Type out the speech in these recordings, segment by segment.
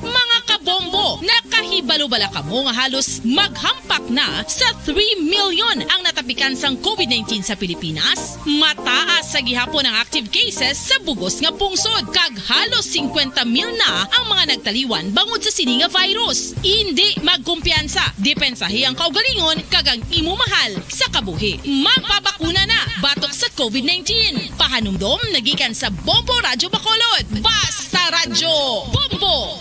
Mga kabombo, nakahibalo-bala ka mo nga halos maghampak na sa 3 million ang natapikan sang COVID-19 sa Pilipinas. Mataas sa gihapon ang active cases sa bugos nga pungsod, kag halos 50 mil na ang mga nagtaliwan bangod sa sini nga virus. Hindi magkumpiyansa, depensahi ang kaugalingon kag ang imo mahal sa kabuhi. Magpabakuna na batok sa COVID-19. Pahanumdom nagikan sa Bombo Radyo Bacolod. Basta Radyo Bombo!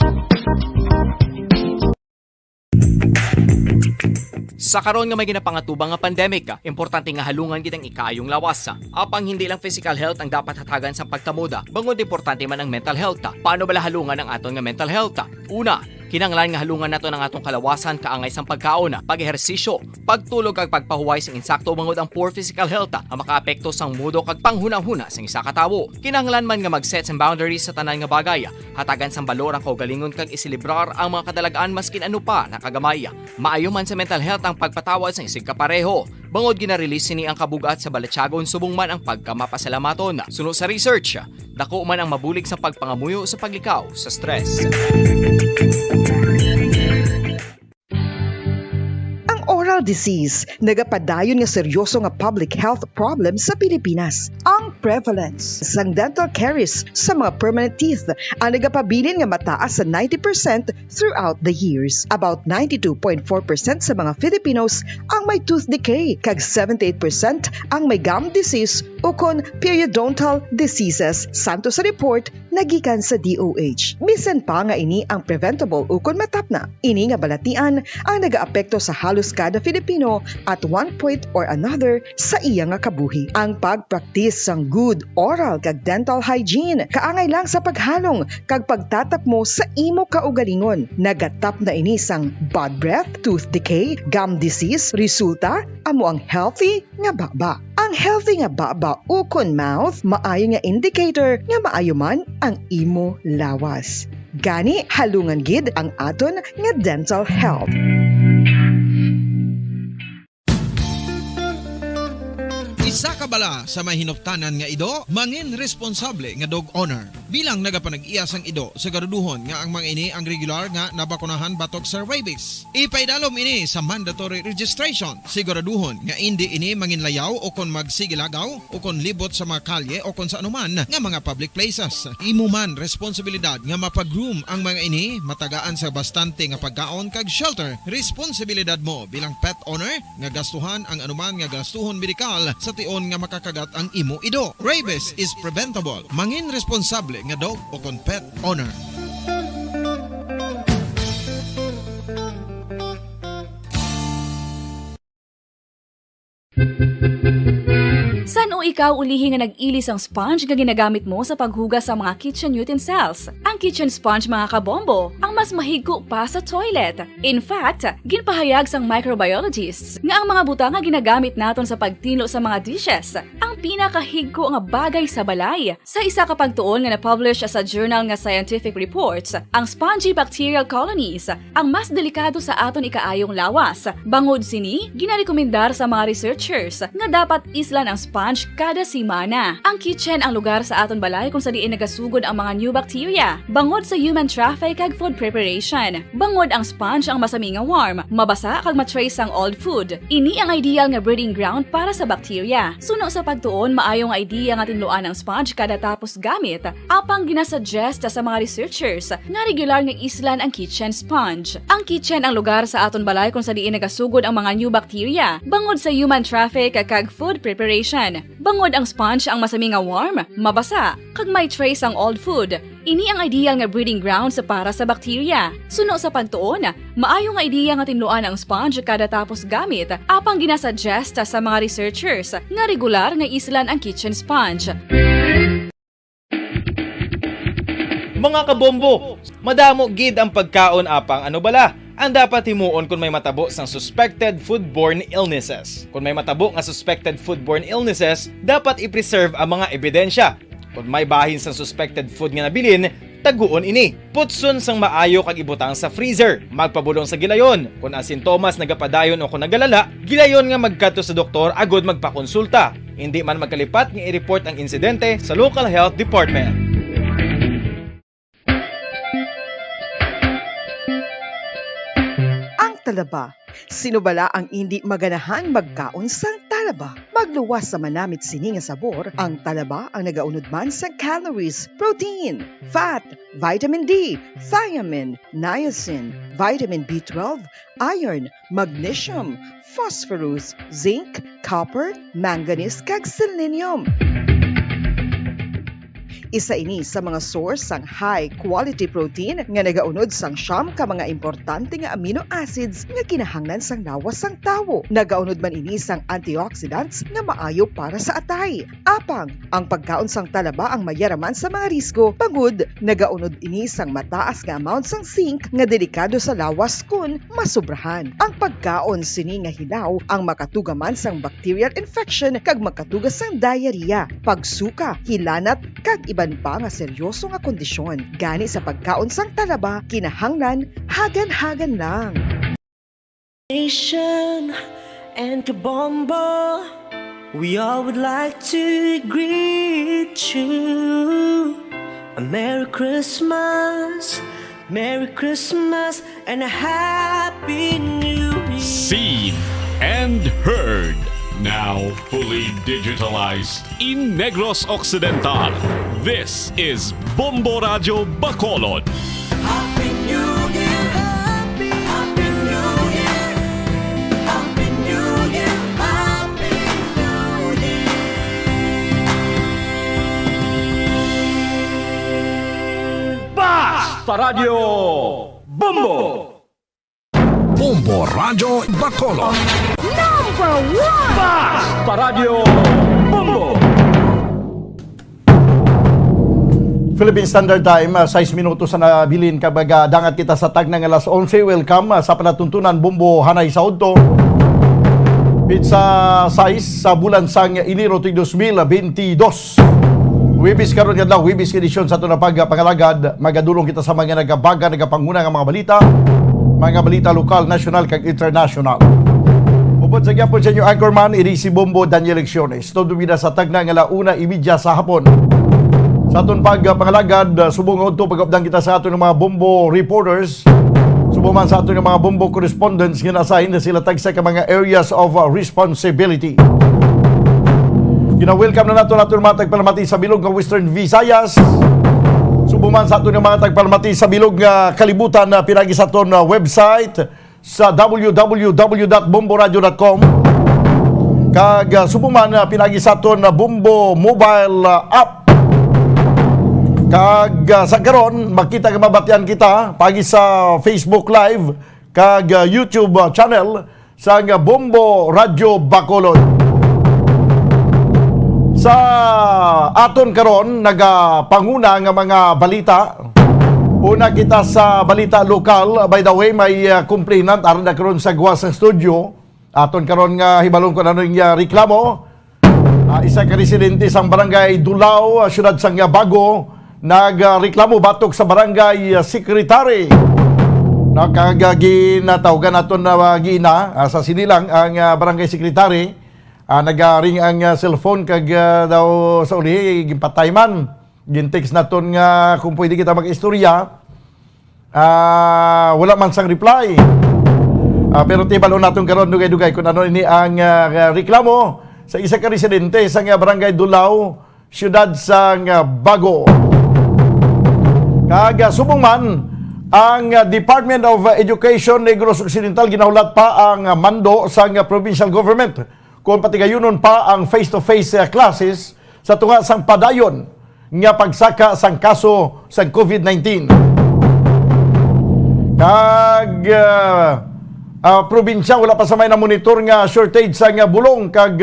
Sa karon nga may ginapangatubang nga pandemic, importante nga halungan gid ang ikayong lawas. Apang hindi lang physical health ang dapat hatagan sa pagtamuda, bangod importante man ang mental health. Paano bala halungan ang aton nga mental health? Una, kinanglan nga halungan nato ng atong kalawasan kaangay sang pagkaon, pag-ehersisyo, pagtulog kag pagpahuway sang insakto bangod ang poor physical health ang makaapekto sang mudo kag panghunahuna sang isa ka tawo. Kinanglan man nga mag-set sang boundaries sa tanan nga bagay, hatagan sang balor ang kaugalingon kag isilibrar ang mga kadalagaan maskin ano pa nakagamay. Maayo man sa mental health ang pagpatawad sang isig kapareho. Bangod gina-release ni ang kabugat sa balatsagon subong man ang pagkamapasalamaton. Sunod sa research, dako man ang mabulig sa pagpangamuyo sa paglikaw sa stress. Oral disease, nagapadayon nga seryoso nga public health problem sa Pilipinas. Ang prevalence sang dental caries sa mga permanent teeth ang nagapabilin nga mataas sa 90% throughout the years. About 92.4% sa mga Filipinos ang may tooth decay, kag 78% ang may gum disease o kon periodontal diseases, santo sa report nagikan sa DOH. Bisan pa nga ini ang preventable o kon matapna. Ini nga balatian ang nagaapekto sa halos kada Filipino at one point or another sa iya nga kabuhi. Ang pagpractice sang good oral kag dental hygiene kaangay lang sa paghalong kag pagtatap mo sa imo kaugalingon. Nagatap na ini sang bad breath, tooth decay, gum disease, resulta amo ang healthy nga baba. Ang healthy nga baba ukon mouth maayo nga indicator nga maayo man ang imo lawas. Gani halungan gid ang aton nga dental health. Isa ka bala sa may hinuptanan nga ido, mangin responsable nga dog owner. Bilang nagapanag-iyas ang ido, siguraduhon nga ang mga ini ang regular nga nabakunahan batok sa rabies. Ipaidalom ini sa mandatory registration. Siguraduhon nga hindi ini manginlayaw o kon magsigilagaw o kon libot sa mga kalye o kon sa anuman nga mga public places. Imo man responsibilidad nga mapag-groom ang mga ini, matagaan sa bastante nga pagkaon kag shelter. Responsibilidad mo bilang pet owner nga gastuhan ang anuman nga gastuhon medikal sa tion nga makakagat ang imo ido. Rabies is preventable. Mangin responsable nga dog o kon pet owner. San o ikaw ulihi nga nag-ilis ang sponge nga ginagamit mo sa paghugas sa mga kitchen utensils? Ang kitchen sponge mga kabombo, ang mas mahigko pa sa toilet. In fact, ginpahayag sang microbiologists nga ang mga butang nga ginagamit naton sa pagtino sa mga dishes ang pinakahigko nga bagay sa balay. Sa isa ka pagtuon nga na-publish sa journal nga Scientific Reports, ang spongy bacterial colonies ang mas delikado sa aton ikaayong lawas. Bangod sini, ginarekomendar sa mga researchers nga dapat islan ang sponge kada simana. Ang kitchen ang lugar sa aton balay kung sa diin nagasugod ang mga new bacteria. Bangod sa human traffic kag food preparation. Bangod ang sponge ang masami nga warm, mabasa kag matrace ang old food. Ini ang ideal nga breeding ground para sa bacteria. Suno sa pagtuon, maayo nga idea nga tinluan ang sponge kada tapos gamit. Apang ginasuggest sa mga researchers nga regular nga islan ang kitchen sponge. Ang kitchen ang lugar sa aton balay kung sa diin nagasugod ang mga new bacteria. Bangod sa human traffic kag food preparation. Bangod ang sponge ang masami nga warm, mabasa, kag may trace ang old food. Ini ang ideal nga breeding ground sa para sa bacteria. Suno sa pagtuon, maayo nga idea nga tinluan ang sponge kada tapos gamit, apang ginasuggest sa mga researchers nga regular nga islan ang kitchen sponge. Mga kabombo, madamo gid ang pagkaon apang ano bala ang dapat himuon kung may matabo sang suspected foodborne illnesses. Kung may matabo nga suspected foodborne illnesses, dapat i-preserve ang mga ebidensya. Kung may bahin sang suspected food nga nabilin, taguon ini. Putson sang maayo kag ibutang sa freezer. Magpabulong sa gilayon. Kung ang sintomas nagapadayon o kung nagalala, gilayon nga magkadto sa doktor agud magpakonsulta. Hindi man magkalipat nga i-report ang insidente sa local health department. talaba. Sinubala ang hindi maganahang magkaon sang talaba. Magluwas sa manamit sini nga sabor, ang talaba ang nagaunod man sa calories, protein, fat, vitamin D, thiamine, niacin, vitamin B12, iron, magnesium, phosphorus, zinc, copper, manganese kag selenium. Isa ini sa mga source sang high-quality protein nga nagaunod sang siyam ka mga importante nga amino acids nga kinahanglan sang lawas sang tawo. Nagaunod man ini sang antioxidants nga maayo para sa atay. Apang, ang pagkaon sang talaba ang mayaraman sa mga risko. Pagud, nagaunod ini sang mataas nga amount sang zinc nga delikado sa lawas kun masubrahan. Ang pagkaon sini nga hilaw ang makatugaman sang bacterial infection kag makatugas sang diarrhea, pagsuka, hilanat kag iban pa nga seryoso nga kondisyon. Gani sa pagkaon sang talaba, kinahanglan hagan-hagan lang. Nation and Kabombo, we all would like to greet you. A Merry Christmas, and a Happy New Year. Seen and heard. Now fully digitalized in Negros Occidental. This is Bombo Radio Bacolod. Happy New Year, Happy New Year, Happy New Year, Happy New Year. Basta Radio Bombo! Bombo Radio Bacolod. Basta Radio Bombo! Philippine Standard Time, 6 minutos na nabilin kapag dangat kita sa tag ng alas 11. Welcome sa panatuntunan Bombo Hanay sa Udto. Pizza 6 sa bulan sang Enero 2022. Wibis karon nga daw, Wibis edisyon sa ito na pagpangalagad. Magadulong kita sa mga nagabaga, nagapanguna ng mga balita lokal, national, kag international. Upod sa gyapon sa inyo anchorman, iri si Bombo Daniel Lecciones. Todo bida sa tagna nga launa imidya sa hapon. Sa aton pagpangalagad, subong udto pag-updang kita sa aton mga Bombo reporters. Subong man sa aton mga Bombo correspondents nga nasahin na sila tagsa ka mga areas of responsibility. Gina-welcome na nato mga tagpalamati sa bilog ng Western Visayas. Subong man sa aton mga tagpalamati sa bilog nga kalibutan na pinagi sa aton website sa www.bomboradio.com. Kag subuman pinagi sa aton Bombo mobile app. Kag sa karon makita ka mabatian kita pagi sa Facebook Live kag YouTube channel sa Bombo Radio Bacolod. Sa aton karon nagapanguna nga mga balita. Una kita sa balita lokal. By the way, may complainant aron na karon sa gawas sa studio. Aton karon nga hibalon ko na ning reklamo. Isa ka residente sang barangay Dulao, syudad sang Bago, nagreklamo batok sa barangay secretary. Nakaginatawgan naton na gina sa sinilang ang barangay secretary. Nagaring ang cellphone kag daw sa uli gimpatay man. Gintext naton nga kung pwede kita mag-istorya. Wala man sang reply. Pero tibalo naton karon dugay-dugay kung ano ini ang reklamo sa isa ka residente sa barangay Dulao, syudad sang Bago. Kag subong man ang Department of Education Negros Occidental ginahulat pa ang mando sa provincial government kung patigayunon pa ang face-to-face classes sa tunga sang padayon nga pagsaka sang kaso sang COVID-19. Kag probinsya wala pa sa may na monitor nga shortage sang bulong kag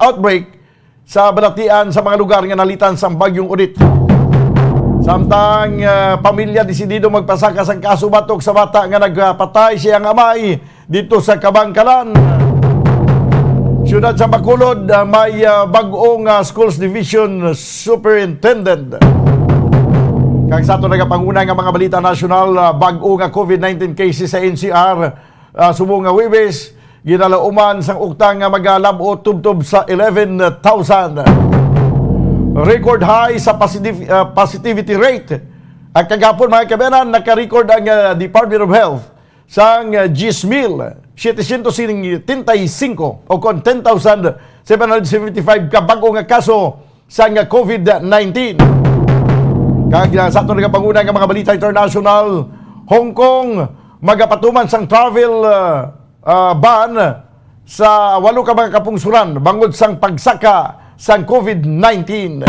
outbreak sa balatian sa mga lugar nga nalitan sang bagyong Odette. Samtang pamilya desidido magpasaka sang kaso batok sa bata nga nagpatay siyang amay dito sa Kabangkalan. Siyudad sa Bacolod, may bag-ong Schools Division Superintendent. Kag sa ito nagapanguna nga mga balita national, bag-ong COVID-19 cases sa NCR, subong nga Wibis, ginalauman sang uktang nga magalabo tubtob sa 11,000. Record high sa positivity rate. Ang kagapon mga kabenan, naka-record ang Department of Health sang 10,775 o kon 10,775 ka bago nga kaso sang COVID-19. Kag sa ato nagapanguna nga mga balita international, Hong Kong magapatuman sang travel ban sa 8 ka mga kapungsuran bangod sang pagsaka sang COVID-19.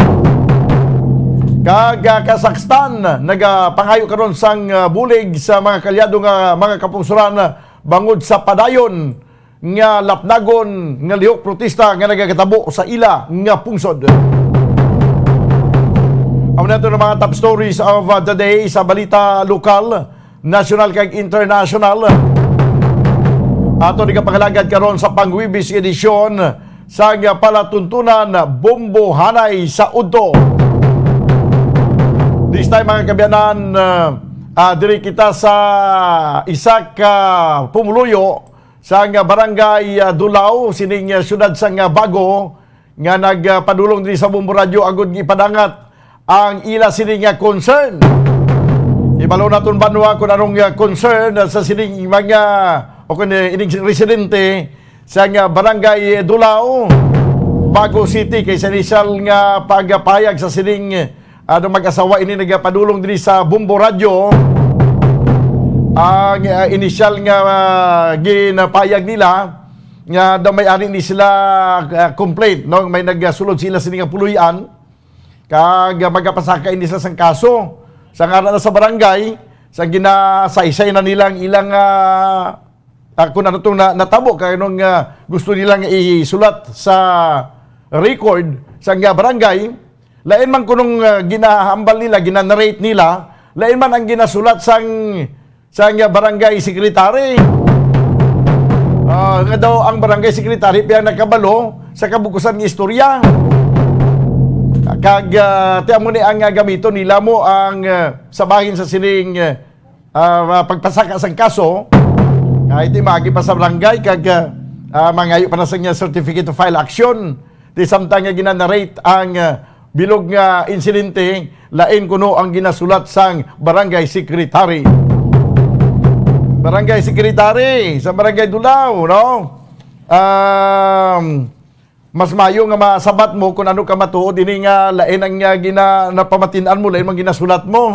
Kag Kazakhstan nagapangayo karon sang bulig sa mga kalyado nga mga kapungsuran bangod sa padayon nga lapnagon nga lihok protesta nga nagakatabo sa ila nga pungsod. Amo nato ng mga top stories of the day sa balita lokal, national kag international. Ato di kapangalagad karon sa pangwibis edisyon sa palatuntunan Bombo Hanay sa Udto. This time mga kabyanan, diri kita sa isa ka pumuluyo sa barangay Dulao, sining syudad sa Bago, nga nagpadulong din sa Bombo Radio agud gipadangat ang ila sining concern. Ibalo naton banwa kung anong concern sa sining mga o kung ining residente sa barangay Dulao, Bago City, kay sa initial nga pagpayag sa sining mag-asawa ini nagpadulong din sa Bombo Radio. Ang initial nga ginapayag nila nga daw may-ari ni sila complaint, no? May nagsulod sila sining puluyan kag magapasaka ini sila sang kaso sa ngaran sa barangay sa ginasaysay na nilang ilang kung ano itong natabo kaya nung gusto nilang isulat sa record sa barangay. Lain man kunong ginahambal nila, ginanarrate nila, lain man ang ginasulat sang barangay secretary. Nga daw ang barangay secretary piyang nakabalo sa kabukusan ng istorya. Kag tiyan mo ni ang gamito nila mo ang sabahin sa sining pagpasaka sang kaso. Kahit magi pa sa barangay kag mangayo pa na sa certificate to file action. Di samtang nga ginanarrate ang bilog nga insidente, lain kuno ang ginasulat sang barangay secretary. Barangay secretary sa barangay Dulao, no? Mas mayo nga masabat mo kung ano ka matuod ini nga lain ang napamatinan mo, lain mang ginasulat mo.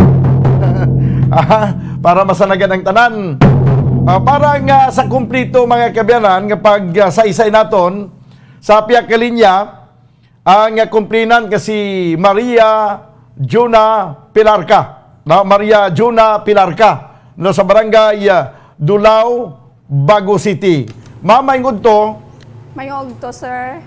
Para masanagan ang tanan. Para nga sa kumplito mga kabyanan nga pag saysay naton sa piyak ka linya ang kumplinan kasi Maria Juna Pilarca. No? Maria Juna Pilarca, no, sa barangay Dulao, Bago City. Mamaingod to. Mayog to, sir.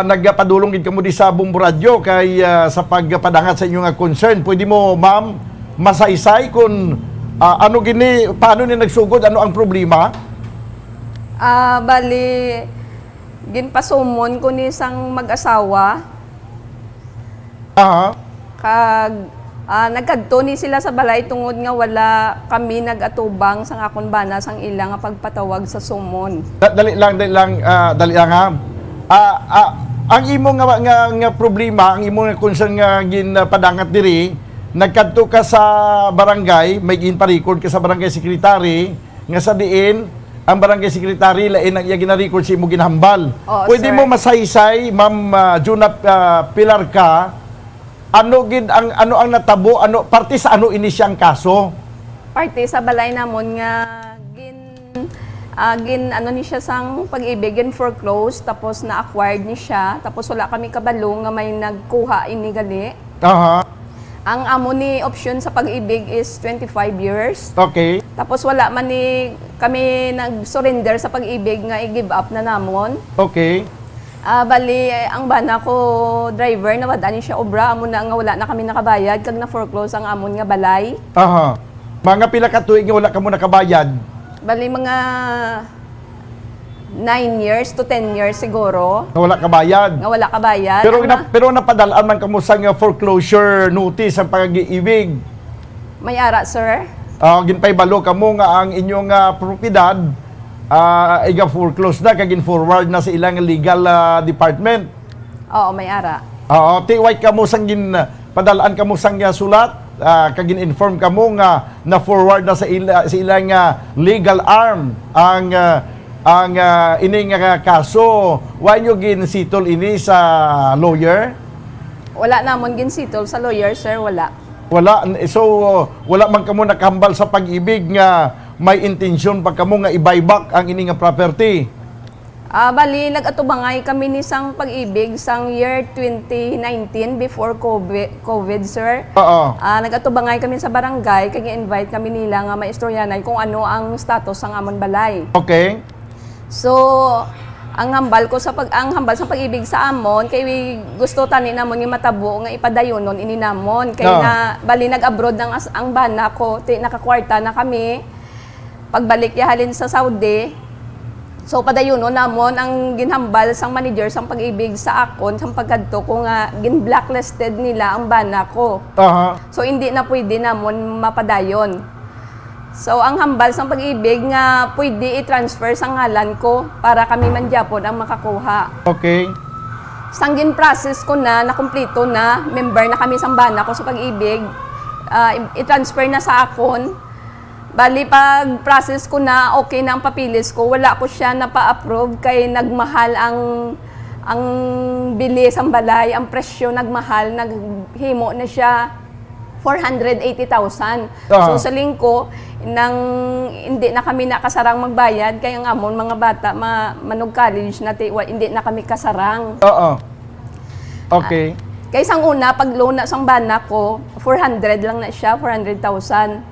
Nagpadulong gid kamo di sa Bombo Radio kay sa pagpadangat sa inyong concern. Pwede mo, ma'am, masaysay kung paano ni nagsugod, ano ang problema? Bali, ginpasumon ko ni isang mag-asawa. Kag nagkadto ni sila sa balay tungod nga wala kami nagatubang sang akon bana sang ilang nga pagpatawag sa sumon. Dali lang ha. Ang imo nga problema, ang imo nga concern nga ginpadangat diri, nagkadto ka sa barangay, may ginpa-record ka sa barangay secretary nga sa diin ang barangay secretary lain ang gina-record si imo ginhambal. Pwede sir, mo masaysay, Ma'am Juna Pilarca, ano ang natabo, parte sa ano ini siyang kaso? Parte sa balay namon nga ni siya sang pag-ibig, gin foreclosed, tapos na-acquired ni siya, tapos wala kami kabalo nga may nagkuha ini gali. Ang amo ni option sa pag-ibig is 25 years. Okay. Tapos wala man ni kami nag-surrender sa pag-ibig nga i-give up na namon. Okay. Bali, ang bana ko driver, nawadani siya obra, amo na nga wala na kami nakabayad, kag na-foreclose ang amon nga balay. Mga pila ka tuig nga wala ka mo nakabayad? Bali, mga 9 years to 10 years siguro. Nga wala kabayad? Nga wala kabayad. Pero napadalaan man kamo sa foreclosure notice ang pag-ibig? May ara, sir. Ginpay balo kamo nga ang inyong propiedad iga-foreclose na, kagin forward na sa ilang legal department. Oo, may ara. Tiway ka mo sang padalaan ka mo sang sulat kagin-inform ka mo nga na-forward na sa ilang legal arm ang ining kaso. Why nyo ginsitol ini sa lawyer? Wala namon ginsitol sa lawyer, sir, wala. Wala. So, wala man kamo nakahambal sa pag-ibig nga may intensyon pa kamo nga i-buyback ang ining property. Bali, nag-atubangay kami ni sang pag-ibig sang year 2019 before COVID, sir. Oo. Nag-atubangay kami sa barangay, kaya invite kami nila nga maistoryanay kung ano ang status ng amon balay. Okay. So, ang hambal sa pag-ibig sa amon kay gusto tani namon nga matabo nga ipadayonon ini namon kay na bali nag-abroad ang bana ko, nakakwarta na kami. Pagbalik yahalin sa Saudi. So padayonon namon ang ginhambal sang manager sang pag-ibig sa akon sang pagkadto ko nga gin-blacklisted nila ang bana ko. So hindi na pwede namon mapadayon. So ang hambal sang pag-ibig nga pwede i-transfer sang ngalan ko para kami man gyapon ang makakuha. Okay. Sang gin-process ko na kumpleto na, member na kami sang bana ko sa pag-ibig, i-transfer na sa akon. Bali, pag process ko na, okay na ang papilis ko, wala ko siya napa-approve kay nagmahal ang bilis ang balay, ang presyo nagmahal, naghimo na siya 480,000. So sa lingko, hindi na kami nakasarang magbayad, kaya ang amon mga bata, manog college na hindi na kami kasarang. Oo. Okay. Kaya sang una, pag loan na sang bana ko, 400 lang na siya, 400,000.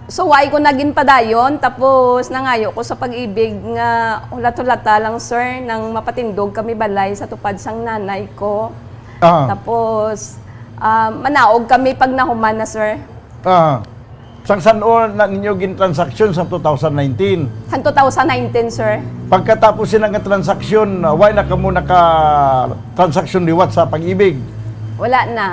So why ko naging padayon, tapos nangayo ko sa pag-ibig nga ulat-ulata lang, sir, nang mapatindog kami balay sa tupad sang nanay ko. Tapos manaog kami pag nahuman na, sir. Saan na ninyo gin-transaction sa 2019? Sa 2019, sir. Pagkatapos silang transaksyon, why na kamo naka-transaction liwat sa pag-ibig? Wala na.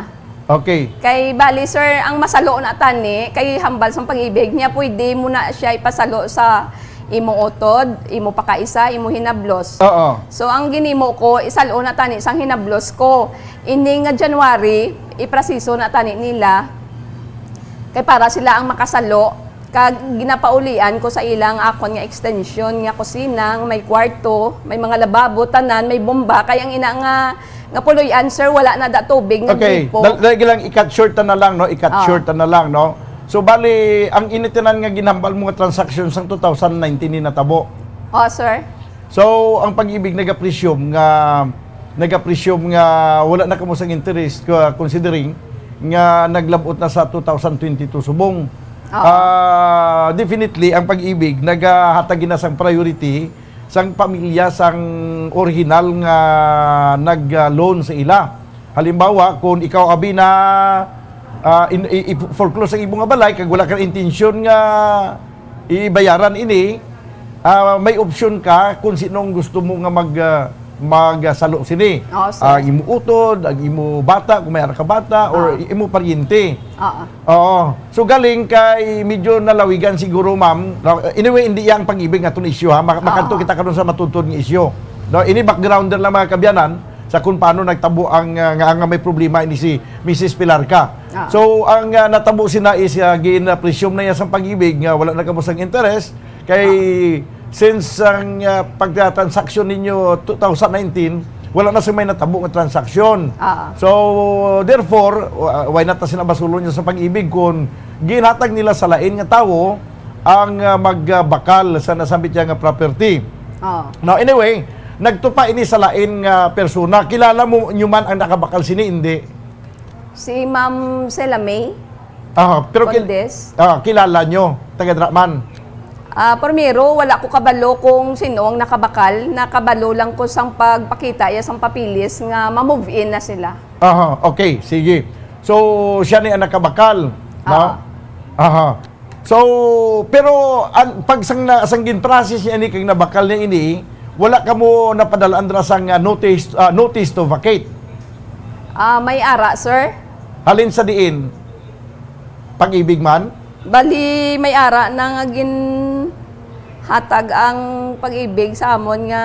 Okay. Kay bali, sir, ang masalo na tani, kay hambal sa pag-ibig niya, pwede mo na siya ipasalo sa imo utod, imo pakaisa, imo hinablos. Oo. So, ang ginimo ko, isalo na tani, isang hinablos ko. Ini nga January, iprasiso na tani nila, kay para sila ang makasalo, kag ginapaulian ko sa ilang akon nga extension, nga kusinang, may kwarto, may mga lababo, tanan, may bomba, kay ang ina nga puloy answer, wala na da tubig ng gripo. Dahil lang i-cut short na lang, no? I-cut short na lang, no? So, bali, ang initinan nga ginambal mo nga transaction sa 2019 ni natabo. Sir. So, ang pag-ibig nag-appreciate nga wala na kamo sang interest considering nga naglabot na sa 2022 subong. Definitely, ang pag-ibig naghatagin na sang priority sang pamilya sang original nga nag-loan sa ila. Halimbawa, kung ikaw abi na i-foreclose ang ibong nga balay kag wala kang intensyon nga ibayaran ini, may option ka kung sinong gusto mo nga magsalo sini. Ang imo utod, ang imo bata, kung may ka bata, or imo paryente. So galing kay medyo nalawigan siguro, ma'am. Anyway, hindi yang pag-ibig nga itong isyu, ha? Makanto kita karon sa matuntun ng isyu. No, ini backgrounder lang mga kabyanan sa kung paano nagtabo ang nga may problema ini si Mrs. Pilarca. So ang natabo sina is gin-presume na niya sa pag-ibig nga wala na kabusang interest kay since ang pagtransaksyon ninyo 2019, wala na siya may natabo ng transaksyon. So, therefore, why not na sinabasulo niya sa pag-ibig kung ginhatag nila sa lain nga tao ang magbakal sa nasambit niya nga property. Now, anyway, nagtupa ini sa lain nga persona. Kilala mo nyo man ang nakabakal sini, hindi? Si Ma'am Sela May. Pero kilala nyo, taga-Draman. Primero, wala ko kabalo kung sino ang nakabakal. Nakabalo lang ko sang pagpakita ya sang papilis nga ma-move in na sila. Okay, sige. So, siya ni ang nakabakal. No? So, pero pag sang gin-process niya ni kag nabakal niya ini, wala ka mo napadalaan dra sang notice to vacate. May ara, sir. Halin sa diin? Pag-ibig man? Bali, may ara na nga Hatag ang pag-ibig sa amon nga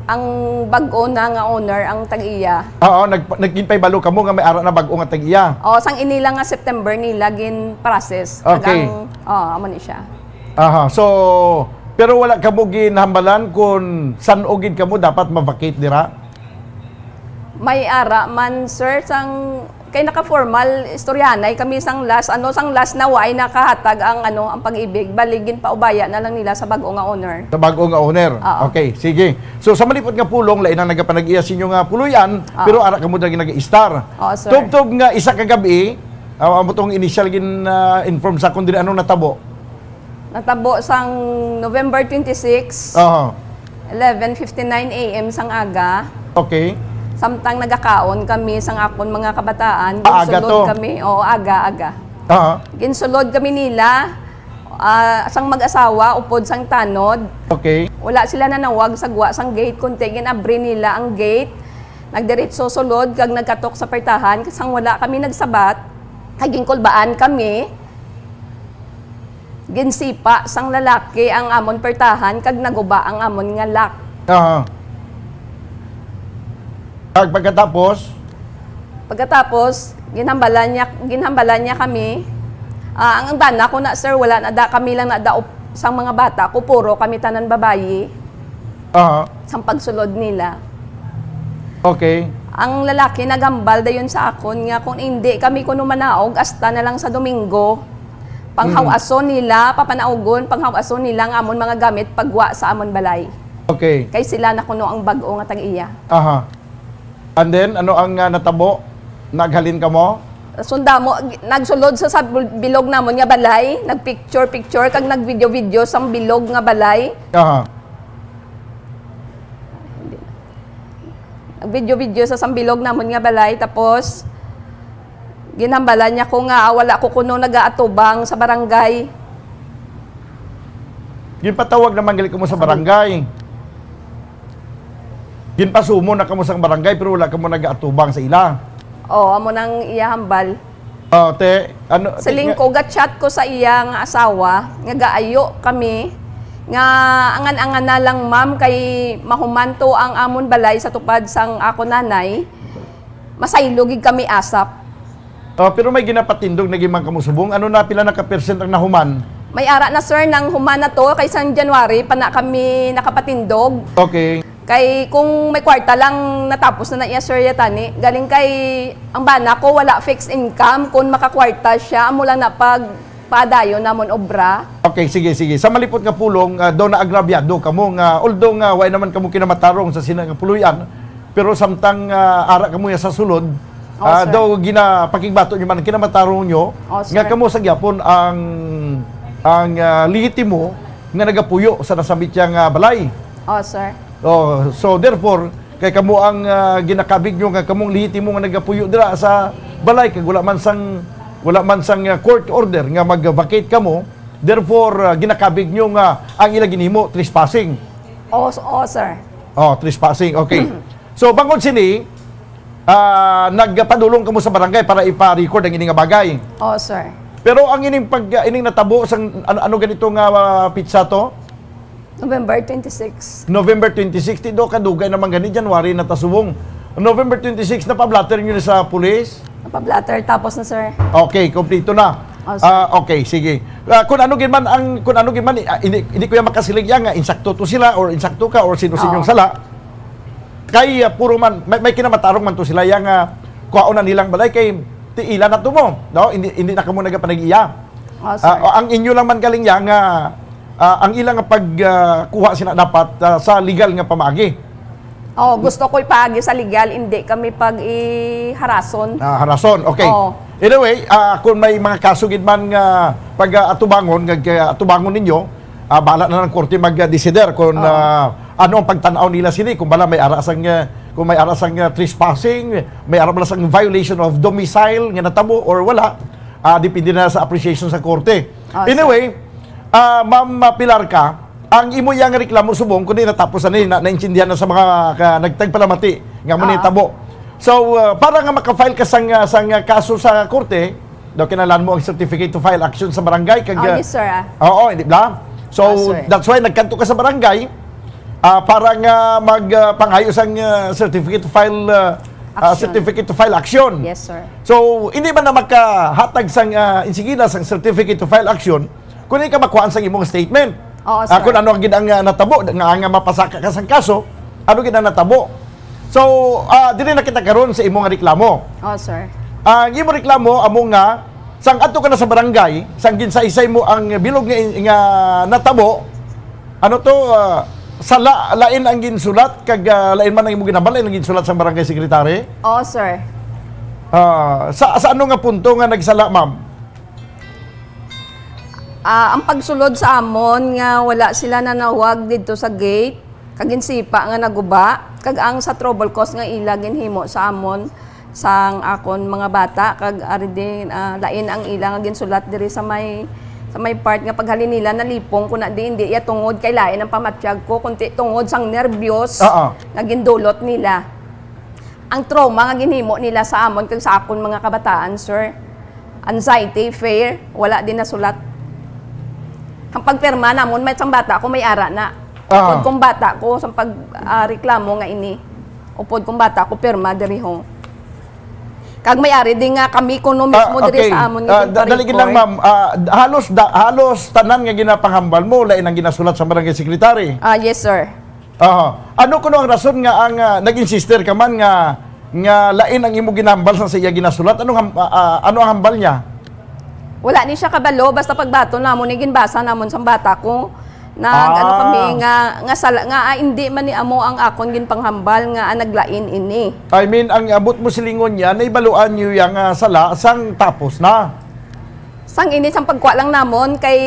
ang bag-o na nga owner ang tag-iya. Oo, nagginpay balo kamo nga may ara na bag-o nga tag-iya. O, sang inila nga September nila gin process. Okay. Amo ni siya. Aha, so pero wala kamo ginhambalan kung san ogid kamo dapat ma-vacate dira? May ara man, sir, sang kay naka-formal istoryanay kami sang last na way nakahatag ang ang pag-ibig baligin pa ubaya na lang nila sa bag-o nga owner. Sa bag-o nga owner. Oo. Okay, sige. So sa malipot nga pulong lain ang nagapanag-iya sinyo nga puluyan, pero ara kamo dagi nag-star. Oo, sir. Tubtob nga isa ka gabi, amo tong initial gin inform sa kundi anong natabo. Natabo sang November 26, Aha. 11:59 AM sang aga. Okay. Samtang nagakaon kami sang akon mga kabataan, Aga to? kami. Oo, aga. Aha. Ginsulod kami nila, sang mag-asawa, upod sang tanod. Okay. Wala sila nanawag sa guwa sang gate, kunti ginabri nila ang gate. Nagdiretso sulod, kag nagkatok sa pertahan, sang wala kami nagsabat, kaging kulbaan kami. Ginsipa sang lalaki ang amon pertahan, kag naguba ang amon nga lock. Aha. Pagkatapos, ginhambalan niya kami. Ang bana ko na, sir, wala na da kami lang na daop sang mga bata ko, puro kami tanan babayi. Aha. Sang pagsulod nila. Okay. Ang lalaki nagambal dayon sa akon nga kung hindi kami kuno manaog hasta na lang sa Domingo. Panghawason nila, papanaugon, panghawason nila ang amon mga gamit pagwa sa amon balay. Okay. Kay sila na kuno ang bag-o nga tag-iya. Aha. And then, ano ang natabo? Naghalin ka mo? Sunda mo, nagsulod sa bilog namon nga balay, nagpicture, kag nagvideo sang bilog nga balay. Aha. Nagvideo sa sambilog namon nga balay, tapos ginhambalan niya ko nga wala ko kuno nagaatubang sa barangay. Ginpatawag naman gali ka mo sa barangay. Ginpasumo na ka mo sa barangay pero wala ka mo nag-atubang sa ila. Amo nang iya hambal. Ano? Siling ko, gat-chat ko sa iya nga asawa, nga gaayo kami, nga angan-angan na lang ma'am kay mahumanto ang amon balay sa tupad sang ako nanay, masaylogig kami asap. Pero may ginapatindog na gimang kamusubong. Ano na pila na ka% ang nahuman? May ara na sir nang human na to, kay sang January pa na kami nakapatindog. Okay. Kay kung may kwarta lang natapos na iya sir yatani, galing kay ang bana ko wala fixed income, kung makakwarta siya amo lang na padayon namon obra. Okay, sige. Sa malipot nga pulong, daw na agrabyado kamo nga although nga way naman kamo kinamatarong sa sinang puluyan, pero samtang ara kamo ya sa sulod, daw ginapakigbato nyo man kinamatarong nyo, nga kamo sa gyapon ang lehitimo nga nagapuyo sa nasambit yang balay. Sir. So therefore, kay kamo ang ginakabig nyo nga kamong lehitimo nga nagapuyo dira sa balay kay wala man sang court order nga mag-vacate kamo. Therefore, ginakabig nyo nga ang ila ginhimo trespassing. Sir. Trespassing. Okay. So bangod sini, nagpadulong kamo sa barangay para ipa-record ang ining nga bagay. Sir. Pero ang ining natabo sang ano ganito nga pizza to? November 26. November 26, do kadugay naman gani January na tasubong. November 26 na pa-blatter niyo sa pulis? Napablatter tapos na sir. Okay, kompleto na. Okay, sige. Kung ano gid man hindi ko yan makasilig nga insakto to sila or insakto ka or sino sinyong sala. Kay puro man may kinamatarong man to sila yang kuhaon na nilang balay kay tiila na to mo, no? Hindi na kamo nagapanag-iya. Ang inyo lang man galing yang ang ilang pagkuha sila dapat sa legal nga pamagi. Gusto ko ipagi sa legal, hindi kami pag-iharason. Harason, okay. Anyway, kung may mga kaso gid man nga pag-atubangon, atubangon ninyo, bahala na ng korte mag-decider kung ano ang pagtanaw nila sila, kung bala may arasang trespassing, may arasang violation of domicile nga natabo or wala, depende na sa appreciation sa korte. Anyway, Ma'am Pilar ka, ang imo yang reklamo subong kundi natapos na naintindihan na sa mga nagtagpalamati nga mo tabo. So para nga maka-file ka sang kaso sa korte, daw kinahanglan mo ang certificate to file action sa barangay kag yes sir. hindi ba? So, sir. that's why nagkanto ka sa barangay para nga magpangayos ang certificate to file action. Yes, sir. So, hindi man na makahatag sang insigila sang certificate to file action kung hindi ka makuhaan sang imong statement. Oo, sir. Kung ano ang ginang natabo, nga mapasaka ka sang kaso, ano ginang natabo. So, dili na kita karon sa imong reklamo. Oh, sir. Ang imong reklamo amo nga sang adto ka na sa barangay, sang ginsaysay mo ang bilog nga natabo, ano to, lain ang ginsulat kag lain man ang imong ginambal, lain ang ginsulat sa barangay secretary. Oh, sir. Sa ano nga punto nga nagsala, ma'am? Ang pagsulod sa amon nga wala sila nanawag dito sa gate, kaginsipa nga naguba, kag ang sa trouble cause nga ila ginhimo sa amon sang akon mga bata, kag ari din lain ang ila nga ginsulat diri sa may part nga paghalin nila nalipong kun di hindi ya tungod kay lain ang pamatsyag ko kunti tungod sang nervyos nga gindulot nila. Ang trauma nga ginhimo nila sa amon kag sa akon mga kabataan, sir. Anxiety, fear, wala din nasulat. Ang pagpirma namon may sang bata ko may ara na. Upod kong bata ko sa pagreklamo nga ini. Upod kong bata ko pirma diri ho. Kag may ari din nga kami kuno mismo diri sa amon nga daligin lang, ma'am. Halos tanan nga ginapanghambal mo lain ang ginasulat sa barangay secretary. Yes, sir. Ano kuno ang rason nga ang nag-insister ka man nga lain ang imo ginambal sa iya ginasulat? Ano ang hambal niya? Wala ni siya kabalo basta pagbato namon ni ginbasa namon sa bata ko. Ano kami nga hindi man ni amo ang akon ginpanghambal nga naglain ini. I mean, ang abot mo silingon niya, naibaluan niyo yung sala, sang tapos na. Sang ini sang pagkwa lang namon kay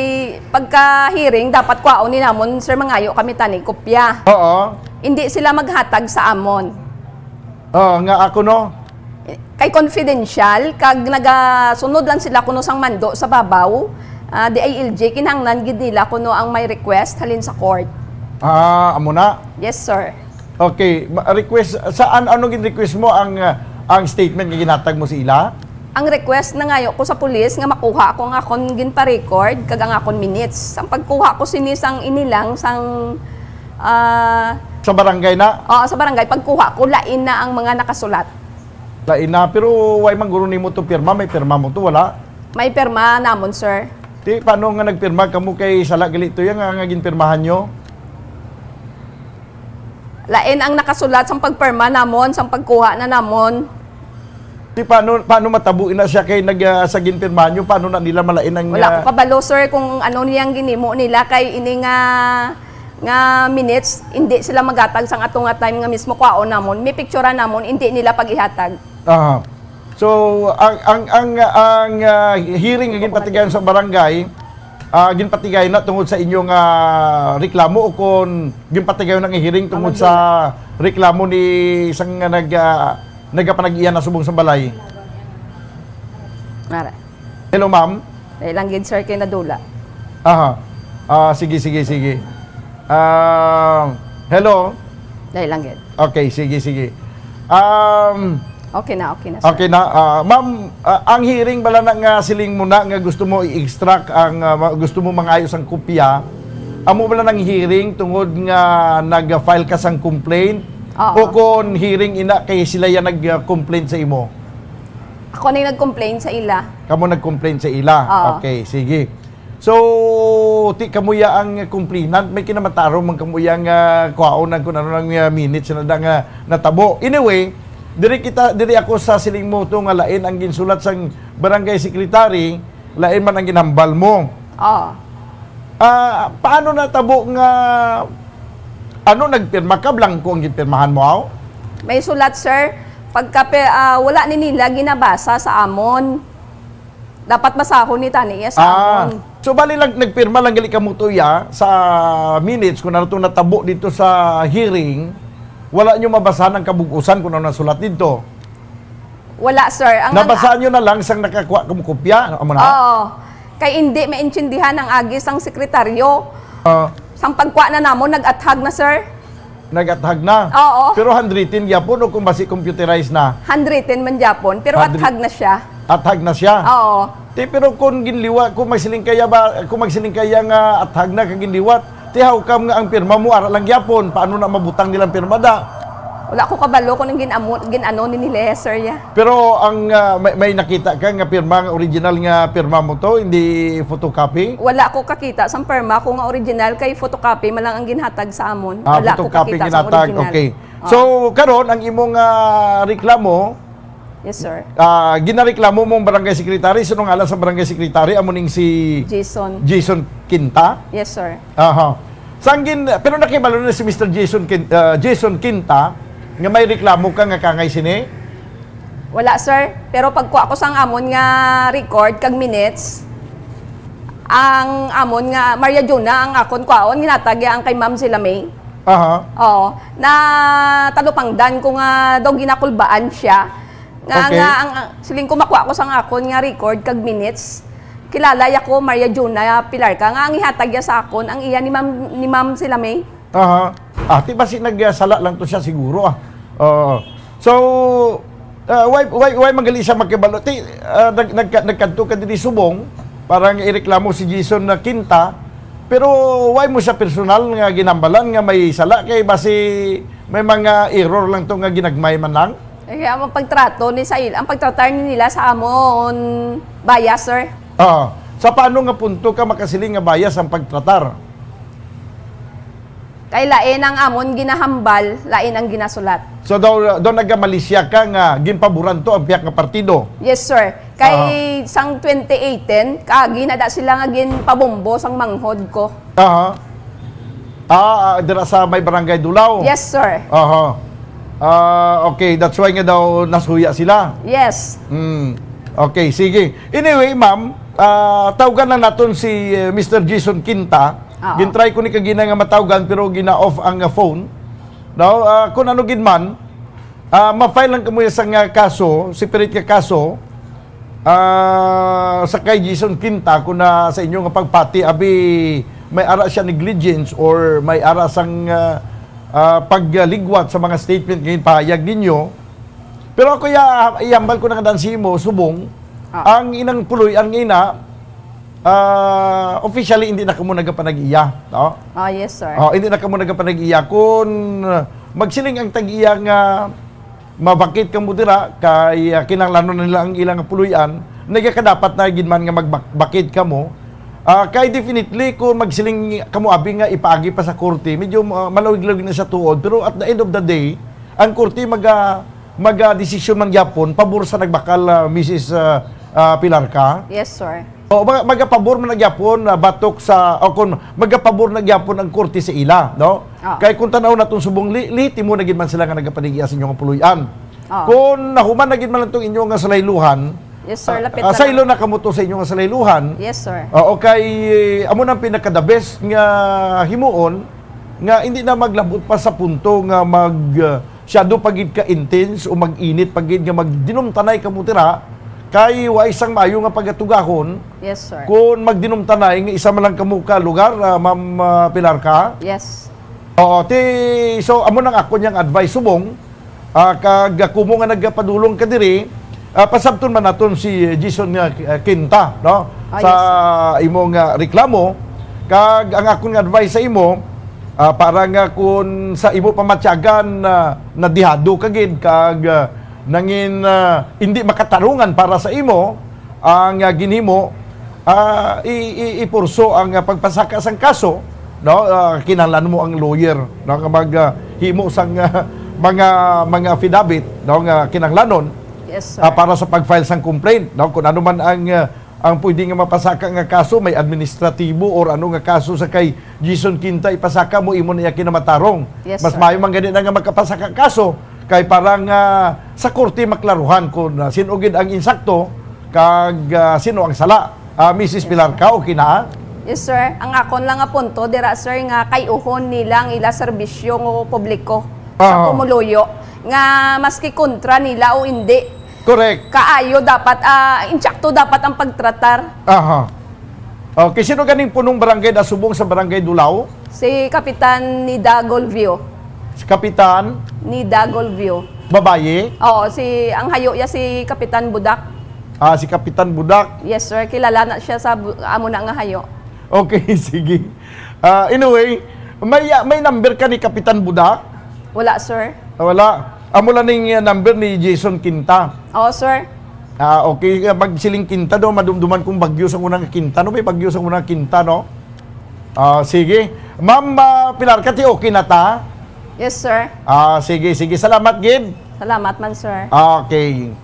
pagka-hearing dapat kwaon ni namon sir mangayo kami tani kopya. Oo. Hindi sila maghatag sa amon. Nga ako no. Kay confidential kag nagasunod lang sila kuno sang mando sa babaw. Di ILJ kinahanglan gid nila kuno ang may request halin sa court. Amo na. Yes, sir. Okay, request saan ano gin request mo ang statement nga ginatag mo sa ila? Ang request na ngayo ko sa pulis nga makuha ko ang akon ginpa-record kag ang akon minutes. Ang pagkuha ko sinisang inilang sang sa barangay na? Oo, sa barangay pagkuha ko lain na ang mga nakasulat. Lain na, pero why man guro nimo to pirma? May pirma mo to wala? May pirma namon, sir. Paano nga nagpirma kamo kay sala galito yang nga ginpirmahan nyo? Lain ang nakasulat sang pagpirma namon, sang pagkuha na namon. Paano matabuin na siya kay sa ginpirmahan nyo? Paano na nila malain ang... Wala ko kabalo, sir, kung ano niyang ginimo nila kay ini nga minutes, hindi sila magatag sang ato nga time nga mismo kwaon namon. May picture namon, hindi nila pag-ihatag. So, ang hearing nga ginpatigayon sa barangay, ginpatigay na tungod sa inyong reklamo o kung ginpatigayon ng hearing tungod sa reklamo ni isang nagapanag-iyan na subong sa balay. Mara. Hello, ma'am. Dahil lang gid, sir, kay nadula. Sige. Hello. Dahil lang gid. Okay, sige. Okay na, sir. Okay na. Ma'am, ang hearing bala na nga siling mo na nga gusto mo i-extract gusto mo mangayos ang kopya. Amo bala nang hearing tungod nga nag-file ka sang complaint o kon hearing ina kay sila ya nag-complaint sa imo? Ako na yung nag-complain sa ila. Kamo nag-complaint sa ila. Okay, sige. So, kamuya ang complainant, may kinamataro man kamuya nga kuhaonan kung ano lang minutes na natabo. Anyway, diri ako sa siling mo to nga lain ang ginsulat sang barangay secretary, lain man ang ginambal mo. Paano natabo nga nagpirma ka blanco ang ginpirmahan mo aw? May sulat, sir. Pagka wala ni nila ginabasa sa amon. Dapat basahon ni tani sa amon. So bali lang nagpirma lang gali ka mo tuya sa minutes kung ano to natabo dito sa hearing. Wala nyo mabasahan ang kabugusan kung ano nasulat dito? Wala, sir. Nabasaan nyo na lang sang nakakuha kong kopya? Oo. Kay hindi maintindihan ang agis ang sekretaryo. Sang pagkuha na namon, nag-athag na, sir. Nag-athag na? Oo. Pero handwritten yapon o kung basi computerized na? Handwritten man yapon, pero athag na siya. Athag na siya. Oo. Pero kung ginliwat, kung magsiling kaya nga athag na kag ginliwat, ti how come nga ang pirma mo ara lang gyapon, paano na mabutang nilang pirma da? Wala ko kabalo kung ginano ni Sir ya. Pero ang may nakita ka nga pirma, nga original nga pirma mo to, hindi photocopy? Wala ko kakita sa perma kung nga original kay photocopy malang ang ginhatag sa amon. Wala ko Photocopy kakita sa ginatag. original. Okay. So karon ang imong reklamo, Yes, sir. ginareklamo mong barangay secretary, sino nga sa barangay secretary amuning si Jason Quinta? Yes, sir. Aha. Pero nakibalo na si Mr. Jason Quinta nga may reklamo ka nga kangay sini? Wala, sir. Pero pagkuha ko sang amon nga record kag minutes, ang amon nga Maria Juna ang akon kwaon ginatag ang kay Ma'am Sila May. Aha. Oo. Na talupangdan ko nga daw ginakulbaan siya. Nga Okay. nga ang siling ko makuha ko sang akon nga record kag minutes. Kilala ya ko Maria Juna Pilar ka nga ang ihatag ya sa akon ang iya ni Ma'am Sila May. Aha. Di ba nagsala lang to siya siguro So, why magali siya magkibalo? Nagkanto ka din subong, parang ireklamo si Jason na Quinta, pero why mo siya personal nga ginambalan nga may sala kay basi may mga error lang to nga ginagmay man lang? Kaya ang pagtrato ni Sail, ang pagtratar nila sa amon bias, sir. Sa paano nga punto ka makasiling nga bias ang pagtratar? Kay lain ang amon ginahambal, lain ang ginasulat. So daw nagamalisya ka nga ginpaboran to ang piyak nga partido. Yes, sir. Kay sang 2018, kagi na da sila nga ginpabombo sang manghod ko. Dira sa may barangay Dulaw. Yes, sir. Okay, that's why nga daw nasuya sila. Yes. Okay, sige. Anyway, ma'am, tawagan lang naton si Mr. Jason Quinta. Gintry ko ni kagina nga matawgan pero gina-off ang phone. No, kung ano gid man, ma-file lang kamo sa nga kaso, separate nga kaso sa kay Jason Quinta kung na sa inyo nga pagpati abi may ara siya negligence or may ara sang pagligwat sa mga statement ngayon pahayag ninyo. Pero ako iambal ko na kadansi mo subong ang inang puloy ang ina officially hindi na kamo nagapanag-iya, no? Yes, sir. Hindi na kamo nagapanag-iya kung magsiling ang tag-iya nga mabakit kamo dira kay kinahanglan nila ang ilang puluyan, nagakadapat na ginman nga magbakit kamo. Kay definitely kung magsiling kamo abi nga ipaagi pa sa korte, medyo malawig-lawig na siya tuod, pero at the end of the day, ang korte desisyon man gyapon pabor sa nagbakal Mrs. Pilar ka. Yes, sir. Magapabor man nagyapon batok sa kung magapabor nagyapon ang korte sa ila, no? Kay kung tanaw natong subong liti mo nagid man sila nga nagapanigya sa inyong puluyan. Kung nahuman nagid man tong inyong nga salayluhan, yes, sir, lapit na. saylo na kamuto sa inyong nga salayluhan. Yes, sir. Okay, amo nang pinaka the best nga himuon nga hindi na maglabot pa sa punto nga shadow pagid ka intense o mag-init pagid nga magdinumtanay ka mo tira. Kay wa isang maayo nga pagatugahon. Yes, sir. Kung magdinumtanay nga isa man lang kamo ka lugar, Ma'am Pilar ka. Yes. So amo nang ako niyang advice subong kag kumo nga nagpadulong ka diri, pasabton man naton si Jason Quinta, no? Sa imong reklamo kag ang akong advice sa imo para nga kung sa imo pamatyagan na dihado kagid kag nangin hindi makatarungan para sa imo ang ginhimo ipurso ang pagpasaka sang kaso, no? Kinahanglan mo ang lawyer, no? Maghimo sang mga affidavit, no? Nga kinahanglanon. Yes, sir. Para sa pag-file sang complaint, no? Kung ano man ang pwede nga mapasaka nga kaso, may administratibo or ano nga kaso sa kay Jason Quinta ipasaka mo imo niya kinamatarong. Yes, mas sir. maayo man ganit nga magkapasaka kaso kay parang sa korte maklaruhan kung sino gid ang insakto kag sino ang sala. Mrs. Pilar ka, okay na? Yes, sir. Ang akon lang nga punto dira, sir, nga kayuhon nilang ila serbisyo ng publiko sa Pumuluyo nga maski kontra nila o hindi. Correct. Kaayo dapat insakto dapat ang pagtratar. Okay, sino ganing punong barangay na subong sa barangay Dulaw? Si Kapitan Nida Golvio. Si Kapitan Nida Golvio. babaye? Oo, ang hayo ya si Kapitan Budak. Si Kapitan Budak. Yes, sir. Kilala na siya sa amo na nga hayo. Okay, sige. Anyway, may number ka ni Kapitan Budak? Wala, sir. Wala. Amo lang yung number ni Jason Quinta. Oo, sir. Okay, magsiling Quinta do, madumduman kong bagyo sa unang Quinta. No, may bagyo sa unang Quinta, no? Sige. Ma'am Pilar, kati okay na ta? Yes, sir. Sige. Salamat, Gid. Salamat man, sir. Okay.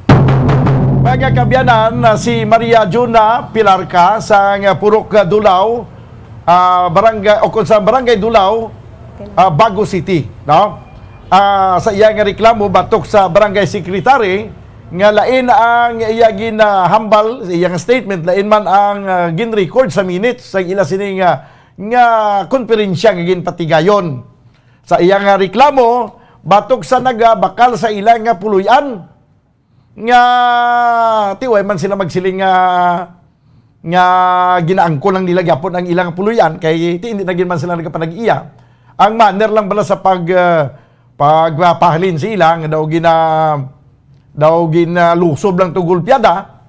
Mga kabyanan, si Maria Juna Pilarca sa Purok Dulaw, barangay, o kung sa Barangay Dulaw, Bago City. No? Sa iyang reklamo, batok sa Barangay Secretary, nga lain ang iya ginahambal, iyang statement, lain man ang gin-record sa minutes sa ila sining nga konferensya nga ginpatigayon. Sa iyang reklamo, batok sa nagabakal sa ilang puluyan, nga tiway man sila magsiling nga ginaangko lang nila gyapon ang ilang puluyan kay hindi na gid man sila nagapanag-iya. Ang manner lang bala sa pagpahalin sila nga daw lusob lang tugol piyada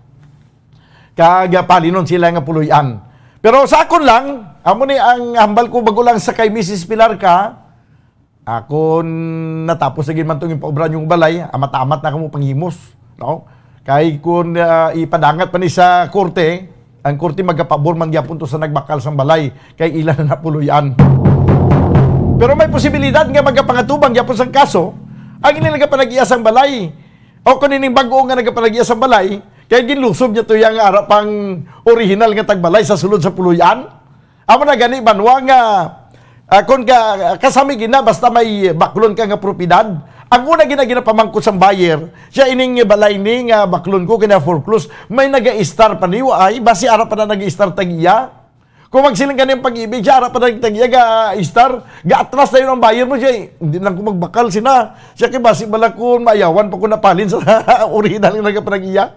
kag palinon sila nga puluyan. Pero sa akon lang, amo ni ang hambal ko bago lang sa kay Mrs. Pilarca, ako natapos na gid man tong ipaobran yung balay, amat-amat na kamo panghimos. No? Kay kung ipadangat pa ni sa korte, ang korte magkapabor man gyapon to sa nagbakal sang balay kay ilan na napuluyan. Pero may posibilidad nga magkapangatubang gyapon sang kaso ang nagapanag-iya sang balay. O kung ining bag-o nga nagapanag-iya sang balay, kay ginlusob niya to yang arapang original nga tagbalay sa sulod sa puluyan. Amo na gani banwa nga kung kasami gina basta may baklon ka nga propiedad. Ang una ginapamangkot sa buyer, siya ining balay ni nga baklon ko kina foreclose, may naga-star pa niwa ay basi ara pa na naga-star tagiya. Kung magsiling kaniyang pag-ibig, siya ara pa na tagiya ga-star, ga-atras na yun ang buyer mo siya. Hindi lang ko magbakal sina. Siya kay basi bala ko mayawan pa ko napalin sa original nga nagapanag-iya.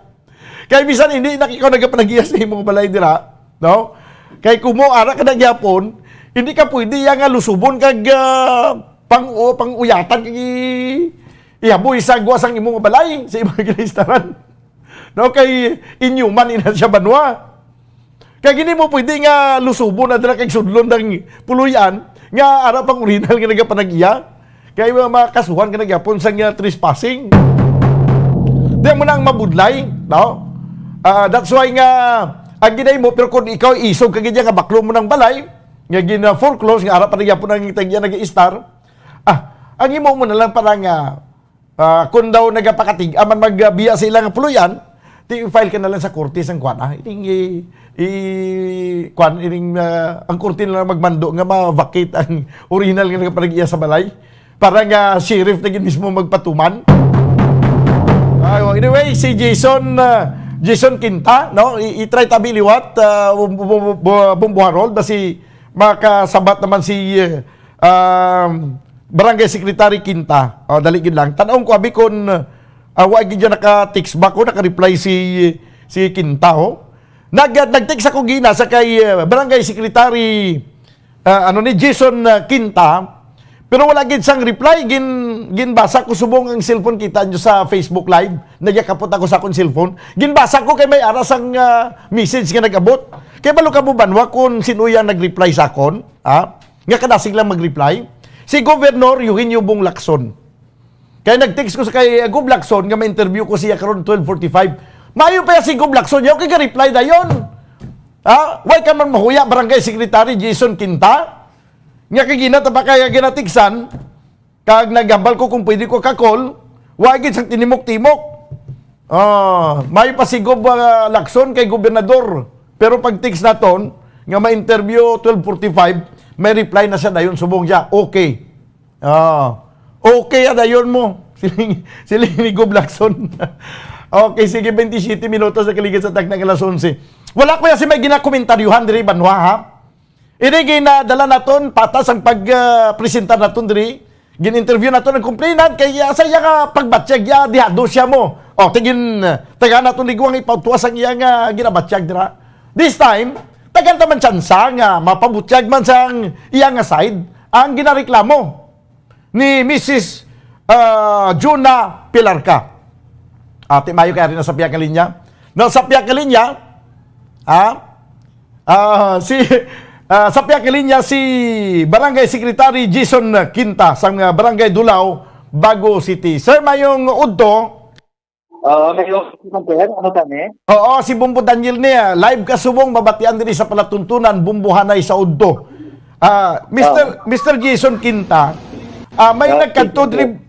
Kaya bisan hindi nakikaw nagapanag-iya sa imong balay dira, no? Kay kumo ara ka nagyapon, hindi ka pwede yang lusubon kag pang-uyatan kay ihaboy sa guwasang imong balay sa imong ginaistaran. No, kay inyuman ina siya banwa. Kay gini mo pwede nga lusubon na dira kay sudlon ng puluyan nga ara pang original nga nagapanag-iya. Kay makasuhan ka nagyapon sa nga trespassing. Di mo nang mabudlay, no? That's why nga ang ginay mo pero kung ikaw isog kag nga baklo mo ng balay, nga gina foreclose nga ara pa nagyapon ang tagya nag-star. Ang imo mo na lang parang kung daw nagapakatig, aman magbiya sa ilang puluyan, file ka na lang sa korte sang kwan. Ang korte na lang magmando nga ma-vacate ang original nga nagapanagiya sa balay. Parang sheriff na mismo magpatuman. Anyway, si Jason Quinta, no? I-try tabi liwat, bumbuharol, basi makasabat naman si Barangay Secretary Quinta. Daligid lang. Tanong ko abi kon wa gid naka-text back ko, naka-reply si Quinta ho. Nag-text ako gina sa kay Barangay Secretary Jason Quinta. Pero wala gid sang reply, ginbasa ko subong ang cellphone kita nyo sa Facebook Live. Nagyakapot ako sa akong cellphone. Ginbasa ko kay may aras ang message nga nag-abot. Kay balo ka mo banwa kung sino yang nag-reply sa akon, nga kadasig lang mag-reply. Si Governor Eugenio Bong Lacson. Kaya nag-text ko sa kay Gob Lacson nga ma-interview ko siya karon 12:45. Mayo pa si Gob Lacson, yaw kay reply dayon. Why ka man mahuya Barangay Secretary Jason Quinta? Nga kay ginata pa kaya ginatiksan kag nagambal ko kung pwede ko ka-call, wa gid sang tinimok-timok. Mayo pa si Gob Lacson kay gobernador. Pero pag text naton nga ma-interview 12:45, may reply na siya dayon subong siya. Okay. Okay dayon mo. Siling ni Gob Lacson. Okay, sige 27 minutos na kaligid sa tagna alas 11. Wala ko si may ginakomentaryuhan diri banwa ha. Ini ginadala naton patas ang pag-presentar naton diri. Gin-interview naton ang complainant kay saya ka pagbatsyag ya dihado siya mo. Taga naton liguang ipautuas ang iya nga ginabatsyag dira. This time, tagan taman tsansa nga mapabutyag man sang iya nga side ang ginareklamo ni Mrs. Juna Pilarca. Ate mayo kaya rin na sa piyang linya. No, sa Piakalinya, sa Piakalinya si Barangay Secretary Jason Quinta sa Barangay Dulao, Bago City. Sir, mayong udto. Ano kami? Oo, si Bumbo Daniel niya. Live kasubong mabatian din sa palatuntunan, Bumbuhanay sa udto. Mr. Jason Quinta, may nagkadto diri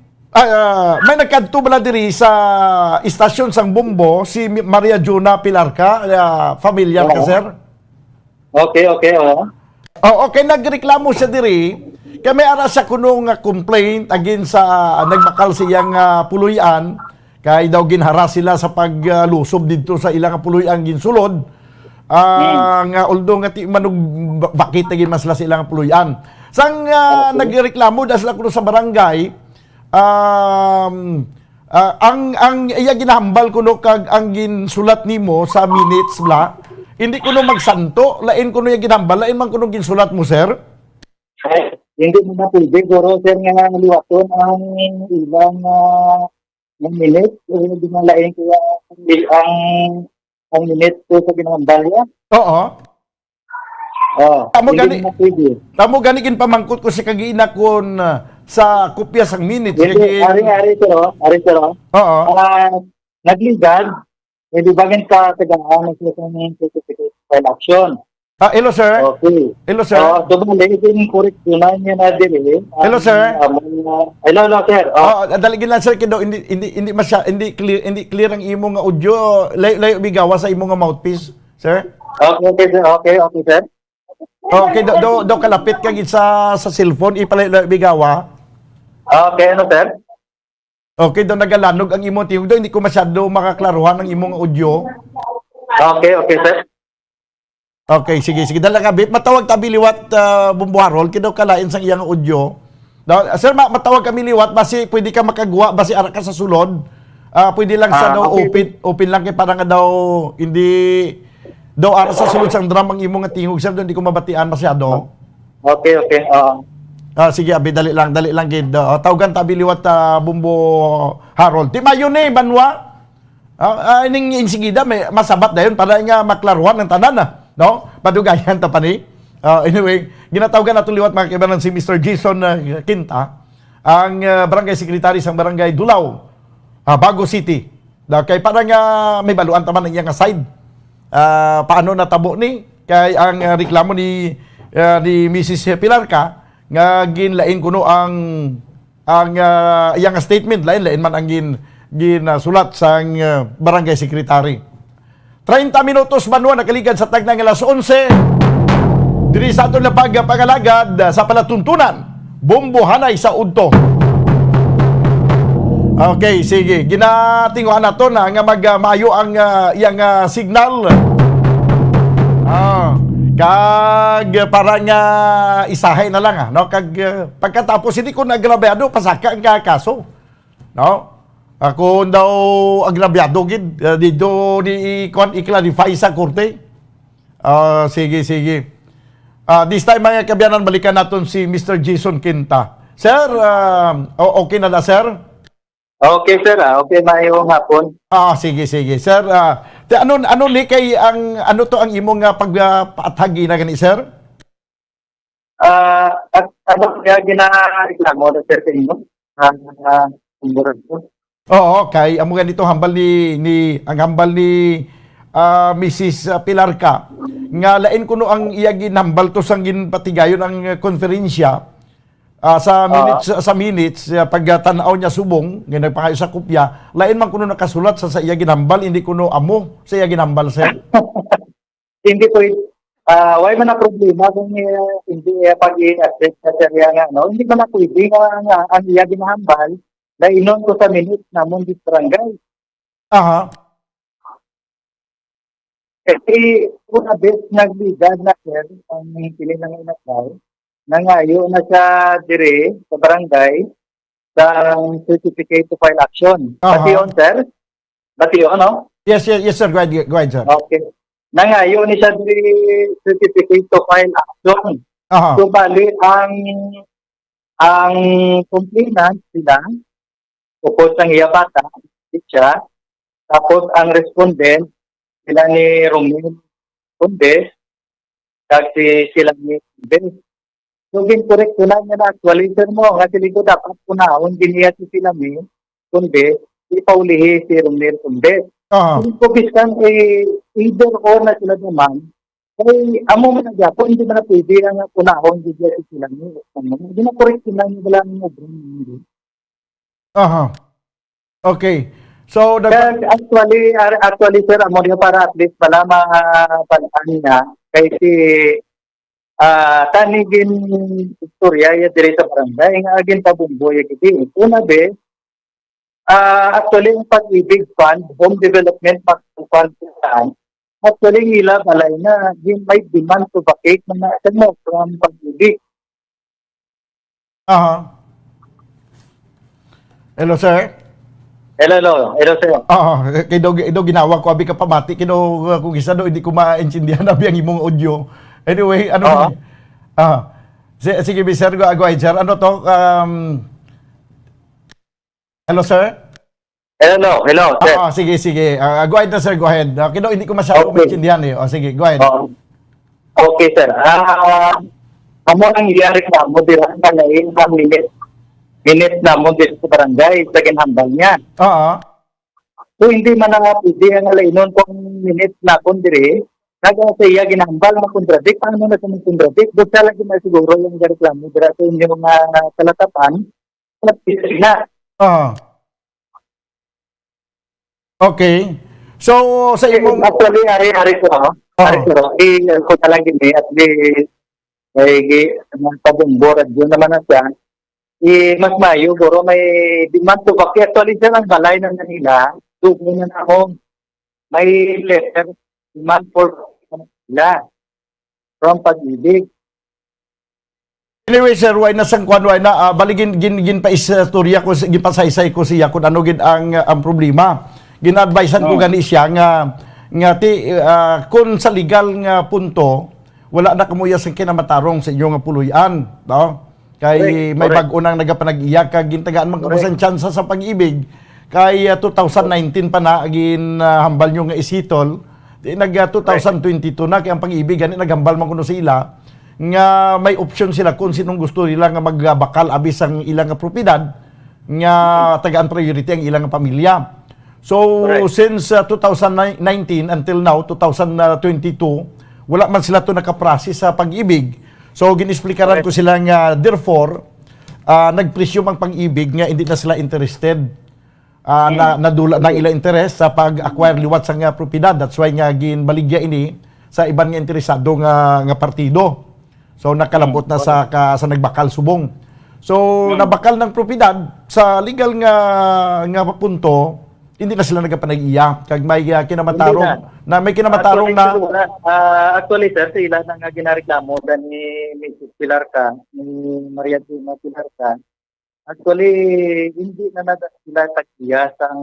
may nagkadto bala diri sa istasyon sang Bumbo si Maria Juna Pilarca, familiar ka, sir? Okay, oo. Okay, nagreklamo siya diri. Kaya may ara siya kunong complaint against sa nagmakal siyang puluyan. Kaya daw ginhara sila sa paglusob dito sa ilang puluyan ginsulod. Nga although nga ti manug bakit naging mas sila ilang puluyan. Sang nagreklamo dahil sila kuno sa barangay, ang iya ginahambal kuno kag ang ginsulat nimo sa minutes bla. Hindi kuno magsanto, lain kuno iya ginahambal, lain man kuno ginsulat mo, sir. Hindi mo na pwede, guro, sir, nga liwaton ang ilang ng minute. Hindi mo lain kaya ang minute ko sa ginahambal niya. Oo. Tamo gani kin pamangkot ko si kagiina kon sa kopya sang minutes. Hindi, ari pero. Oo. Nagligad, hindi bagay ka tagaan ng certificate file action. Hello, sir. Okay. Hello, sir. Tumali din correct yun niya na dili. Hello, sir. Hello, sir. Daligin lang, sir, kido hindi clear ang imo nga audio. Layo bigawa sa imo nga mouthpiece, sir. Okay, sir. Okay, sir. Okay, do kalapit ka gid sa cellphone ipalayo bigawa. Okay, sir. Okay, do nagalanog ang imo tiyog do hindi ko masyado makaklaruhan ang imong audio. Okay, sir. Okay, sige. Dala ka bit. Matawag tabi liwat Bumbuharol kidaw kalain sang iyang audio. Sir, matawag kami liwat basi pwede ka makagawa basi ara ka sa sulod. Pwede lang sa daw okay. open lang kay para nga daw hindi daw ara sa sulod sang drum ang imong nga tingog, sir, hindi ko mabatian masyado. Okay. Sige, abi dali lang gid. Tawagan tabi liwat Bumbo Harold. Ti mayo ni banwa. Ining insigida may masabat dayon para nga maklaruhan ng tanan na. No? Padugayan ta pa ni. Anyway, ginatawagan nato liwat mga kaibanan si Mr. Jason Quinta, ang barangay secretary sang barangay Dulao, Bago City. Kay parang may baluan taman ang iyang side. Paano natabo ni? Kay ang reklamo ni Mrs. Pilarca nga ginlain kuno ang iyang statement lain man ang ginsulat sang barangay secretary. 30 minutos manuan nakaligad sa tag ng alas 11. Diri sa aton na pagpangalagad sa palatuntunan, Bumbuhanay sa udto. Okay, sige. Ginatinguhan nato na nga magmaayo ang iyang signal. Kag parang isahay na lang no? Kag pagkatapos hindi ko nagrabyado pasaka ang kaso. No? Ako daw agrabyado gid dito ni i-clarify sa korte. Sige. This time mga kabyanan balikan naton si Mr. Jason Quinta. Sir, okay na sir? Okay, sir. Okay na yung hapon. Sige. Sir, ano ni kay ano to ang imong pagpaathagi na gani, sir? Ano kaya ginareklamo na sir kayo? Oo, kay amo ganito hambal ang hambal ni Mrs. Pilarca nga lain kuno ang iya ginhambal to sang ginpatigayon ang konferensya sa minutes pagtanaw niya subong nga nagpangayo sa kopya lain man kuno nakasulat sa iya ginhambal hindi kuno amo sa iya ginhambal, sir. Hindi ko why man na problema kung hindi pag-i-accept sa serya nga no hindi man na pwede nga ang iya ginhambal na inon ko sa minutes na mong di barangay. Kasi una best nagligad na sir ang hihintili ng inakbay na ngayon na siya dire sa barangay sa certificate to file action. Pati yun, sir? Pati yun, no? Yes, sir. Go ahead, sir. Okay. Na ngayon ni siya dire certificate to file action. So, bali, ang complainant sila upos ng iya bata, siya, tapos ang respondent, sila ni Romel Condes, kasi sila ni Condes. So, correct ko na niya na actually, sir mo, nga sila ko dapat punahon, giniya si sila ni Condes, ipaulihi si Romel Condes. Kung kubiskan either or na sila naman, kay amo man na po hindi man na pwede ang punahon giniya si sila ni. Hindi na correct sila ni wala mo. Okay. So, Actually, sir, amo niya para at least pala mapalaan niya. Kasi, tanigin istorya ya dire sa barangay, nga agin pabumboy gidi. Una be, actually, yung pag-ibig fund, home development fund, actually, nila balay na, may demand to vacate na natin mo from pag-ibig. Hello, sir. Hello, sir. Kay do ginawa ko abi ka pamati kino kung isa do hindi ko maintindihan abi ang imong audio. Anyway, sige sir, go ahead sir. Ano to? Hello sir. Hello, sir. Sige. Go ahead na sir, go ahead. Kino hindi ko masyado maintindihan eh. Sige, go ahead. Okay, sir. Amo ang iyari na mo dira na lain ang minute na mo dito sa barangay sa ginhambal niya. So hindi man nga pwede ang lainon kung minute na kung dire, nagasa iya ginhambal na kontradik, paano na sa kontradik? Doon lagi na siguro yung reklamo dira sa inyong mga kalatapan, na. Okay. So, sa imong... Actually, ari ko, ko talaga gini at pabumborat yun naman na siya. Mas mayo, boro may demand to vacate. Actually, siya ang balay ng Manila. Tubo na ako. May letter, demand for nila from pag-ibig. Anyway, sir, why na sangkwan, why na, baligin gin pa istorya ko, gin pa saysay ko siya kung ano gin ang problema. Gin-advisean ko gani siya nga kung sa legal nga punto, wala na kamuya sa kinamatarong sa inyong puluyan. No? Kay may bag-o nang nagapanag-iyak kag gintagaan man kamo sa tsansa sa pag-ibig kay 2019 pa na ginhambal nyo nga isitol nag 2022 na kay ang pag-ibig gani naghambal man kuno sila nga may option sila kung sinong gusto nila nga magbakal abis ang ilang nga propiedad nga tagaan priority ang ilang nga pamilya. So since 2019 until now 2022 wala man sila to nakaprocess sa pag-ibig. So, ginisplikaran ko sila nga, therefore, nag-presume ang pag-ibig nga hindi na sila interested nadula ng ilang interest sa pag-acquire liwat sa nga propiedad. That's why nga ginbaligya ini sa iban nga interesado nga partido. So, nakalambot na sa nagbakal subong. So, nabakal ng propiedad sa legal nga punto, hindi na sila nagapanag-iya. Kag may kinamatarong actually, sir, sila na nga ginareklamo ni Mrs. Pilarca, ni Maria Dima Pilarca. Actually, hindi na sila tag-iya sa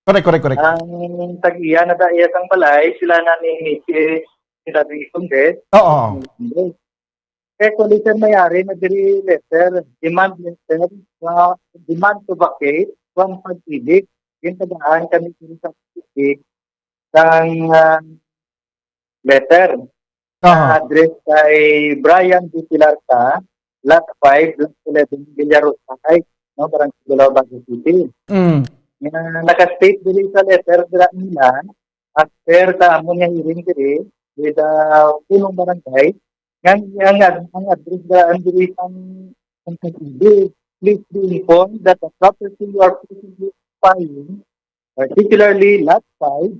Correct. Ang tag-iya na daiya sang balay, sila na ni Mrs. sila ni Condes. Actually, sir, mayari na diri letter, demand to vacate from pag-ibig. Gintagaan kami sa pag-ibig ng letter. Address kay Brian D. Pilarca, Lot 5, Lot 11, Villarosa Heights, no, Barangay Galaw, Baguio City. Naka-state dili sa letter nila, as per sa amon nga hearing diri, with punong barangay, ang address daan diri ang pag-ibig. Please be informed that the property you are presently buying, particularly Lot 5,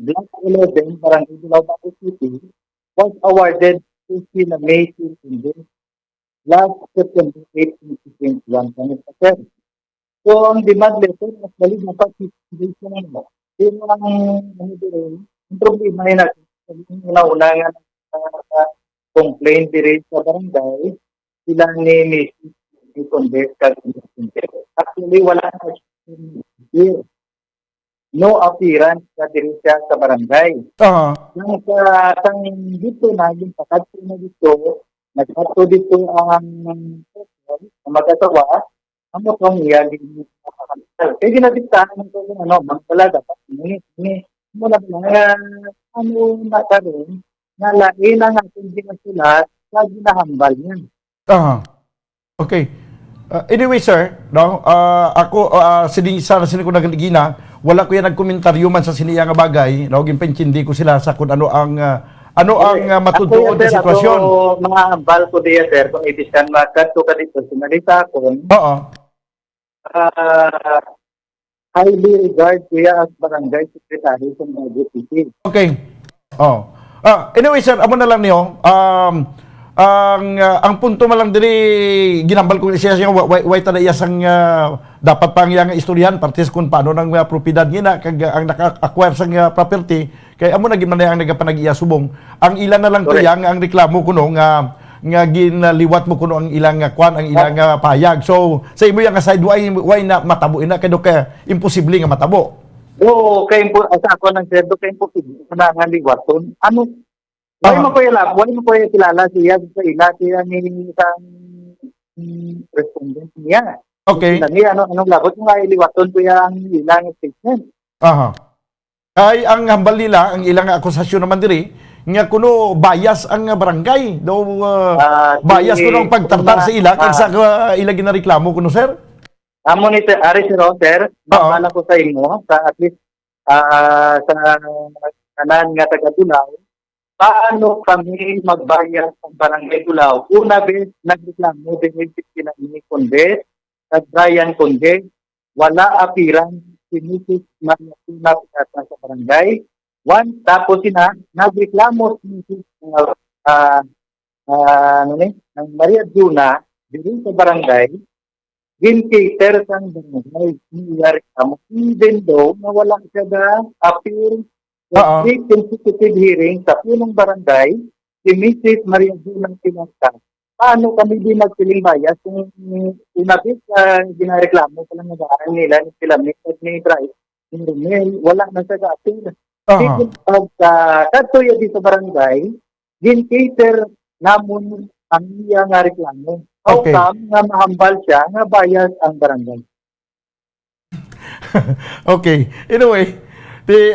Block 11, Barangay Galaw, Baguio City, was awarded to Sina May Condes last September 8, 2021. So, ang demand letter, actually, napag-situation mo. Yung ang problema yun natin, yung una nga complaint direct sa barangay, sila ni Mrs. Condes. Actually, wala na siya. No appearance sa direct sa barangay. Nang dito na, yung pakadto na dito, nagpato dito ang mag-asawa, ang mukhang iyagin. Kaya ginadiktahan ng magdala dapat ni mula lang ano na karon nga lain ang ating ginasulat sa ginahambal niya. Okay. Anyway, sir, no, ako, sining ko nagaligina, wala ko yan nagkomentaryo man sa siniya nga bagay, no, gimpensindi ko sila sa kung ano ang matutuon na sitwasyon. Ako, mga hambal ko diya, sir, kung ibiskan magkadto ka dito, sinalita ko, Oo. highly regard kuya as barangay secretary sa mga DPC. Okay. Anyway, sir, amo na lang niyo. Ang punto man lang diri ginambal ko siya way tada iya sang dapat pang yang istoryahan partis kung paano nang propiedad niya kag ang naka-acquire sang property kay amo na gid man ang nagapanag-iya subong. Ang ilan na lang to yang ang reklamo kuno nga ginliwat mo kuno ang ilang kwan ang ilang payag. So sa imo yang side why na matabo ina kay imposible nga matabo. Oo, kay sa ako nang serdo kay imposible na nga liwaton. Ano wala mo ko kilala siya sa ila siya ni isang respondent niya. Okay. Anong labot nga iliwaton ko yung ilang statement. Ay ang hambal nila ang ilang akusasyon naman diri nga kuno bias ang barangay daw bias kuno ang pagtartar sa ila kaysa ila ginareklamo kuno sir. Amo ni Ari sir, babala ko sa imo sa at least sa kanan nga taga-Tulaw. Paano kami magbayad sa Barangay Tulaw? Una bes, nagreklamo din sila ni Condes, at Brian Condes, wala apiran, sinisis na sa barangay. One, tapos nagreklamo sinisis ng Maria Juna, din sa barangay, gin-cater sang barangay, niyareklamo, even though nawala siya na appear consecutive hearing sa punong barangay, si Mrs. Maria Junang Pinasta. Paano kami din nagpiling bayas kung inabit ginareklamo sa lang nagaan nila ni Pilamit at ni Bryce, ni Romel, wala na siya ka-appear. Katuya di sa barangay, gin-cater namon ang iya nga reklamo. Okay. Nga mahambal siya, nga bayas ang barangay. Okay. Anyway,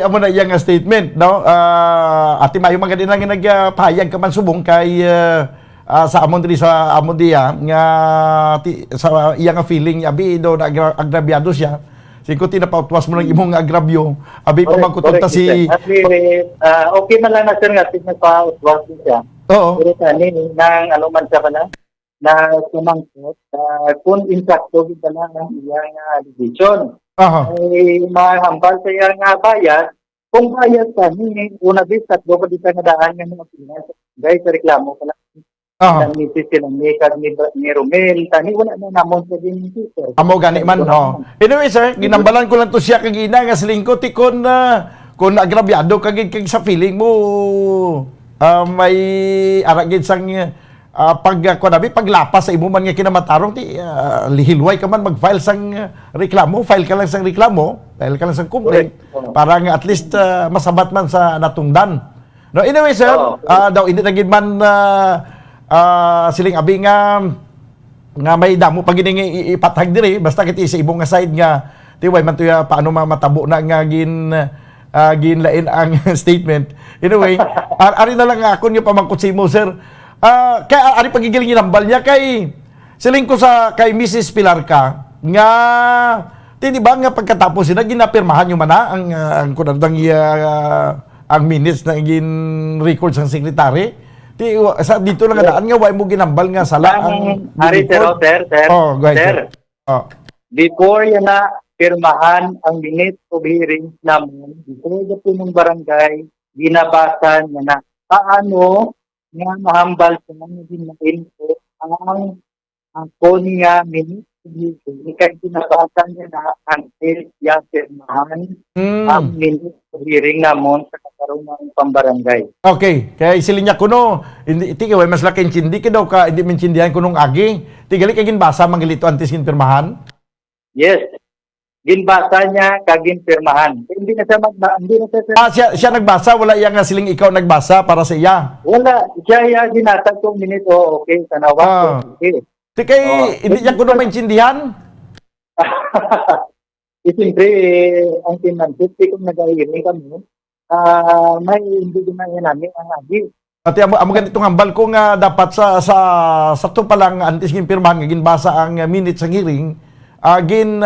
amo na iyang statement, no? Ati mayo magadi lang nagpahayag ka man subong kay sa amon diri sa amon diya nga sa iyang feeling abi do agrabyado siya. Singko tinapautwas mo ng imong agrabyo, abi pa magkutunta si okay man lang na sir nga tinapautwas siya. Oo. Pero tani nang ano man siya pala na sumangkot kung insakto gid lang ang iyang allegation. Ay mahambal sa iya nga bayad. Kung bayad ka, una bis at doon di ka nadaan ng mga Pinas. Guys, reklamo pala. Ng misis silang ni Romel. Tani, wala na namon sa din sir. Amo gani man, Anyway, sir, ginambalan ko lang to siya kagina nga silingkot ikon kung agrabyado kagid kag sa feeling mo may aragid sang paglapas sa imo man nga kinamatarong ti lihilway ka man mag-file sang reklamo, file ka lang sang complaint para nga at least masabat man sa natungdan. No, anyway sir, daw hindi na gid man siling abi nga may damo pag gining ipatag diri basta kiti sa imong nga side nga ti way man to paano matabo na nga ginlain ang statement. Anyway, ari na lang ako niyo pamangkot sa imo sir. Kaya ari pagigiling ginambal niya kay siling ko sa kay Mrs. Pilarca nga di ba nga pagkatapos sila ginapirmahan yung mana ang kunadang ang minutes na gin record sang secretary sa dito lang daan nga way mo ginambal nga sala ang ari sir. Go ahead, sir. Before yan na pirmahan ang minutes of hearing namun before the punong barangay ginabasan na paano nga mahambal sa mga info ang koni nga minutes kay ginabasan niya na ang yung pirmahan ang minutes of hearing namon sa karon ng pambarangay. Okay, kaya isilinya kuno hindi way mas laki hindi ka daw ka hindi mintindihan kunong agi. Tigali kay ginbasa manglito antes kin pirmahan? Yes. Ginbasa niya kagin pirmahan. Hindi na siya siya nagbasa wala iya nga siling ikaw nagbasa para sa iya. Wala, siya ginatag kong minito okay tanawa. Okay. Ti kay hindi niya kuno maintindihan? siyempre, ang tinansit, kung nag-iiring kami, may hindi din namin ang agi. At amo ganitong hambal ko nga dapat sa to pa lang antes gin pirmahan nga ginbasa ang minutes ng hearing, gin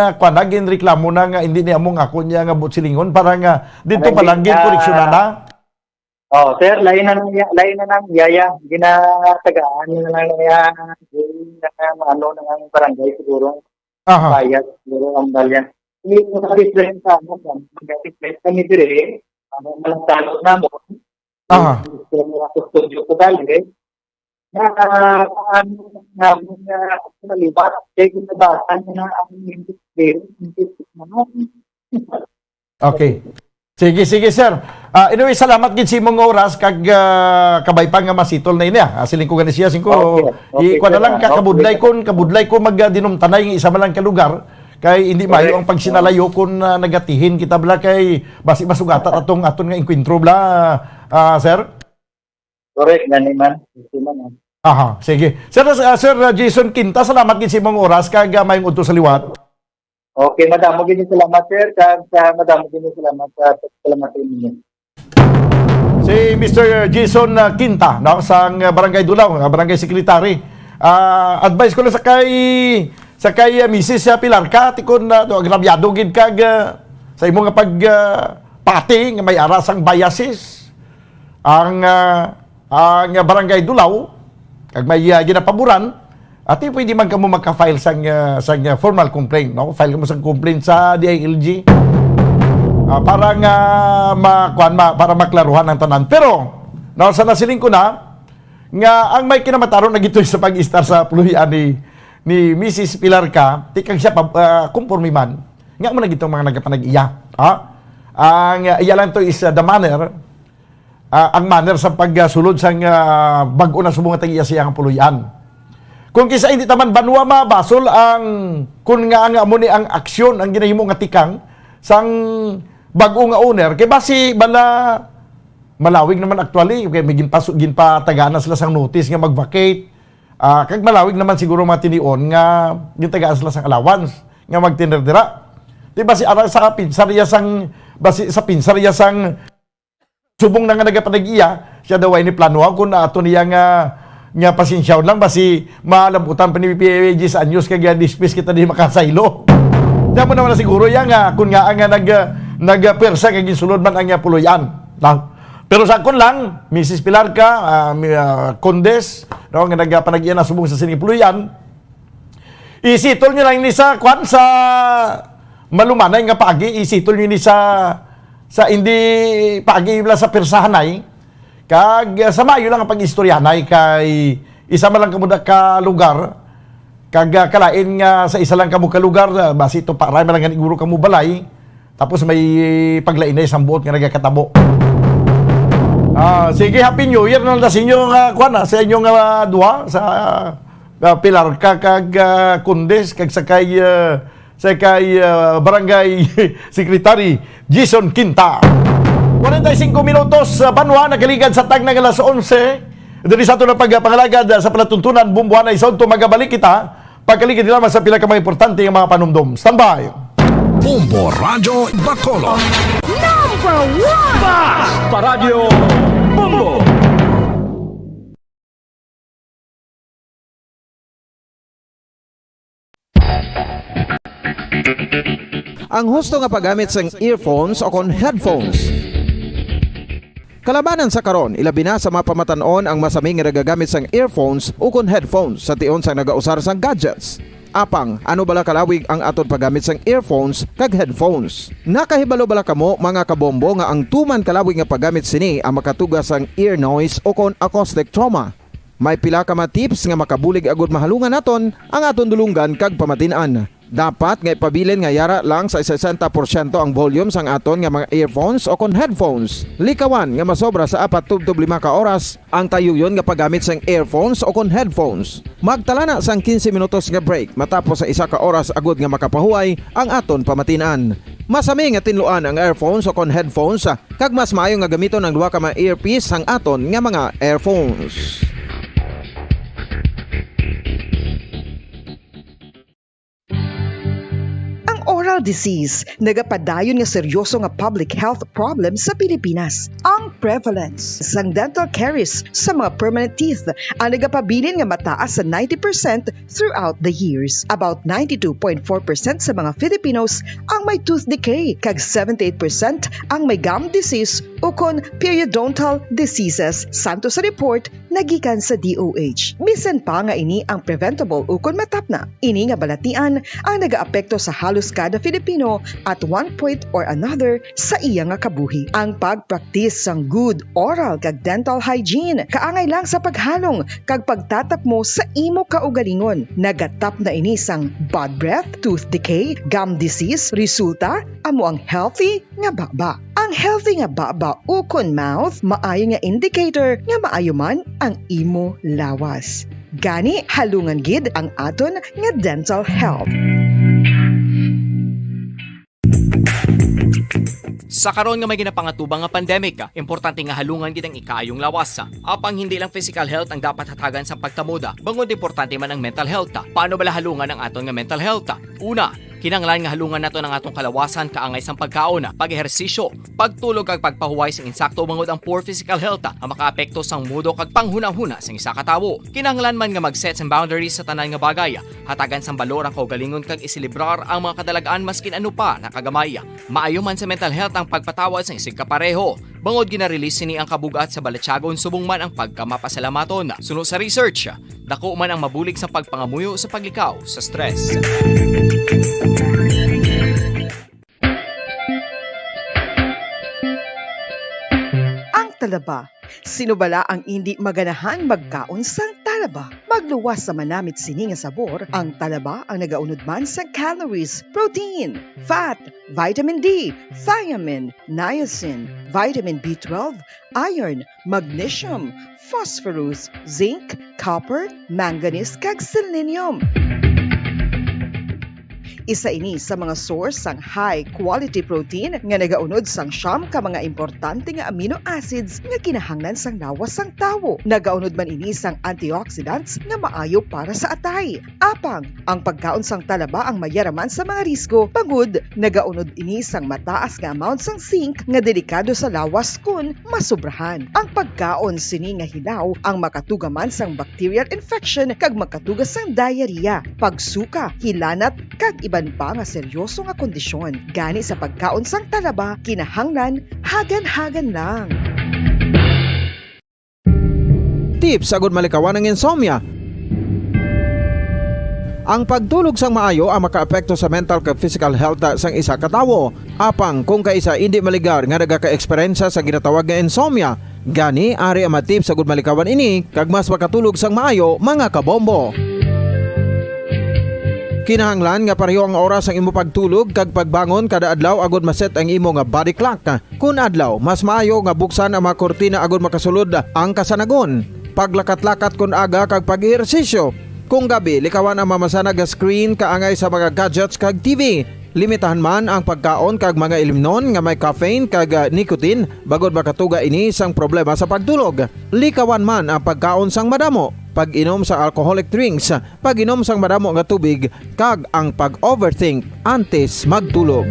reklamo na nga hindi niya mo nga kunya nga butsilingon para nga dito pa lang gin koreksyonan na. Oh, sir, lain na nang yaya, ginatagaan na lang ano ng barangay siguro. Aha. Bayad siguro ang dalyan. Hindi mo na-represent sa ano, mag-represent kami dire, malang talot na mo. Aha. Studio ko dali, na nalibat, kaya ginabatan na ang Okay. Sige sir. Anyway, salamat gid si mong oras kag kabay pa nga masitol na ini. Siling ko gani siya singko. Okay, Ikuan na lang sir. kabudlay kon magdinumtanay nga isa man lang ka lugar kay hindi mayo ang pagsinalayo kon nagatihin kita bla kay basi masugata aton nga enkwentro bla, sir. Correct, gani man. Aha, sige. Sir Jason Quinta, salamat gid si mong oras kag mayong udto sa liwat. Okay, madamo gini salamat, sir. Madamo gini salamat sa salamat ninyo. Si Mr. Jason Quinta, no, sa Barangay Dulaw, Barangay Secretary. Advice ko lang sa kay Mrs. Pilar ka, tikon na agrabyado gid kag sa imong nga pati nga may arasang biases ang Barangay Dulaw kag may ginapaboran at pwede man kamo magka-file sang formal complaint, no? File mo sang complaint sa DILG para nga para maklaruhan ang tanan. Pero sa nasiling ko na nga ang may kinamataron na gitoy sa pag-istar sa puluyan ni Mrs. Pilar ka, tikang siya kumpormi man. Nga mo na gitong mga nagapanag-iya. Ang iya lang to is the manner, ang manner sa pagsulod sang bag-o na subong tag iya siya ang puluyan. Kung kisa hindi taman banwa mabasol ang kun nga mo ni ang aksyon ang ginahimo nga tikang sang bag-o nga owner kay basi bala malawig naman actually kay may ginpatagaan na sila sang notice nga mag-vacate. Kag malawig naman siguro matinion nga gintagaan sila sang allowance nga magtinerdira. Di ba si ara sa pinsarya sang basi sa pinsarya sang subong na nga nagapanag-iya siya daw ay ni plano kun ato niya nga pasensyaw lang basi malambutan pa ni PPAG sa anyos kag dispis kita di makasaylo. Damo naman na siguro ya nga kun nga ang nagpersa kag sulod man ang puluyan. Pero sa kon lang Mrs. Pilar ka, Condes, no nga nagapanag-iya na subong sa sining puluyan. Isitol niyo lang ni sa sa malumanay nga pagi, isitol niyo ni sa hindi pagi la sa persahanay. Kag sa mayo lang ang pag-istoryanay kay isa man lang kamo ka lugar kag kalain nga sa isa lang kamo ka lugar basi ito para man lang iguro kamo balay tapos may paglainay sa buot nga nagakatabo. Sige, Happy New Year na sa inyo sa inyong duha sa Pilar ka kag Condes kag sa kay Barangay Secretary Jason Quinta. 45 minutos banwa nagaligad sa tag ng alas 11. Diri sa ato na pagpangalagad sa palatuntunan bumbuhanay sa unto magabalik kita pagkaligid lamang sa pila ka mga importante nga mga panumdum. Standby. Bombo Radyo Bacolod. Number 1! Basta Radio Bombo! Ang husto nga paggamit sang earphones o kon headphones. Kalabanan sa karon, ilabi na sa mga pamatanon ang masaming nga nagagamit sang earphones o kon headphones sa tion sang nagausar sang gadgets. Apang, ano bala kalawig ang aton paggamit sang earphones kag headphones? Nakahibalo bala kamo mga kabombo nga ang tuman kalawig nga paggamit sini ang makatugas sang ear noise o kon acoustic trauma. May pila ka mga tips nga makabulig agud mahalungan naton ang aton dulunggan kag pamatin-an. Dapat nga ipabilin nga yara lang sa 60% ang volume sang aton nga mga earphones o kon headphones. Likawan nga masobra sa 4-5 ka oras ang tayuyon nga paggamit sang earphones o kon headphones. Magtala na sang 15 minutos nga break matapos sa 1 ka oras agud nga makapahuway ang aton pamatin-an. Masami nga tinluan ang earphones o kon headphones kag mas maayo nga gamiton ang duha ka mga earpiece sang aton nga mga earphones. Oral disease nagapadayon nga seryoso nga public health problem sa Pilipinas. Ang prevalence sang dental caries sa mga permanent teeth ang nagapabilin nga mataas sa 90% throughout the years. About 92.4% sa mga Filipinos ang may tooth decay, kag 78% ang may gum disease o kon periodontal diseases santo sa report nagikan sa DOH. Bisan pa nga ini ang preventable o kon matapna. Ini nga balatian ang nagaapekto sa halos kada Filipino at one point or another sa iya nga kabuhi. Ang pagpractice sang good oral kag dental hygiene kaangay lang sa paghalong kag pagtatap mo sa imo kaugalingon. Nagatap na ini sang bad breath, tooth decay, gum disease, resulta amo ang healthy nga baba. Ang healthy nga baba o kon mouth maayo nga indicator nga maayo man ang imo lawas. Gani halungan gid ang aton nga dental health. Sa karon nga may ginapangatubang nga pandemic, importante nga halungan gid ang ikaayong lawas. Apang hindi lang physical health ang dapat hatagan sa pagtamuda, bangod importante man ang mental health. Paano bala halungan ang aton nga mental health? Una, kinanglan nga halungan nato ng atong kalawasan kaangay sang pagkaon, pag-ehersisyo, pagtulog kag pagpahuway sang insakto bangod ang poor physical health ang makaapekto sang mudo kag panghunahuna sang isa ka tawo. Kinanglan man nga mag-set sang boundaries sa tanan nga bagay, hatagan sang balor ang kaugalingon kag isilibrar ang mga kadalagaan maskin ano pa nakagamay. Maayo man sa mental health ang pagpatawad sang isig kapareho. Bangod gina-release ni ang kabugat sa balatsagon subong man ang pagkamapasalamaton. Suno sa research, dako man ang mabulig sa pagpangamuyo sa paglikaw sa stress. Ang talaba. Sino bala ang hindi maganahan magkaon sang talaba? Magluwas sa manamit sini nga sabor, ang talaba ang nagaunod man sa calories, protein, fat, vitamin D, thiamine, niacin, vitamin B12, iron, magnesium, phosphorus, zinc, copper, manganese kag selenium. Isa ini sa mga source sang high-quality protein nga nagaunod sang siyam ka mga importante nga amino acids nga kinahanglan sang lawas sang tawo. Nagaunod man ini sang antioxidants nga maayo para sa atay. Apang, ang pagkaon sang talaba ang mayaraman sa mga risko. Pagud, nagaunod ini sang mataas nga amount sang zinc nga delikado sa lawas kun masubrahan. Ang pagkaon sini nga hilaw ang makatugaman sang bacterial infection kag makatugas sang diarrhea, pagsuka, hilanat kag iban pa nga seryoso nga kondisyon. Gani sa pagkaon sang talaba, kinahanglan hagan-hagan lang. Tips agud malikawan ng insomnia. Ang pagtulog sang maayo ang makaapekto sa mental kag physical health sang isa ka tawo. Apang kung kaisa hindi maligar nga nagaka-eksperyensya sa ginatawag nga insomnia, gani ari ang tips agud malikawan ini kag mas makatulog sang maayo mga kabombo. Kinahanglan nga pareho ang oras ang imo pagtulog kag pagbangon kada adlaw agud maset ang imo nga body clock. Kun adlaw, mas maayo nga buksan ang mga kortina agud makasulod ang kasanagon. Paglakat-lakat kun aga kag pag-ehersisyo. Kung gabi, likawan ang mamasanag nga screen kaangay sa mga gadgets kag TV. Limitahan man ang pagkaon kag mga ilimnon nga may caffeine kag nicotine bagod makatuga ini sang problema sa pagtulog. Likawan man ang pagkaon sang madamo, pag-inom sa alcoholic drinks, pag-inom sang madamo nga tubig kag ang pag-overthink antes magtulog.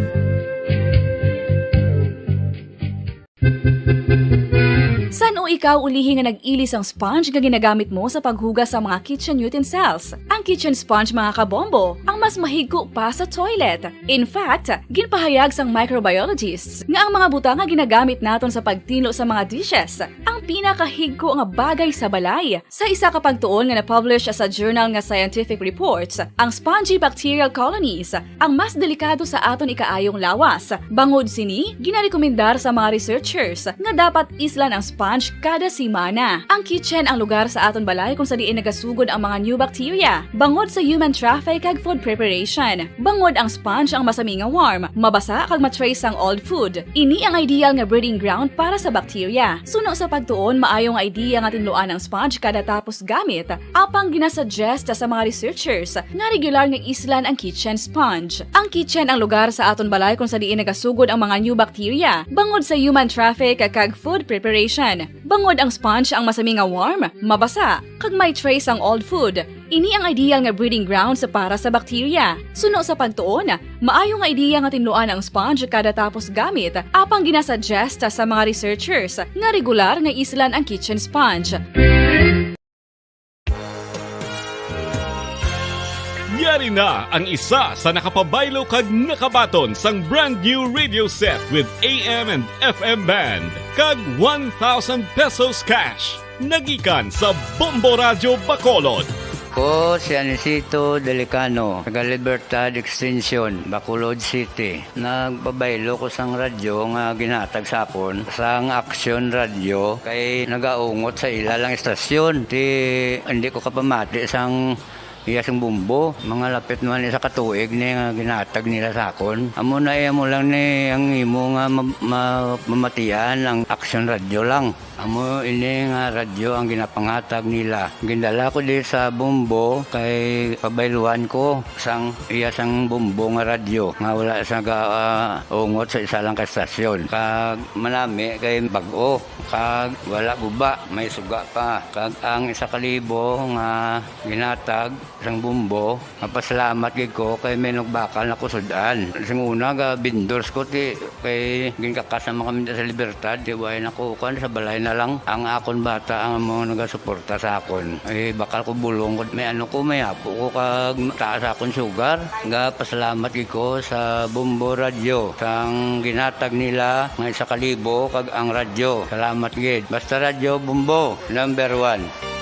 San o ikaw ulihi nga nag-ilis ang sponge nga ginagamit mo sa paghugas sa mga kitchen utensils? Ang kitchen sponge mga kabombo, ang mas mahigko pa sa toilet. In fact, ginpahayag sang microbiologists nga ang mga butang nga ginagamit naton sa pagtilo sa mga dishes ang pinakahigko nga bagay sa balay. Sa isa ka pagtuon nga na-publish sa journal nga Scientific Reports, ang spongy bacterial colonies ang mas delikado sa aton ikaayong lawas. Bangod sini, ginarekomendar sa mga researchers nga dapat islan ang sponge kada simana. Ang kitchen ang lugar sa aton balay kung sa diin nagasugod ang mga new bacteria. Bangod sa human traffic kag food preparation. Bangod ang sponge ang masami nga warm, mabasa kag matrace ang old food. Ini ang ideal nga breeding ground para sa bacteria. Suno sa pagtuon, maayong idea nga tinluan ang sponge kada tapos gamit. Apang ginasuggest sa mga researchers nga regular nga islan ang kitchen sponge. Ang kitchen ang lugar sa aton balay kung sa diin nagasugod ang mga new bacteria. Bangod sa human traffic kag food preparation. Bangod ang sponge ang masami nga warm, mabasa, kag may trace ang old food. Ini ang ideal nga breeding ground sa para sa bakterya. Suno sa pagtuon, maayo nga ideya nga tinluan ang sponge kada tapos gamit, apang ginasuggest sa mga researchers nga regular nga islan ang kitchen sponge. Yari na ang isa sa nakapabaylo kag nakabaton sang brand new radio set with AM and FM band kag 1,000 pesos cash. Nagikan sa Bombo Radio Bacolod. Ko si Anisito Delicano, taga Libertad Extension, Bacolod City. Nagbabaylo ko sang radyo nga ginatag sapon sang Action Radio kay nagaungot sa ilalang estasyon. Hindi ko kapamati sang iyasang bumbo, mga lapit naman sa katuig ni nga ginatag nila sakon. Amo na mo lang ni ang imo nga mamatian ang Action Radio lang. Amo ini nga radyo ang ginapangatag nila. Gindala ko di sa bumbo kay pabayluan ko sang iyasang bumbo nga radyo nga wala sa ungot sa isa lang ka estasyon. Kag manami kay bag-o, kag wala guba, may suga pa. Kag ang 1,000 nga ginatag sang bumbo, mapasalamat gid ko kay may nagbakal na kusudan. Sing una ga vendors ko ti kay ginkakasama kami sa Libertad, di way nakukan sa balay na lang ang akon bata ang mga nagasuporta sa akon. Bakal ko bulong may may apo ko kag taas akon sugar. Ga pasalamat gid ko sa Bumbo Radio sang ginatag nila nga 1,000 kag ang radyo. Salamat gid. Basta Radio Bumbo number 1.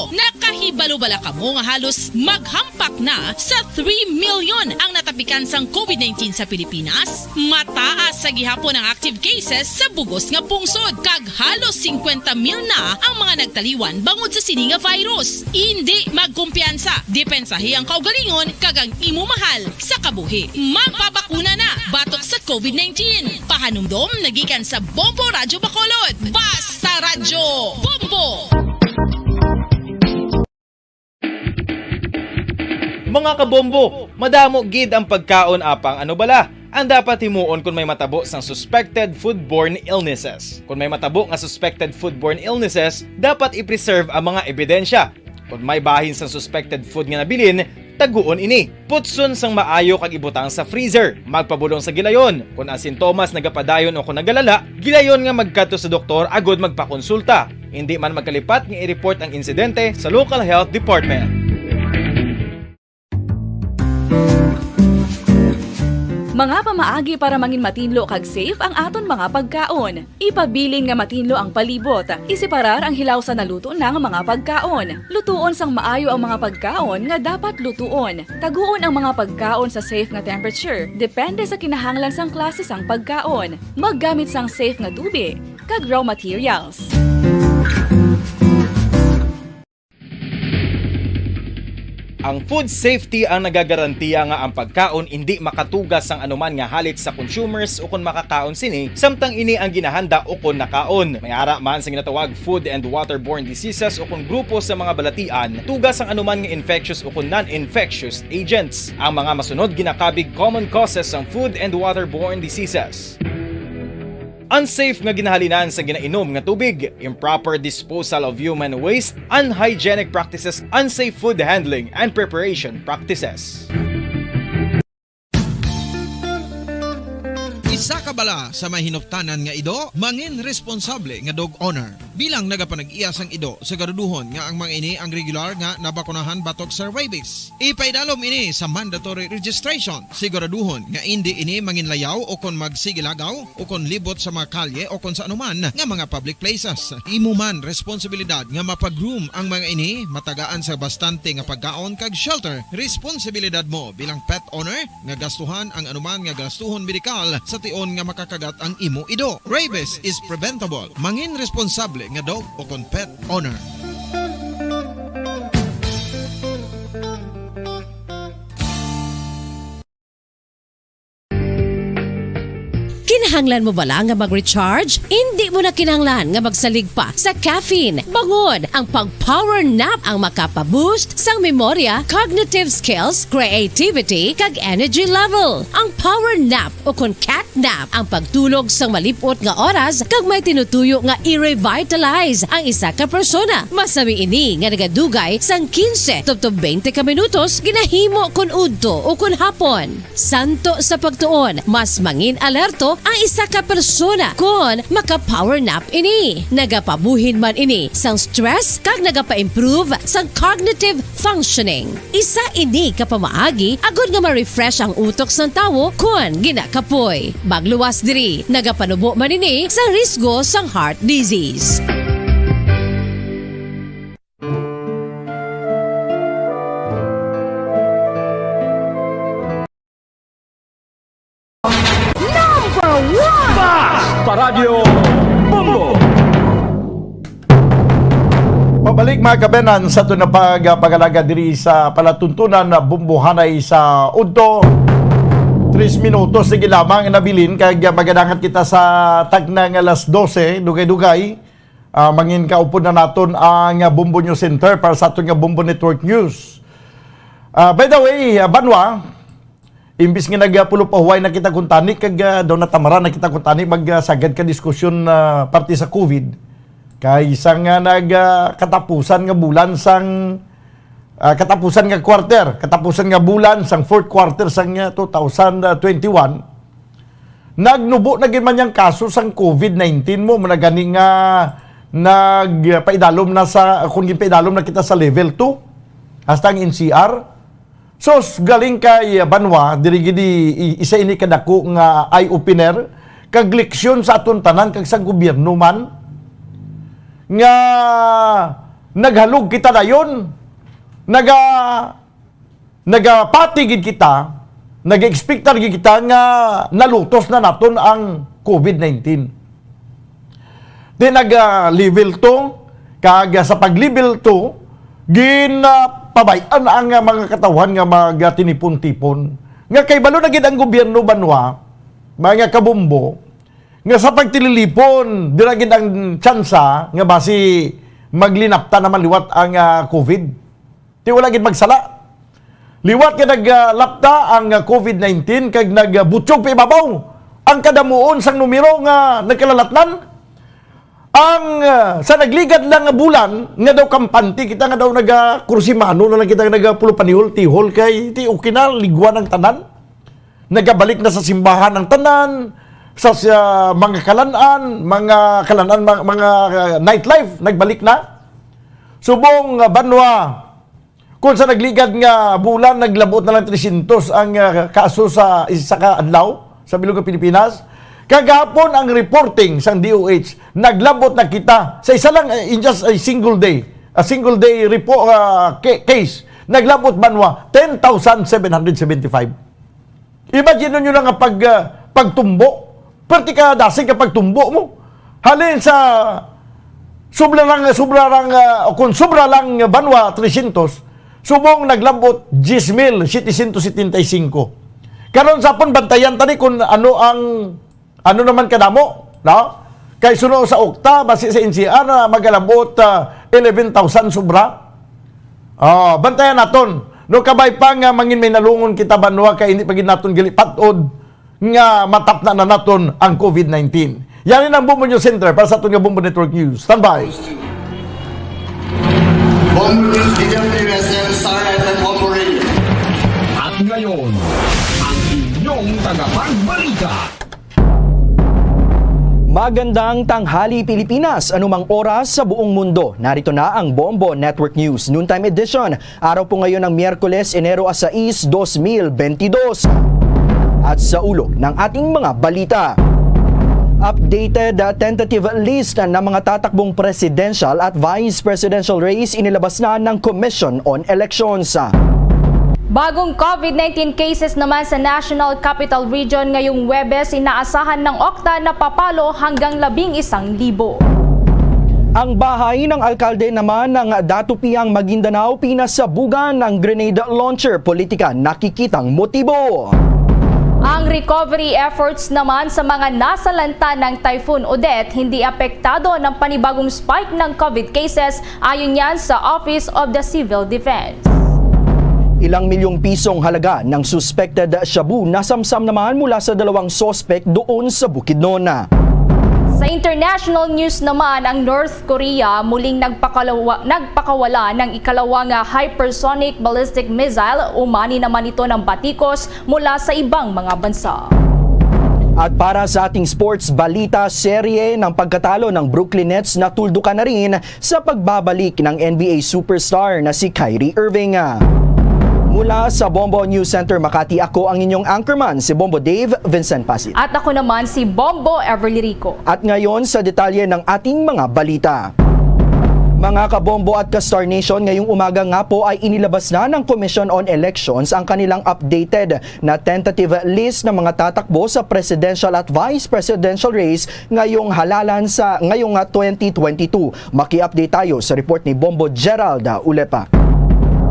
Nakahibalo-bala ka mo nga halos maghampak na sa 3 million ang natapikan sang COVID-19 sa Pilipinas. Mataas sa gihapon ang active cases sa bugos nga pungsod kag halos 50 mil na ang mga nagtaliwan bangod sa sini nga virus. Hindi magkumpiyansa, depensahi ang kaugalingon kag ang imo mahal sa kabuhi. Magpabakuna na batok sa COVID-19. Pahanumdom nagikan sa Bombo Radio Bacolod. Basta Radyo Bombo! Mga kabombo, madamo gid ang pagkaon apang ano bala ang dapat himuon kung may matabo sang suspected foodborne illnesses. Kung may matabo nga suspected foodborne illnesses, dapat i-preserve ang mga ebidensya. Kung may bahin sang suspected food nga nabilin, taguon ini. Putson sang maayo kag ibutang sa freezer. Magpabulong sa gilayon. Kung ang sintomas nagapadayon o kung nagalala, gilayon nga magkadto sa doktor agod magpakonsulta. Hindi man magkalipat nga i-report ang insidente sa local health department. Mga pamaagi para mangin matinlo kag safe ang aton mga pagkaon. Ipabilin nga matinlo ang palibot. Isiparar ang hilaw sa naluto ng mga pagkaon. Lutuon sang maayo ang mga pagkaon nga dapat lutuon. Taguon ang mga pagkaon sa safe nga temperature. Depende sa kinahanglan sang klase sang pagkaon. Maggamit sang safe nga tubig kag raw materials. Ang food safety ang nagagarantiya nga ang pagkaon hindi makatugas sang anuman nga halit sa consumers o kung makakaon sini, samtang ini ang ginahanda o kung nakaon. May ara man sa ginatawag food and waterborne diseases o kung grupo sa mga balatian, tugas ang anuman nga infectious o kung non-infectious agents. Ang mga masunod ginakabig common causes ng food and waterborne diseases. Unsafe nga ginahalinan sa ginainom nga tubig, improper disposal of human waste, unhygienic practices, unsafe food handling, and preparation practices. Isa ka bala sa mahinuptanan nga ido, mangin responsable nga dog owner. Bilang nagapanag-iya sang ido, siguraduhon nga ang mga ini ang regular nga nabakunahan batok sa rabies. Ipaidalom ini sa mandatory registration. Siguraduhon nga hindi ini manginlayaw o kon magsigilagaw o kon libot sa mga kalye o kon sa anuman nga mga public places. Imo man responsibilidad nga mapag-groom ang mga ini, matagaan sa bastante nga pagkaon kag shelter. Responsibilidad mo bilang pet owner nga gastuhan ang anuman nga gastuhon medikal sa tion nga makakagat ang imo ido. Rabies is preventable. Mangin responsable nga dog o kon pet owner. Kinahanglan mo bala nga mag-recharge? Hindi mo na kinahanglan nga magsalig pa sa caffeine. Bangod, ang pag-power nap ang makapaboost sang memorya, cognitive skills, creativity, kag energy level. Ang power nap o kun cat nap ang pagtulog sang malipot nga oras kag may tinutuyo nga i-revitalize ang isa ka persona. Masami ini nga nagadugay sang 15 to 20 ka minutos ginahimo kun udto o kun hapon. Santo sa pagtuon, mas mangin alerto ang isa ka persona kung maka-power nap ini. Nagapabuhin man ini sang stress kag nagapa-improve sang cognitive functioning. Isa ini kapamaagi agud nga ma-refresh ang utok sang tawo kung ginakapoy. Bagluwas diri, nagapanubo man ini sang risgo sang heart disease. Paradyo Bombo. Pabalik mga kabenan sa ito na pagalaga diri sa palatuntunan na bumbuhanay sa Udto. 3 minutos sige lamang nabilin kag magadangat kita sa tagnang alas 12 dugay-dugay. Mangin kaupod na naton ang Bumbo News Center para sa aton nga Bumbo Network News. By the way, Banwa, imbis nga nagpulo-pahuway na kita kuntani kag daw natamara na kita kuntani magsagad ka diskusyon parte sa COVID kay isang nagkatapusan nga bulan sang katapusan nga quarter, katapusan nga bulan sang fourth quarter sang 2021 nagnubo na gid man yang kaso sang COVID-19 mo gani nga nagpaidalom na sa kung gipaidalom na kita sa level 2 hasta ang NCR. So, galing kay Banwa, diri gidi isa ini kadako nga eye-opener, kag leksyon sa aton tanan kag sa gobyerno man, nga naghalog kita dayon, nagapatigid kita, nag-expectar gid kita nga nalutos na naton ang COVID-19. Di nag-level 2, kag sa pag-level 2, pabayan ang mga katawan nga mga tinipon-tipon. Nga kay balo na gid ang gobyerno Banwa, mga kabumbo, nga sa pagtililipon, dira gid ang tsansa nga basi maglinapta naman liwat ang COVID. Ti wala gid magsala. Liwat nga naglapta ang COVID-19 kag nagbutyog pa ibabaw ang kadamuon sang numero nga nagkalalatnan. Ang sa nagligad lang nga bulan nga daw kampante kita nga daw kursimano na lang kita nagapulo panihol-tihol kay ti okay na ligwan ang tanan. Nagabalik na sa simbahan ang tanan, sa mga kalanan, mga nightlife nagbalik na. Subong Banwa, kung sa nagligad nga bulan naglabot na lang 300 ang kaso sa isa ka adlaw sa bilog ng Pilipinas. Kagapon ang reporting sa DOH, naglabot na kita sa isa lang in just a single day report case, naglabot Banwa 10,775. Imagine nyo lang ang pagtumbo, perti ka dasig ka pagtumbo mo. Halin sa sobra lang Banwa 300, subong naglabot 10,775. Karon sa pon bantayan tani kung ano naman kadamo, no? Kay suno sa Okta, base sa NCR na magalabot 11,000 sobra. Bantayan naton. No kabay pa nga mangin may nalungon kita Banwa kay hindi pagin naton gilipatod nga matap na naton ang COVID-19. Yan ang Bumbo News Center para sa aton nga Bumbo Network News. Standby. Bumbo News, DWSM, Star FM, Bumbo Radio. At ngayon, ang inyong tagapagbalita. Magandang tanghali Pilipinas, anumang oras sa buong mundo. Narito na ang Bombo Network News Noontime Edition. Araw po ngayon ng Miyerkules, Enero 6, 2022. At sa ulo ng ating mga balita. Updated tentative list ng mga tatakbong presidential at vice presidential race inilabas na ng Commission on Elections. Bagong COVID-19 cases naman sa National Capital Region ngayong Huwebes, inaasahan ng Okta na papalo hanggang 11,000. Ang bahay ng alkalde naman ng Datupiang Maguindanao pinasabugan ng grenade launcher, politika nakikitang motibo. Ang recovery efforts naman sa mga nasalanta ng Typhoon Odette hindi apektado ng panibagong spike ng COVID cases ayon yan sa Office of the Civil Defense. Ilang milyong pisong halaga ng suspected shabu nasamsam naman mula sa 2 sospek doon sa Bukidnon. Sa international news naman, ang North Korea muling nagpakawala ng ikalawang hypersonic ballistic missile. Umani naman ito ng batikos mula sa ibang mga bansa. At para sa ating sports balita, serye ng pagkatalo ng Brooklyn Nets natuldukan na rin sa pagbabalik ng NBA superstar na si Kyrie Irving. Mula sa Bombo News Center Makati, ako ang inyong anchorman, si Bombo Dave Vincent Pasit. At ako naman si Bombo Everly Rico. At ngayon sa detalye ng ating mga balita. Mga kabombo at ka-Star Nation, ngayong umaga nga po ay inilabas na ng Commission on Elections ang kanilang updated na tentative list ng mga tatakbo sa presidential at vice presidential race ngayong halalan sa ngayong 2022. Maki-update tayo sa report ni Bombo Gerald Ulepa.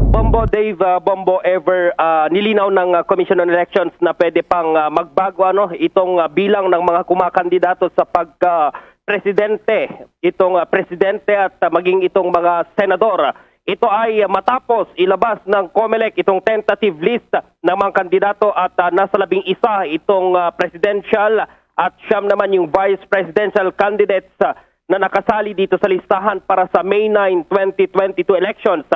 Bombo Dave, Bombo Ever, nilinaw ng Commission on Elections na pwede pang magbago itong bilang ng mga kumakandidato sa pagka-presidente, itong presidente at maging itong mga senador. Ito ay matapos ilabas ng COMELEC itong tentative list ng mga kandidato at nasa 11 itong presidential at 9 naman yung vice presidential candidates na nakasali dito sa listahan para sa May 9, 2022 elections.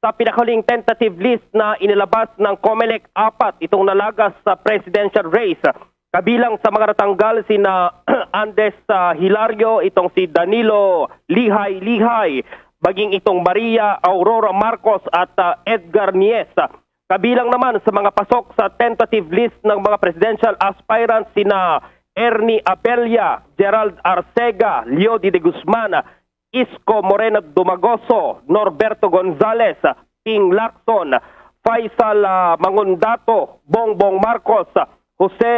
Sa pinakahuling tentative list na inilabas ng COMELEC, 4 itong nalagas sa presidential race. Kabilang sa mga natanggal sina Andes Hilario, itong si Danilo Lihay, baging itong Maria Aurora Marcos at Edgar Nies. Kabilang naman sa mga pasok sa tentative list ng mga presidential aspirants sina Ernie Abella, Gerald Arcega, Leo de Guzman, Isko Moreno Dumagoso, Norberto Gonzales, Ping Lacson, Faisal Mangundato, Bongbong Marcos, Jose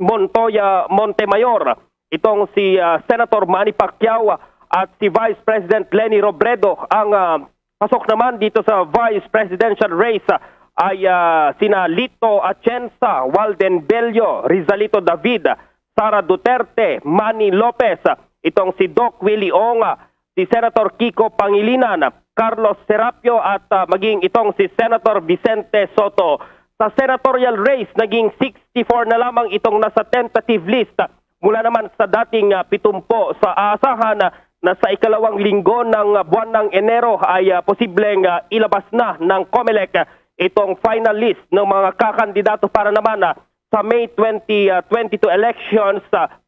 Montoya Montemayor, itong si Senator Manny Pacquiao at si Vice President Leni Robredo. Ang pasok naman dito sa Vice Presidential race ay sina Lito Atienza, Walden Bello, Rizalito David, Sara Duterte, Manny Lopez, itong si Doc Willie Ong, si Senator Kiko Pangilinan, Carlos Serapio at maging itong si Senator Vicente Soto. Sa senatorial race, naging 64 na lamang itong nasa tentative list mula naman sa dating 70 sa asahan na sa ikalawang linggo ng buwan ng Enero ay posibleng ilabas na ng COMELEC itong final list ng mga kakandidato para naman sa May 2022 elections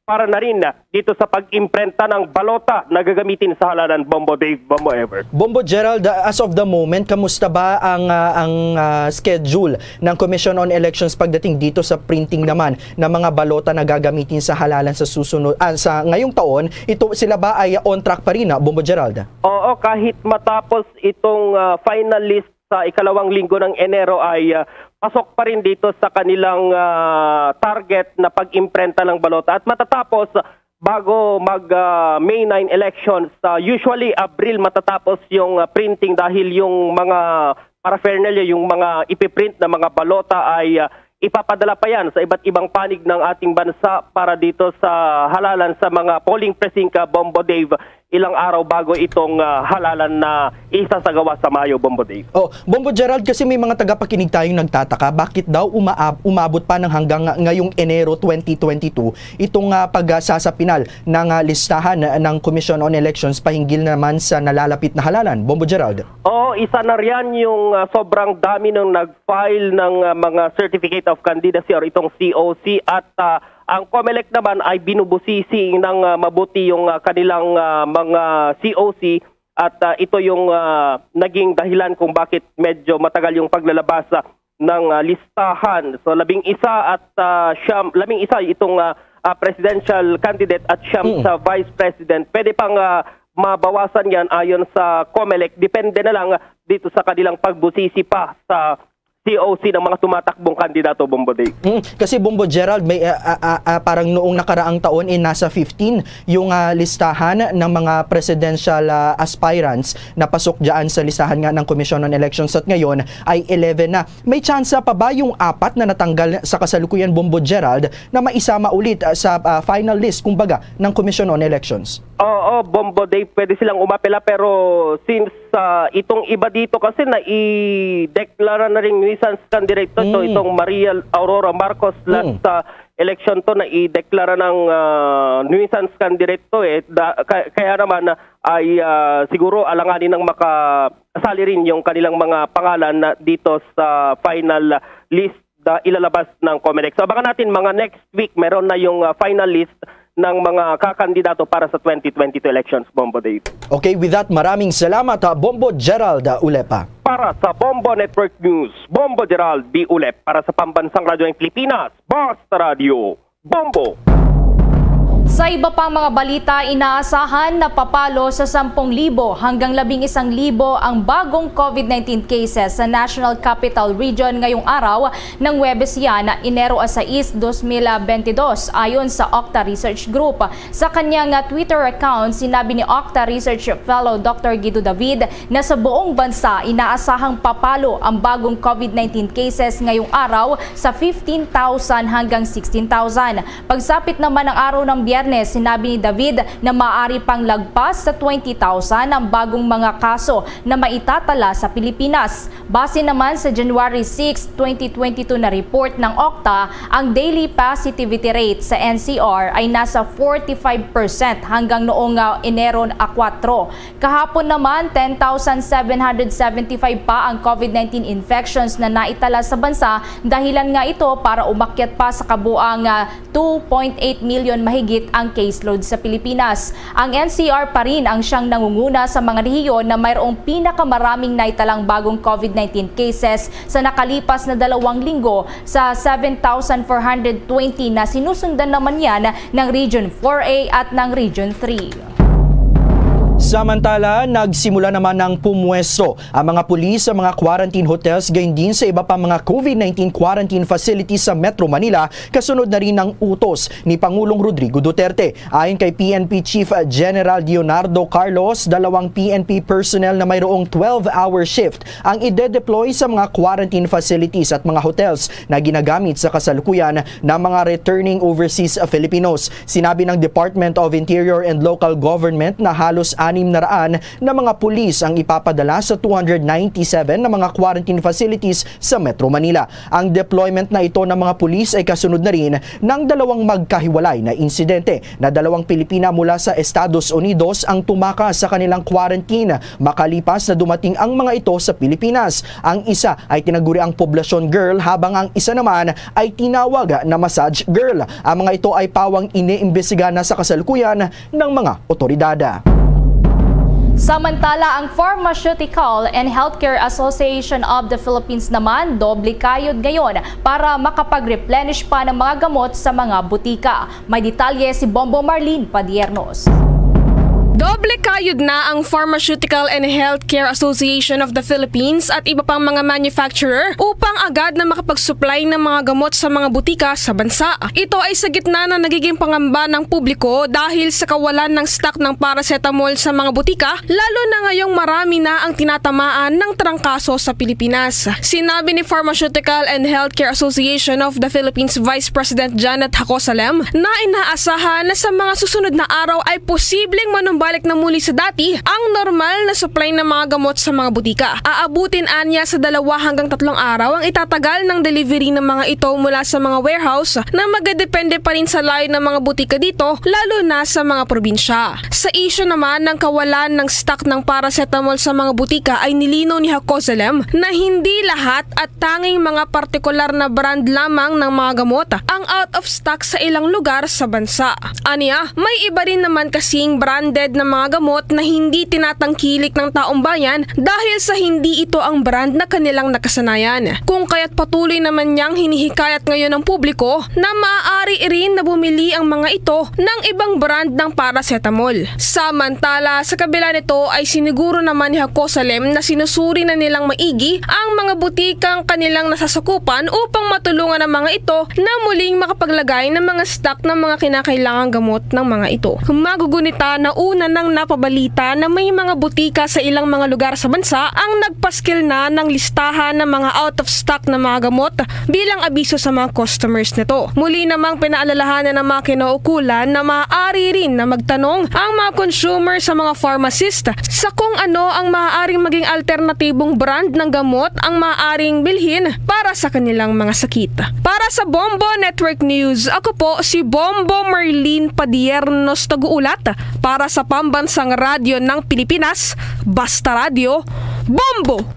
para na rin dito sa pag-imprenta ng balota na gagamitin sa halalan. Bombo Dave, Bombo Ever. Bombo Gerald, as of the moment, kamusta ba ang schedule ng Commission on Elections pagdating dito sa printing naman ng mga balota na gagamitin sa halalan sa susunod sa ngayong taon? Ito sila ba ay on track pa rin, Bombo Gerald? Oo, kahit matapos itong final list sa ikalawang linggo ng Enero ay pasok pa rin dito sa kanilang target na pag-imprenta ng balota at matatapos bago mag May 9 elections. Usually April matatapos yung printing dahil yung mga paraphernalia, yung mga ipiprint na mga balota ay ipapadala pa yan sa iba't ibang panig ng ating bansa para dito sa halalan sa mga polling precinct. Bombo Dave, ilang araw bago itong halalan na isasagawa sa Mayo, Bombo Dave. Oh, Bombo Gerald, kasi may mga tagapakinig tayong nagtataka, bakit daw umabot pa ng hanggang ngayong Enero 2022 itong pagsasapinal ng listahan ng Commission on Elections pahinggil naman sa nalalapit na halalan, Bombo Gerald? Oo, isa na riyan yung sobrang dami ng nag-file ng mga Certificate of Candidacy or itong COC at ang COMELEC naman ay binubusisi ng mabuti yung kanilang mga COC at ito yung naging dahilan kung bakit medyo matagal yung paglalabas ng listahan. So 11 at 11 itong presidential candidate at 9 sa vice president. Pwede pang mabawasan yan ayon sa COMELEC. Depende na lang dito sa kanilang pagbusisi pa sa COC ng mga tumatakbong kandidato, Bombo Dave. Kasi Bombo Gerald, may parang noong nakaraang taon nasa 15 yung listahan ng mga presidential aspirants na pasok dyan sa listahan nga ng Commission on Elections at ngayon ay 11 na. May tsansa pa ba yung 4 na natanggal sa kasalukuyan, Bombo Gerald, na maisama ulit sa final list kumbaga ng Commission on Elections? Oo, Bombo Dave, pwede silang umapela pero since itong iba dito kasi na i-deklara na rin nuisance candidate to, itong Maria Aurora Marcos last election to na i-deklara ng nuisance candidate to kaya naman ay siguro alanganin ng makasali rin yung kanilang mga pangalan na dito sa final list na ilalabas ng Comelec. So abangan natin mga next week meron na yung final list ng mga kakandidato para sa 2022 elections, Bombo Dave. Okay, with that, maraming salamat, Bombo Gerald Ulepa. Para sa Bombo Network News, Bombo Gerald B. Ulep. Para sa Pambansang Radyo ng Pilipinas, Basta Radio, Bombo. Sa iba pang mga balita, inaasahan na papalo sa 10,000 hanggang 11,000 ang bagong COVID-19 cases sa National Capital Region ngayong araw ng Huwebes yan, Enero 6, 2022 ayon sa Octa Research Group. Sa kanyang Twitter account, sinabi ni Octa Research Fellow Dr. Guido David na sa buong bansa inaasahang papalo ang bagong COVID-19 cases ngayong araw sa 15,000 hanggang 16,000. Pagsapit naman ng araw ng Biyernes, sinabi ni David na maaari pang lagpas sa 20,000 ang bagong mga kaso na maitatala sa Pilipinas. Base naman sa January 6, 2022 na report ng Octa, ang daily positivity rate sa NCR ay nasa 45% hanggang noong Enero 4. Kahapon naman, 10,775 pa ang COVID-19 infections na naitala sa bansa, dahilan nga ito para umakyat pa sa kabuang 2.8 million mahigit ang caseload sa Pilipinas. Ang NCR pa rin ang siyang nangunguna sa mga rehiyon na mayroong pinakamaraming naitalang bagong COVID-19 cases sa nakalipas na 2 linggo sa 7,420 na sinusundan naman yan ng Region 4A at ng Region 3. Samantala, nagsimula naman ng pumwesto ang mga pulis sa mga quarantine hotels gayon din sa iba pang mga COVID-19 quarantine facilities sa Metro Manila kasunod na rin ng utos ni Pangulong Rodrigo Duterte. Ayon kay PNP Chief General Leonardo Carlos, 2 PNP personnel na mayroong 12-hour shift ang ide-deploy sa mga quarantine facilities at mga hotels na ginagamit sa kasalukuyan ng mga returning overseas Filipinos. Sinabi ng Department of Interior and Local Government na halos 600 na mga pulis ang ipapadala sa 297 na mga quarantine facilities sa Metro Manila. Ang deployment na ito ng mga pulis ay kasunod na rin ng 2 magkahiwalay na insidente na 2 Pilipina mula sa Estados Unidos ang tumakas sa kanilang quarantine makalipas na dumating ang mga ito sa Pilipinas. Ang isa ay tinaguri ang poblasyon girl habang ang isa naman ay tinawag na massage girl. Ang mga ito ay pawang iniimbestiga na sa kasalukuyan ng mga otoridad. Samantala, ang Pharmaceutical and Healthcare Association of the Philippines naman doble kayod ngayon para makapag-replenish pa ng mga gamot sa mga butika. May detalye si Bombo Marlene Padiernos. Doble kayod na ang Pharmaceutical and Healthcare Association of the Philippines at iba pang mga manufacturer upang agad na makapag-supply ng mga gamot sa mga butika sa bansa. Ito ay sa gitna na nagiging pangamba ng publiko dahil sa kawalan ng stock ng paracetamol sa mga butika, lalo na ngayong marami na ang tinatamaan ng trangkaso sa Pilipinas. Sinabi ni Pharmaceutical and Healthcare Association of the Philippines Vice President Janet Hacosalem na inaasahan na sa mga susunod na araw ay posibleng manumbalik na muli sa dati ang normal na supply ng mga gamot sa mga butika. Aabutin anya sa 2 hanggang 3 araw ang itatagal ng delivery ng mga ito mula sa mga warehouse na magdedepende pa rin sa layo ng mga butika dito, lalo na sa mga probinsya. Sa issue naman ng kawalan ng stock ng paracetamol sa mga butika ay nilinaw ni Hacosalem na hindi lahat at tanging mga partikular na brand lamang ng mga gamot ang out of stock sa ilang lugar sa bansa. Aniya, may iba rin naman kasing branded ng mga gamot na hindi tinatangkilik ng taong bayan dahil sa hindi ito ang brand na kanilang nakasanayan. Kung kaya't patuloy naman niyang hinihikayat ngayon ng publiko na maaari rin na bumili ang mga ito ng ibang brand ng paracetamol. Samantala, sa kabila nito ay siniguro naman ni Hako Salem na sinusuri na nilang maigi ang mga butikang kanilang nasasakupan upang matulungan ang mga ito na muling makapaglagay ng mga stock ng mga kinakailangang gamot ng mga ito. Magugunita na una nang napabalita na may mga butika sa ilang mga lugar sa bansa ang nagpaskil na ng listahan ng mga out of stock na mga gamot bilang abiso sa mga customers nito. Muli namang pinaalalahanan ng mga kinaukulan na maaari rin na magtanong ang mga consumer sa mga pharmacist sa kung ano ang maaaring maging alternatibong brand ng gamot ang maaaring bilhin para sa kanilang mga sakit. Para sa Bombo Network News, ako po si Bombo Marlene Padiernos Taguulat para sa Pambansang Radyo ng Pilipinas, Basta Radio, Bombo!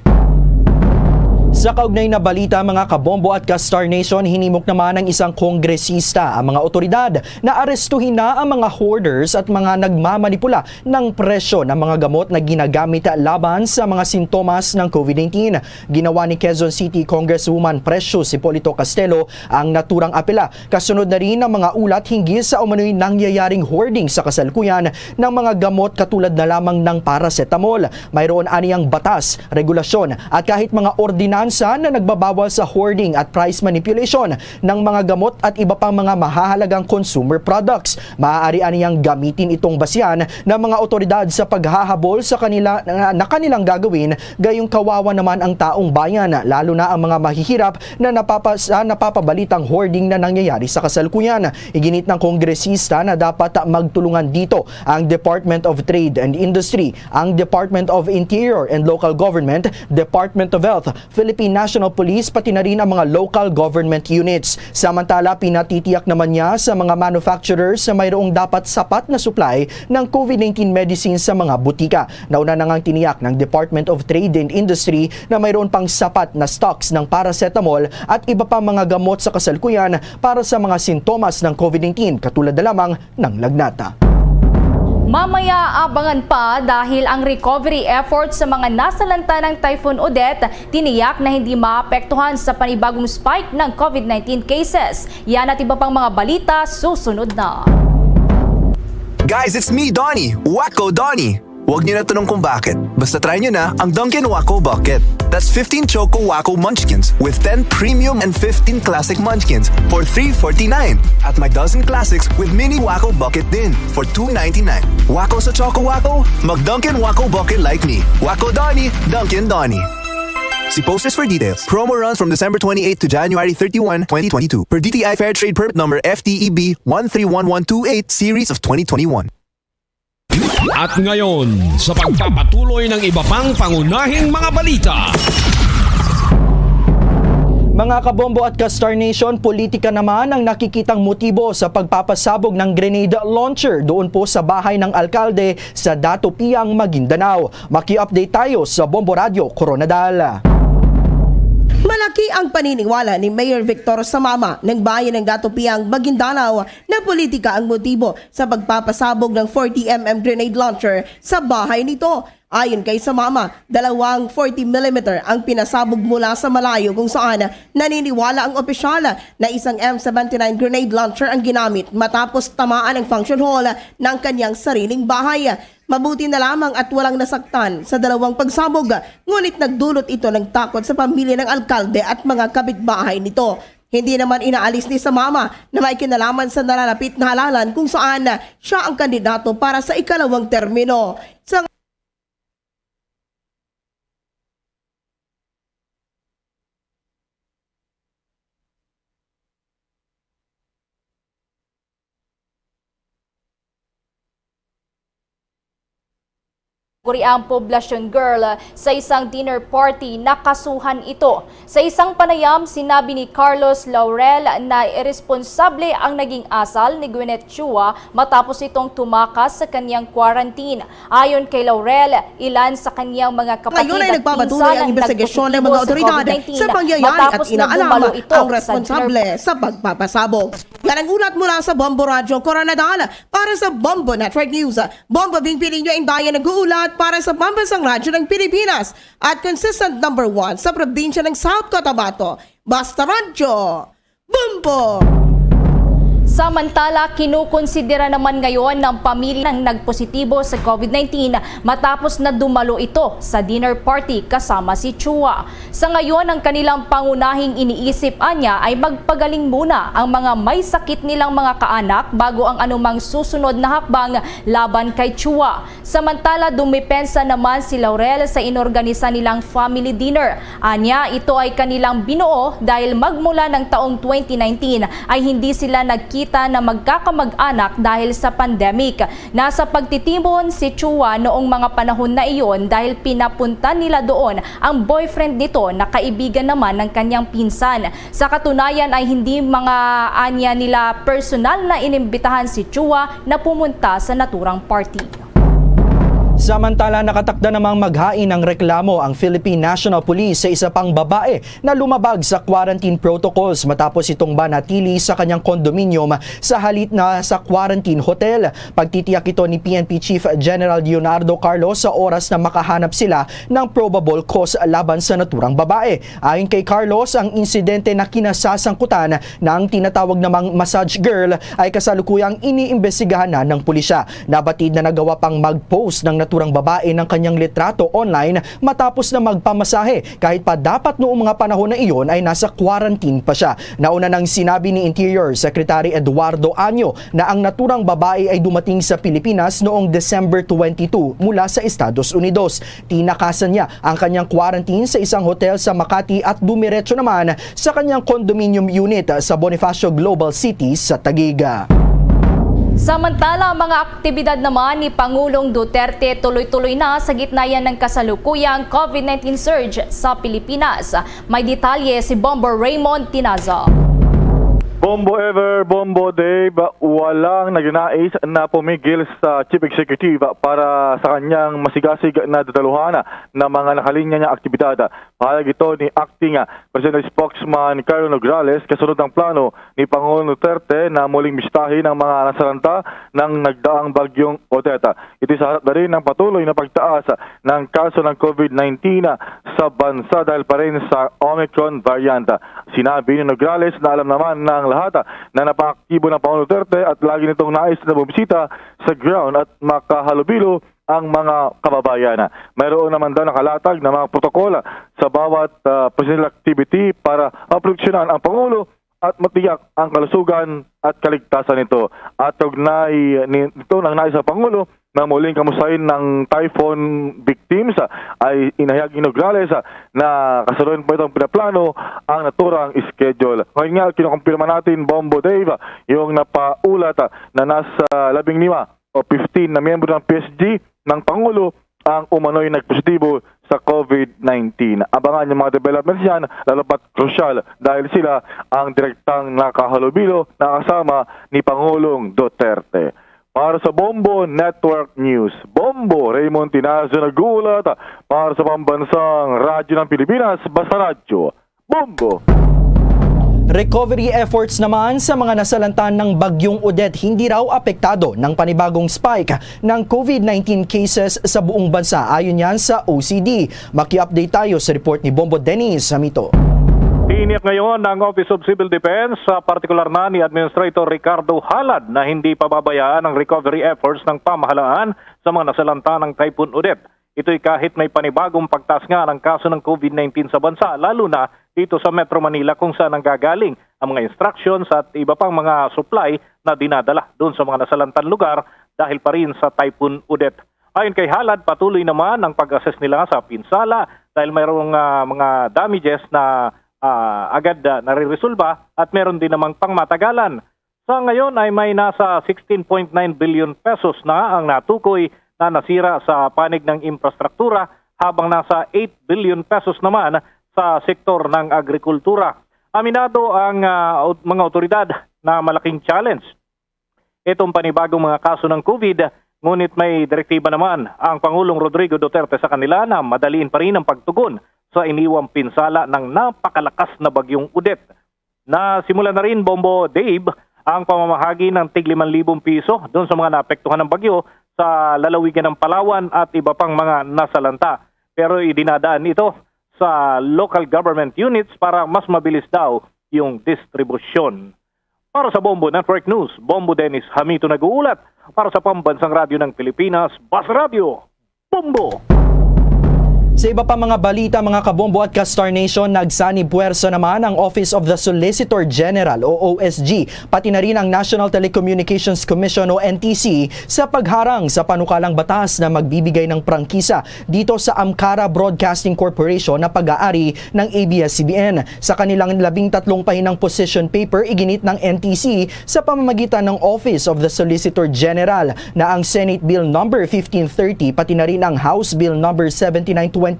Sa kaugnay na balita mga kabombo at ka-Star Nation, hinimok naman ng isang kongresista ang mga otoridad na arestuhin na ang mga hoarders at mga nagmamanipula ng presyo ng mga gamot na ginagamit laban sa mga sintomas ng COVID-19. Ginawa ni Quezon City Congresswoman Precious Hipolito Castelo ang naturang apela. Kasunod na rin ang mga ulat hinggil sa umano'y nangyayaring hoarding sa kasalukuyan ng mga gamot katulad na lamang ng paracetamol. Mayroon aniyang batas, regulasyon at kahit mga ordinansa na nagbabawal sa hoarding at price manipulation ng mga gamot at iba pang mga mahahalagang consumer products. Maaari aniyang gamitin itong basyan ng mga otoridad sa paghahabol sa kanilang gagawin, gayong kawawa naman ang taong bayan, lalo na ang mga mahihirap na napapabalitang hoarding na nangyayari sa kasalukuyan. Iginit ng kongresista na dapat magtulungan dito ang Department of Trade and Industry, ang Department of Interior and Local Government, Department of Health, Philippine National Police, pati na rin ang mga local government units. Samantala, pinatitiyak naman niya sa mga manufacturers na mayroong dapat sapat na supply ng COVID-19 medicines sa mga butika. Nauna na ngang tiniyak ng Department of Trade and Industry na mayroon pang sapat na stocks ng paracetamol at iba pang mga gamot sa kasalukuyan para sa mga sintomas ng COVID-19 katulad na lamang ng lagnata. Mamaya abangan pa dahil ang recovery efforts sa mga nasalanta ng Typhoon Odette tiniyak na hindi maapektuhan sa panibagong spike ng COVID-19 cases. Yan at iba pang mga balita susunod na. Guys, it's me, Donnie. Wacko Donnie. Huwag niyo na tanong kung bakit. Basta try niyo na ang Dunkin' Wacko Bucket. That's 15 Choco Wacko Munchkins with 10 Premium and 15 Classic Munchkins for $3.49. At may dozen Classics with Mini Wacko Bucket din for $2.99. Wacko sa Choco Wacko? Mag Dunkin' Wacko Bucket like me. Wacko Donnie, Dunkin' Donnie. See posters for details. Promo runs from December 28 to January 31, 2022. Per DTI Fair Trade Permit Number FTEB 131128 Series of 2021. At ngayon, sa pagpapatuloy ng iba pang pangunahing mga balita. Mga kabombo at ka-Star Nation, politika naman ang nakikitang motibo sa pagpapasabog ng grenade launcher doon po sa bahay ng alkalde sa Dato Piang, Maguindanao. Maki-update tayo sa Bombo Radio Coronadal. Malaki ang paniniwala ni Mayor Victor Samama ng bayan ng Dato Piang, Maguindanao na politika ang motibo sa pagpapasabog ng 40mm grenade launcher sa bahay nito. Ayon kay Samama, 2 40mm ang pinasabog mula sa malayo kung saan naniniwala ang opisyal na isang M79 grenade launcher ang ginamit matapos tamaan ang function hall ng kanyang sariling bahay. Mabuti na lamang at walang nasaktan sa 2 pagsabog, ngunit nagdulot ito ng takot sa pamilya ng alkalde at mga kapitbahay nito. Hindi naman inaalis ni Samama na may kinalaman sa nalalapit na halalan kung saan siya ang kandidato para sa ikalawang termino. Sa Ang poblasyon girl sa isang dinner party, nakasuhan ito. Sa isang panayam, sinabi ni Carlos Laurel na irresponsable ang naging asal ni Gwyneth Chua matapos itong tumakas sa kanyang quarantine. Ayon kay Laurel, ilan sa kanyang mga kapatid Ngayon ay at nagpapatuloy pinsan ang ang investigasyon ng mga otoridad sa pangyayari at inaalam ang responsable sa pagpapasabog. Yan ang ulat mula sa Bombo Radio Coronadal para sa Bombo Network News. Bombo Bing Pilinyo ang dayan nag-uulat para sa pambansang radyo ng Pilipinas at consistent number 1 sa probinsya ng South Cotabato. Basta Radyo, Bombo! Samantala, kinukonsidera naman ngayon ng pamilya ng nagpositibo sa COVID-19 matapos na dumalo ito sa dinner party kasama si Chua. Sa ngayon, ang kanilang pangunahing iniisip anya ay magpagaling muna ang mga may sakit nilang mga kaanak bago ang anumang susunod na hakbang laban kay Chua. Samantala, dumipensa naman si Laurel sa inorganisa nilang family dinner. Anya, ito ay kanilang binuo dahil magmula ng taong 2019 ay hindi sila nagkita na magkakamag-anak dahil sa pandemic. Nasa pagtitipon si Chua noong mga panahon na iyon dahil pinapunta nila doon ang boyfriend nito na kaibigan naman ng kanyang pinsan. Sa katunayan ay hindi mga anya nila personal na inimbitahan si Chua na pumunta sa naturang party. Samantala, nakatakda namang maghain ng reklamo ang Philippine National Police sa isa pang babae na lumabag sa quarantine protocols matapos itong manatili sa kanyang kondominium sa halip na sa quarantine hotel. Pagtitiyak ito ni PNP Chief General Leonardo Carlos sa oras na makahanap sila ng probable cause laban sa naturang babae. Ayon kay Carlos, ang insidente na kinasasangkutan ng tinatawag namang massage girl ay kasalukuyang iniimbestigahan na ng pulisya. Nabatid na nagawa pang mag-post ng naturang babae ng kanyang litrato online matapos na magpamasahe kahit pa dapat noong mga panahon na iyon ay nasa quarantine pa siya. Nauna nang sinabi ni Interior Secretary Eduardo Año na ang naturang babae ay dumating sa Pilipinas noong December 22 mula sa Estados Unidos. Tinakasan niya ang kanyang quarantine sa isang hotel sa Makati at dumiretso naman sa kanyang condominium unit sa Bonifacio Global City sa Taguig. Samantala, mga aktibidad naman ni Pangulong Duterte tuloy-tuloy na sa gitna yan ng kasalukuyang COVID-19 surge sa Pilipinas. May detalye si Bombo Raymond Tinaza. Bombo Ever, Bombo Dave, walang nagnais na pumigil sa Chief Executive para sa kanyang masigasig na dadaluhan ng mga nakalinya niyang aktibidad. Pahayag ito ni Acting President Spokesman Carlo Nograles kasunod ng plano ni Pangulong Duterte na muling bistahin ang mga nasalanta ng nagdaang bagyong Odette. Ito sa harap na rin ng patuloy na pagtaas ng kaso ng COVID-19 sa bansa dahil pa rin sa Omicron variant. Sinabi ni Nograles na alam naman ng lahat na napakaktibo ng Pangulong Duterte at lagi nitong nais na bumisita sa ground at makahalubilo ang mga kababayan. Mayroon naman daw nakalatag na mga protokola sa bawat presidential activity para maproduksyonan ang Pangulo at matiyak ang kalusugan at kaligtasan nito. At ugnay nito ng nais sa Pangulo na muling kamusahin ng typhoon victims ay inahayag ni Nograles na kasalukuyan po itong pinaplano ang naturang schedule. Ngayon nga, kinukumpirma natin, Bombo Dave, yung napaulat na nasa 15 o 15 na miyembro ng PSG ng Pangulo ang umano'y nagpositibo sa COVID-19. Abangan yung mga developments yan, lalo pat crucial dahil sila ang direktang nakahalubilo na kasama ni Pangulong Duterte. Para sa Bombo Network News, Bombo Raymond Tinazo nag-uulat para sa pambansang radyo ng Pilipinas, Basta Radyo, Bombo! Recovery efforts naman sa mga nasalantan ng bagyong Odette hindi raw apektado ng panibagong spike ng COVID-19 cases sa buong bansa. Ayon yan sa OCD. Maki-update tayo sa report ni Bombo Dennis Samito. Tiniyak ngayon ng Office of Civil Defense, partikular na ni Administrator Ricardo Halad na hindi pababayaan ang recovery efforts ng pamahalaan sa mga nasalanta ng Typhoon Odette. Ito'y kahit may panibagong pagtaas nga ng kaso ng COVID-19 sa bansa, lalo na dito sa Metro Manila kung saan nanggagaling ang mga instructions at iba pang mga supply na dinadala doon sa mga nasalantang lugar dahil pa rin sa Typhoon Odette. Ayon kay Halad, patuloy naman ang pag-assess nila sa pinsala dahil mayroong mga damages na agad nare-resolba at meron din namang pangmatagalan. Sa ngayon ay may nasa 16.9 billion pesos na ang natukoy na nasira sa panig ng infrastruktura habang nasa 8 billion pesos naman sa sektor ng agrikultura. Aminado ang mga otoridad na malaking challenge itong panibagong mga kaso ng COVID, ngunit may direktiba naman ang Pangulong Rodrigo Duterte sa kanila na madaliin pa rin ang pagtugon sa iniwang pinsala ng napakalakas na bagyong Odette. Nasimula na rin, Bombo Dave, ang pamamahagi ng tig 5,000 piso doon sa mga naapektuhan ng bagyo sa lalawigan ng Palawan at iba pang mga nasalanta. Pero idinadaan ito sa local government units para mas mabilis daw yung distribusyon. Para sa Bombo Network News, Bombo Dennis Hamito nag-uulat. Para sa Pambansang Radyo ng Pilipinas, Bas Radio, Bombo! Sa iba pa mga balita, mga kabombo at ka-Star Nation, nagsanib puwersa naman ang Office of the Solicitor General o OSG, pati na rin ang National Telecommunications Commission o NTC sa pagharang sa panukalang batas na magbibigay ng prangkisa dito sa Amcara Broadcasting Corporation na pag-aari ng ABS-CBN. Sa kanilang 13 pahinang position paper, iginit ng NTC sa pamamagitan ng Office of the Solicitor General na ang Senate Bill No. 1530 pati na rin ang House Bill No. 7923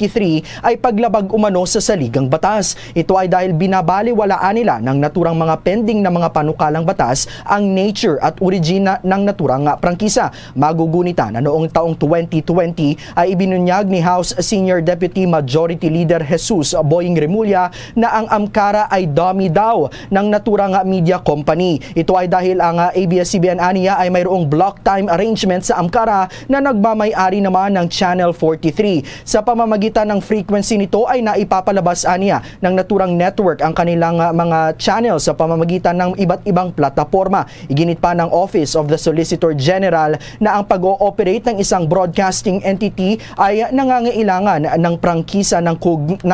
ay paglabag umano sa saligang batas. Ito ay dahil binabaliwalaan nila ng naturang mga pending na mga panukalang batas ang nature at origina ng naturang prangkisa. Magugunita na noong taong 2020 ay ibinunyag ni House Senior Deputy Majority Leader Jesus Boying Remulla na ang Amcara ay dummy daw ng naturang media company. Ito ay dahil ang ABS-CBN aniya ay mayroong block time arrangement sa Amcara na nagmamay-ari naman ng Channel 43. Sa pamamagitan ng frequency nito ay naipapalabas aniya ng naturang network ang kanilang mga channel sa pamamagitan ng iba't ibang plataforma. Iginit pa ng Office of the Solicitor General na ang pag-ooperate ng isang broadcasting entity ay nangangailangan ng prangkisa ng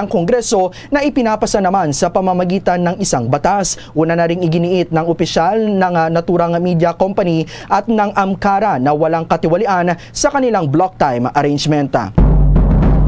Kongreso na ipinapasa naman sa pamamagitan ng isang batas. Una na ring iginiit ng opisyal ng naturang media company at ng Amcara na walang katiwalian sa kanilang block time arrangement.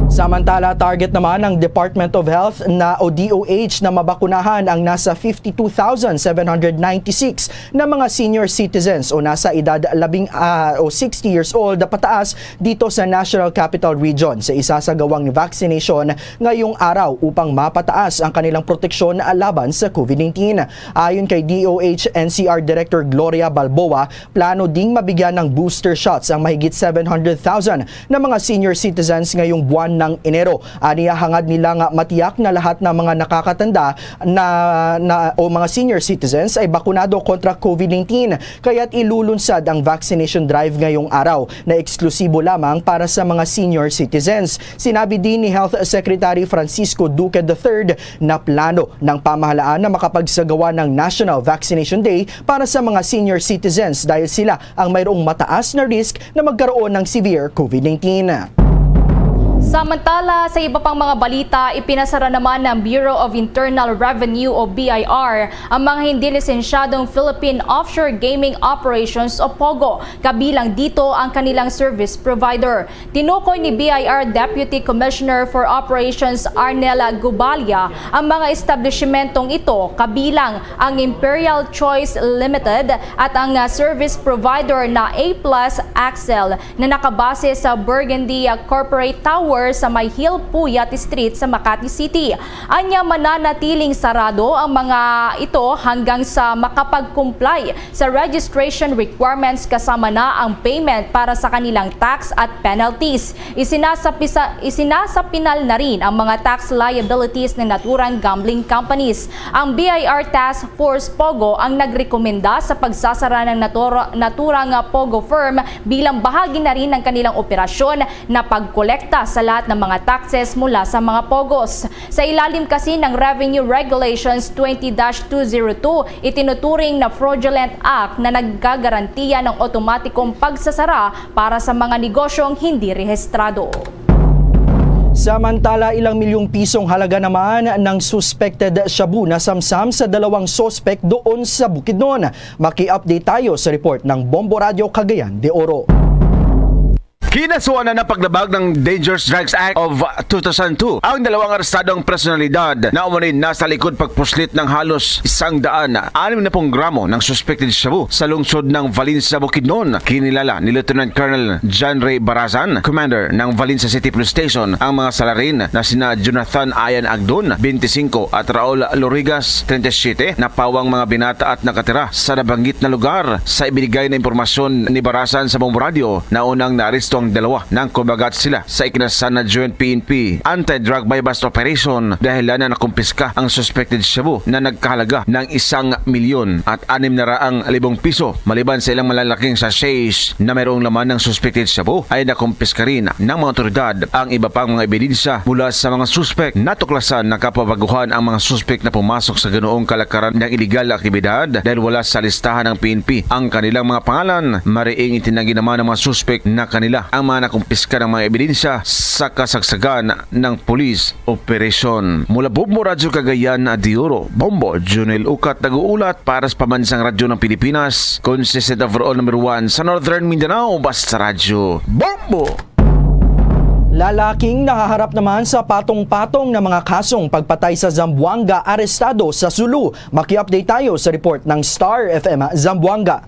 Samantala, target naman ng Department of Health na o DOH na mabakunahan ang nasa 52,796 na mga senior citizens o nasa edad 60 years old na pataas dito sa National Capital Region sa isasagawang vaccination ngayong araw upang mapataas ang kanilang proteksyon laban sa COVID-19. Ayon kay DOH NCR Director Gloria Balboa, plano ding mabigyan ng booster shots ang mahigit 700,000 na mga senior citizens ngayong buwan ng Enero. Aniya hangad nila nga matiyak na lahat ng mga nakakatanda o mga senior citizens ay bakunado kontra COVID-19 kaya't ilulunsad ang vaccination drive ngayong araw na eksklusibo lamang para sa mga senior citizens. Sinabi din ni Health Secretary Francisco Duque III na plano ng pamahalaan na makapagsagawa ng National Vaccination Day para sa mga senior citizens dahil sila ang mayroong mataas na risk na magkaroon ng severe COVID-19. Samantala, sa iba pang mga balita, ipinasara naman ng Bureau of Internal Revenue o BIR ang mga hindi lisensyadong Philippine Offshore Gaming Operations o POGO, kabilang dito ang kanilang service provider. Tinukoy ni BIR Deputy Commissioner for Operations Arnella Gubalia ang mga establishmentong ito, kabilang ang Imperial Choice Limited at ang service provider na A+ Axel na nakabase sa Burgundy Corporate Tower sa May Hill Puyat Street sa Makati City. Anya mananatiling sarado ang mga ito hanggang sa makapag-comply sa registration requirements kasama na ang payment para sa kanilang tax at penalties. Isinasapinal na rin ang mga tax liabilities ng naturang gambling companies. Ang BIR Task Force POGO ang nagrekomenda sa pagsasara ng naturang POGO firm bilang bahagi na rin ng kanilang operasyon na pagkolekta sa lahat ng mga taxes mula sa mga POGOs. Sa ilalim kasi ng Revenue Regulations 20-202, itinuturing na fraudulent act na naggagarantiya ng otomatikong pagsasara para sa mga negosyong hindi rehistrado. Samantala, ilang milyong pisong halaga naman ng suspected shabu na samsam sa dalawang suspect doon sa Bukidnon. Maki-update tayo sa report ng Bombo Radio Cagayan de Oro. Kinasuhan na ng paglabag ng Dangerous Drugs Act of 2002 ang dalawang arestadong personalidad na umunin nasa likod pagpuslit ng halos 160 gramo ng suspected shabu sa lungsod ng Valencia, Bukidnon. Kinilala ni Lieutenant Colonel John Ray Barazan, Commander ng Valencia City Police Station, ang mga salarin na sina Jonathan Ayan Agdon, 25 at Raul Lorigas, 37 na pawang mga binata at nakatira sa nabanggit na lugar. Sa ibinigay na impormasyon ni Barazan sa Bombo Radio na unang naaresto ang dalawa nang kumagat sila sa ikinasan na Joint PNP Anti-Drug Buy-Bust Operation dahil na nakumpiska ang suspected shabu na nagkahalaga ng 1 milyon at 600,000 piso. Maliban sa ilang malalaking sachets na mayroong laman ng suspected shabu ay nakumpiska rin ng mga otoridad ang iba pang mga ebidensya mula sa mga suspect. Natuklasan na kapabaguhan ang mga suspect na pumasok sa ganoong kalakaran ng iligal na aktibidad dahil wala sa listahan ng PNP ang kanilang mga pangalan. Mariing itinanggi naman ng mga suspect na kanila ang mga nakumpiska ng mga ebidensya sa kasagsagan ng police operation. Mula Bombo Radyo Cagayan, Dioro, Bombo Junel Ukat nag-uulat para sa Pambansang Radyo ng Pilipinas, consistent overall number 1 sa Northern Mindanao, Basta Radyo, Bombo! Lalaking nakaharap naman sa patong-patong na mga kasong pagpatay sa Zamboanga arestado sa Sulu. Maki-update tayo sa report ng Star FM Zamboanga.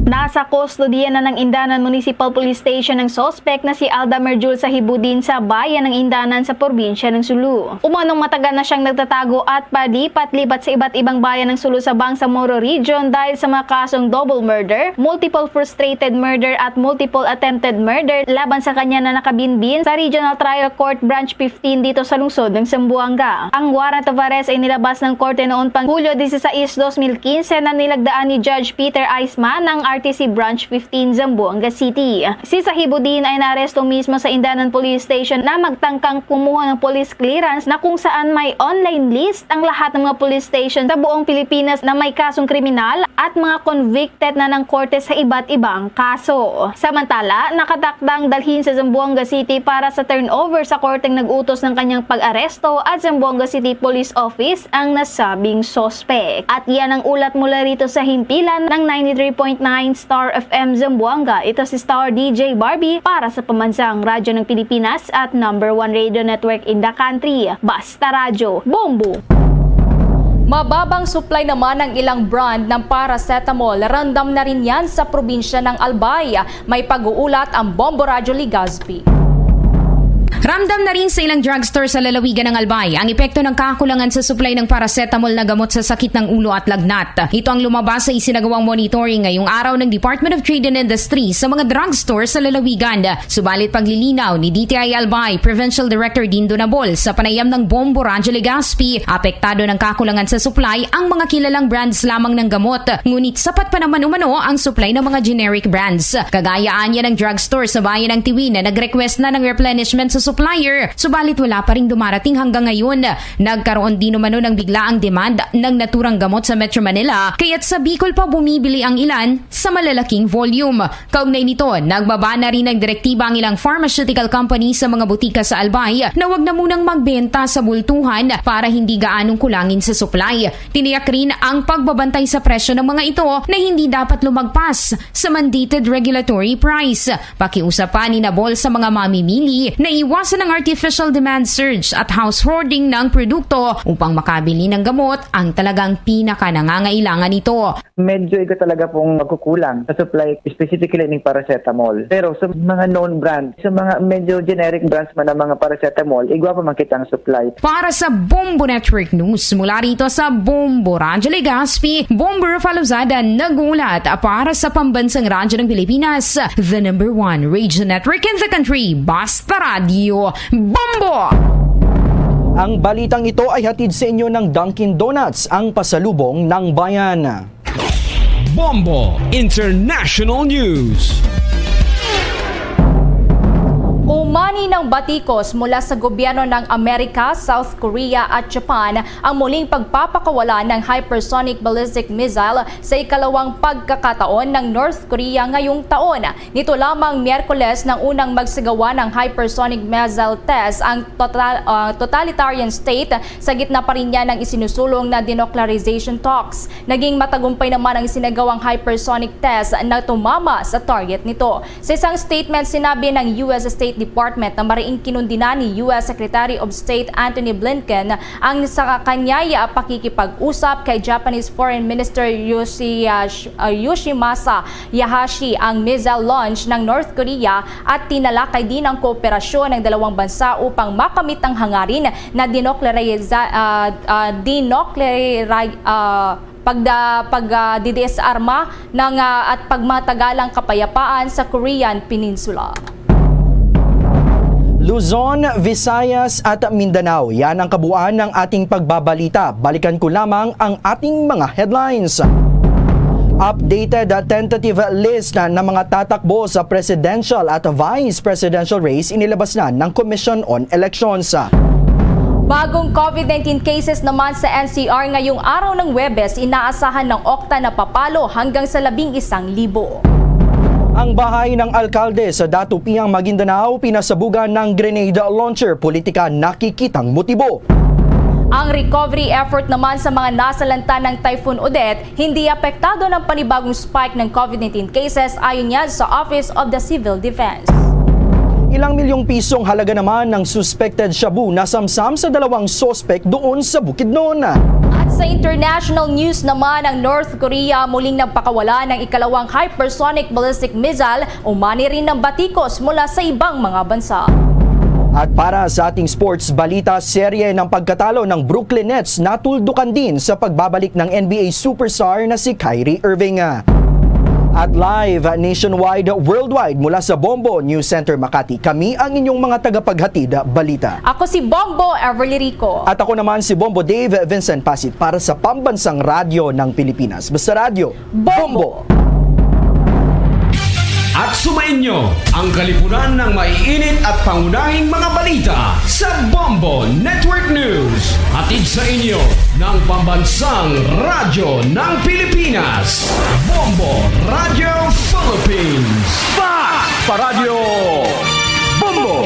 Nasa kustodiya na ng Indanan Municipal Police Station ang sospek na si Alda Merjul sa Hibudin sa bayan ng Indanan sa probinsya ng Sulu. Umanong matagal na siyang nagtatago at palipat-lipat sa iba't ibang bayan ng Sulu sa Bangsamoro Region dahil sa mga kasong double murder, multiple frustrated murder at multiple attempted murder laban sa kanya na nakabinbin sa Regional Trial Court Branch 15 dito sa lungsod ng Zamboanga. Ang warrant of arrest ay nilabas ng korte noon pang Hulyo 16, 2015 na nilagdaan ni Judge Peter Eisman ng RTC Branch 15 Zamboanga City. Si Sahibudin ay naaresto mismo sa Indanan Police Station na magtangkang kumuha ng police clearance na kung saan may online list ang lahat ng mga police station sa buong Pilipinas na may kasong kriminal at mga convicted na ng korte sa iba't ibang kaso. Samantala, nakatakdang dalhin sa Zamboanga City para sa turnover sa korteng nag-utos ng kanyang pag-aresto at Zamboanga City Police Office ang nasabing sospek. At yan ang ulat mula rito sa himpilan ng 93.9 Star FM Zamboanga. Ito si Star DJ Barbie para sa Pambansang Radyo ng Pilipinas at number 1 radio network in the country, Basta Radyo, Bombo. Mababang supply naman ng ilang brand ng paracetamol. Random na rin yan sa probinsya ng Albay. May pag-uulat ang Bombo Radyo Legazpi. Ramdam na rin sa ilang drugstore sa lalawigan ng Albay ang epekto ng kakulangan sa supply ng paracetamol na gamot sa sakit ng ulo at lagnat. Ito ang lumabas sa isinagawang monitoring ngayong araw ng Department of Trade and Industry sa mga drugstore sa lalawigan. Subalit paglilinaw ni DTI Albay Provincial Director Dindo Nabol sa panayam ng Bombo Radyo Legazpi, apektado ng kakulangan sa supply ang mga kilalang brands lamang ng gamot. Ngunit sapat pa naman umano ang supply ng mga generic brands. Kagayaan niya ng drugstore sa bayan ng Tiwi na nag-request na ng replenishment sa supplier, subalit wala pa rin dumarating hanggang ngayon. Nagkaroon din umano ng biglaang demand ng naturang gamot sa Metro Manila, kaya't sa Bicol pa bumibili ang ilan sa malalaking volume. Kaugnay nito, nagbaba na rin ng direktiba ang ilang pharmaceutical company sa mga butika sa Albay na wag na munang magbenta sa bultuhan para hindi gaanong kulangin sa supply. Tiniyak rin ang pagbabantay sa presyo ng mga ito na hindi dapat lumagpas sa mandated regulatory price. Pakiusap pa ni Nabol sa mga mamimili na iwasan ang artificial demand surge at house hoarding ng produkto upang makabili ng gamot ang talagang pinaka-nangangailangan nito. Medyo ito talaga pong magkukulang sa supply specifically ng paracetamol. Pero sa mga known brand, sa mga medyo generic brands man ng mga paracetamol, igwa pa makita ang supply. Para sa Bombo Network News, mula rito sa Bombo Radyo Legazpi, Bombo Faluzada nag-uulat para sa Pambansang Radyo ng Pilipinas, the number 1 radio network in the country, Basta Radio, Bombo! Ang balitang ito ay hatid sa inyo ng Dunkin Donuts, ang pasalubong ng bayan. Bombo International News. Umani na ng batikos mula sa gobyerno ng Amerika, South Korea at Japan ang muling pagpapakawala ng hypersonic ballistic missile sa ikalawang pagkakataon ng North Korea ngayong taon. Nito lamang Miyerkules nang unang magsagawa ng hypersonic missile test ang totalitarian state sa gitna pa rin niya ng isinusulong na denuclearization talks. Naging matagumpay naman ang isinagawang hypersonic test na tumama sa target nito. Sa isang statement, sinabi ng US State Department na mariing kinundina ni US Secretary of State Antony Blinken ang sa kanya'y pakikipag-usap kay Japanese Foreign Minister Yoshimasa Hayashi ang missile launch ng North Korea at tinalakay din ang kooperasyon ng dalawang bansa upang makamit ang hangarin na pagdidesarma ng at pagmatagalang kapayapaan sa Korean Peninsula. Luzon, Visayas at Mindanao, yan ang kabuuan ng ating pagbabalita. Balikan ko lamang ang ating mga headlines. Updated tentative list ng mga tatakbo sa presidential at vice presidential race inilabas na ng Commission on Elections. Bagong COVID-19 cases naman sa NCR ngayong araw ng Huwebes, inaasahan ng Okta na papalo hanggang sa 11,000. Ang bahay ng alkalde sa Datupiang, Maguindanao pinasabugan ng grenade launcher, politika nakikitang motibo. Ang recovery effort naman sa mga nasalanta ng Typhoon Odette hindi apektado ng panibagong spike ng COVID-19 cases ayon yan sa Office of the Civil Defense. Ilang milyong pisong halaga naman ng suspected shabu na samsam sa dalawang sospek doon sa Bukidnon. At sa international news naman, ang North Korea muling nagpakawala ng ikalawang hypersonic ballistic missile, umani rin ng batikos mula sa ibang mga bansa. At para sa ating sports balita, serye ng pagkatalo ng Brooklyn Nets natuldukan din sa pagbabalik ng NBA superstar na si Kyrie Irving. At live nationwide, worldwide mula sa Bombo News Center Makati, kami ang inyong mga tagapaghatid balita. Ako si Bombo Everly Rico. At ako naman si Bombo Dave Vincent Pasit para sa Pambansang Radyo ng Pilipinas. Basta Radyo, Bombo! At sumainyo ang kalipunan ng maiinit at pangunahing mga balita sa Bombo Network News. Hatid sa inyo ng Pambansang Radyo ng Pilipinas, Bombo Radio Philippines. Pa Radio Bombo!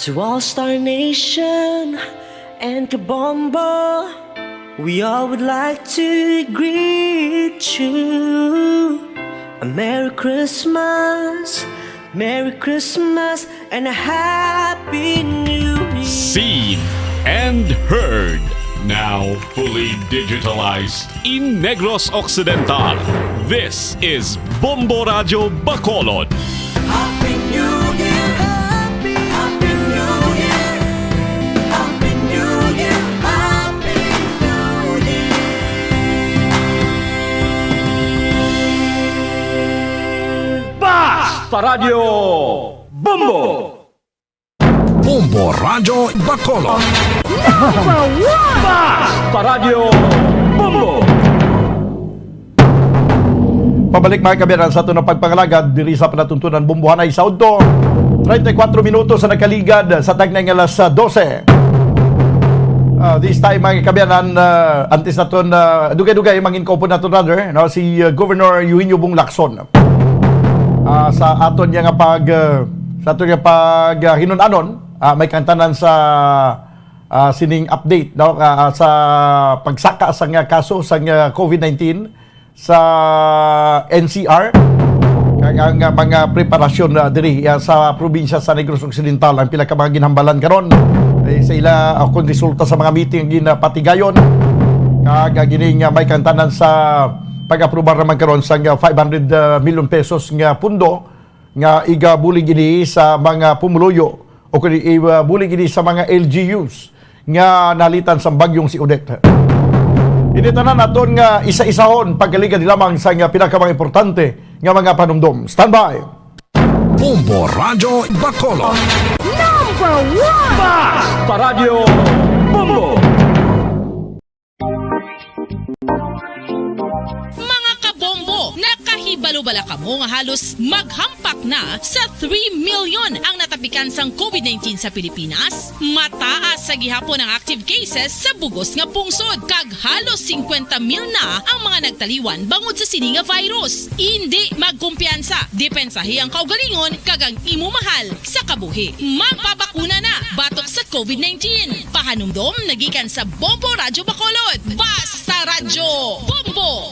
To All-Star Nation and Kabombo, we all would like to greet you. A Merry Christmas, and a Happy New Year. Seen and heard. Now fully digitalized in Negros Occidental. This is Bombo Radio Bacolod. Happy New Year, Happy New Year, Happy New Year, Happy New Year. Basta Radio Bombo! Bombo Radio Bacolod. Basta Radio Bombo! Pabalik mga kabiyanan sa ito ng pagpangalagad diri sa panatuntunan Bumbuhanay sa Udto. 34 minutos sa nakaligad sa tagnang alas 12. This time mga kabiyanan, antes na ito dugay-dugay mangin ko po na ito rather, no, si Governor Eugenio Bong Lacson. Sa aton niya nga hinunanon, may kantanan sa sining update, no, sa pagsaka sa kaso sa COVID-19 sa NCR, ang mga preparasyon diri sa probinsya sa Negros Occidental ang pila ka mga ginhambalan karon sa ila kung resulta sa mga meeting ginapatigayon gining may kantanan sa pag-aprobar naman karon sa 500 million pesos nga pundo nga igabulig ini sa mga pumuluyo o kung ibulig ini sa mga LGUs nga nalitan sa bagyong si Odette. Initanan naton nga isa-isahon pagkaligan lamang sa nga pinakamang importante nga mga panumdom. Standby! Bombo Radio Bacolod. Number 1! Basta Radio Bombo! Mga kabombo, Nakahibalo-bala kamo nga halos maghampak na sa 3 million ang natapikan sang COVID-19 sa Pilipinas. Mataas sa gihapon ang active cases sa bugos nga pungsod kag halos 50,000 na ang mga nagtaliwan bangod sa sini nga virus. Hindi magkumpiyansa, depensahi ang kaugalingon kag ang imo mahal sa kabuhi. Magpabakuna na batok sa COVID-19. Pahanumdom nagikan sa Bombo Radyo Bacolod. Basta Radyo Bombo!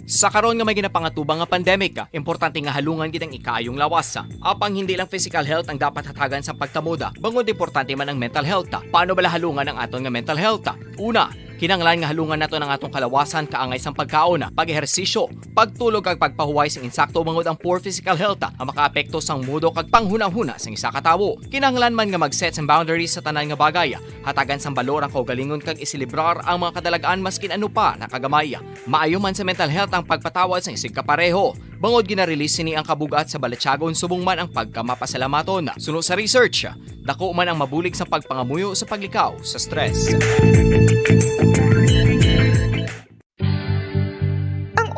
Sa karon nga may ginapangatubang nga pandemic, importante nga halungan gid ang ikaayong lawas. Apang hindi lang physical health ang dapat hatagan sa pagtamuda, bangod importante man ang mental health. Paano bala halungan ang aton nga mental health? Una, kinanglan nga halungan nato ng atong kalawasan kaangay sang pagkaon, pag-ehersisyo, pagtulog kag pagpahuway sang insakto bangod ang poor physical health ang makaapekto sang mudo kag panghunahuna sang isa ka tawo. Kinanglan man nga mag-set sang boundaries sa tanan nga bagay, hatagan sang balor ang kaugalingon kag isilibrar ang mga kadalagaan maskin ano pa nakagamay. Maayo man sa mental health ang pagpatawad sang isig kapareho. Bangod gina-release ni ang kabugat sa balatsagon subong man ang pagkamapasalamaton. Suno sa research, dako man ang mabulig sa pagpangamuyo sa paglikaw sa stress.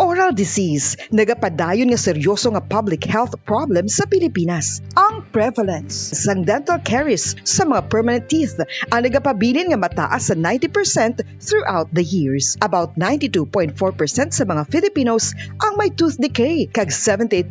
Oral disease, nagapadayon nga seryoso nga public health problem sa Pilipinas. Ang prevalence sang dental caries sa mga permanent teeth ang nagapabilin nga mataas sa 90% throughout the years. About 92.4% sa mga Filipinos ang may tooth decay, kag 78%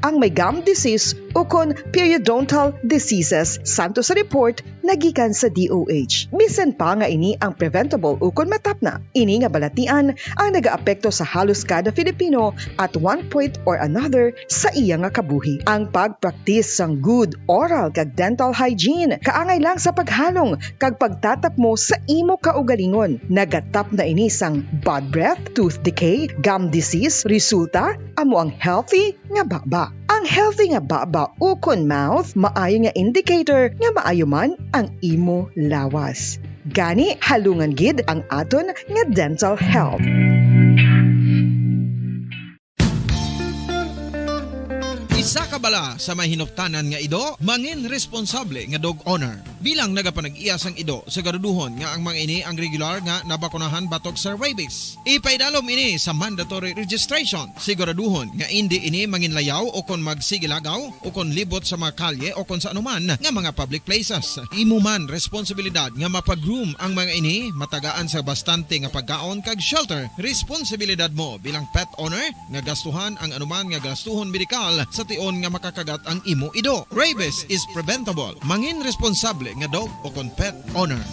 ang may gum disease o kon periodontal diseases. Santo sa report nagikan sa DOH. Bisan pa nga ini ang preventable o kon matapna. Ini nga balatian ang nagaapekto sa halos kada Filipino at one point or another sa iya nga kabuhi. Ang pagpraktis sang good oral kag dental hygiene kaangay lang sa paghalong kag pagtatap mo sa imo kaugalingon. Nagatap na ini sang bad breath, tooth decay, gum disease, resulta amo ang healthy nga baba. Ang healthy nga baba ukon mouth maayo nga indicator nga maayo man ang imo lawas. Gani halungan gid ang aton nga dental health. Isa ka bala sa may hinuptanan nga ido, mangin responsable nga dog owner. Bilang nagapanag-iyas ang ido, siguraduhon nga ang mga ini ang regular nga nabakunahan batok sa rabies. Ipaidalom ini sa mandatory registration. Siguraduhon nga hindi ini manginlayaw o kon magsigilagaw o kon libot sa mga kalye o kon sa anuman nga mga public places. Imo man responsibilidad nga mapag-groom ang mga ini, matagaan sa bastante nga pagkaon kag shelter. Responsibilidad mo bilang pet owner nga gastuhan ang anuman nga gastuhon medikal sa tion nga makakagat ang imo ido. Rabies is preventable. Mangin responsable nga dog o kon pet owner.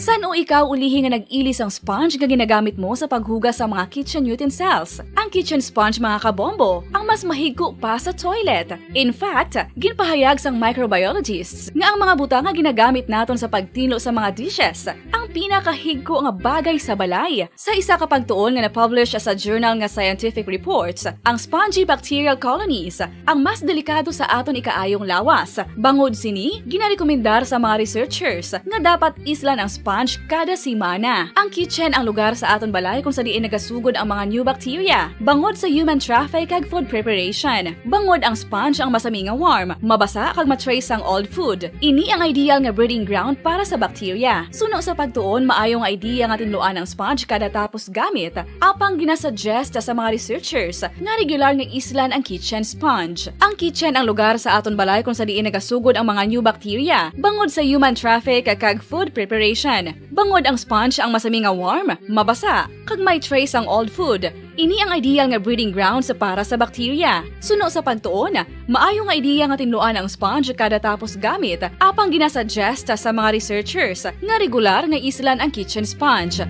San o ikaw ulihi nga nag-ilis ang sponge nga ginagamit mo sa paghugas sa mga kitchen utensils? Ang kitchen sponge mga kabombo, ang mas mahigko pa sa toilet. In fact, ginpahayag sang microbiologists nga ang mga butang nga ginagamit naton sa pagtilo sa mga dishes ang pinakahigko nga bagay sa balay. Sa isa ka pagtuon nga na-publish sa journal nga Scientific Reports, ang spongy bacterial colonies ang mas delikado sa aton ikaayong lawas. Bangod sini, ginarekomendar sa mga researchers nga dapat islan ang sponge kada simana. Ang kitchen ang lugar sa aton balay kung sa diin nagasugod ang mga new bacteria. Bangod sa human traffic kag food preparation. Bangod ang sponge ang masami nga warm, mabasa kag matrace ang old food. Ini ang ideal nga breeding ground para sa bacteria. Suno sa pagtuon, maayong idea nga tinluan ang sponge kada tapos gamit. Apang ginasuggest sa mga researchers nga regular nga islan ang kitchen sponge. Ang kitchen ang lugar sa aton balay kung sa diin nagasugod ang mga new bacteria. Bangod sa human traffic kag food preparation. Bangod ang sponge ang masami nga warm, mabasa, kag may trace ang old food. Ini ang ideal nga breeding grounds para sa bacteria. Suno sa pagtuon, maayo nga idea nga tinluan ang sponge kada tapos gamit, apang ginasuggest sa mga researchers nga regular nga islan ang kitchen sponge.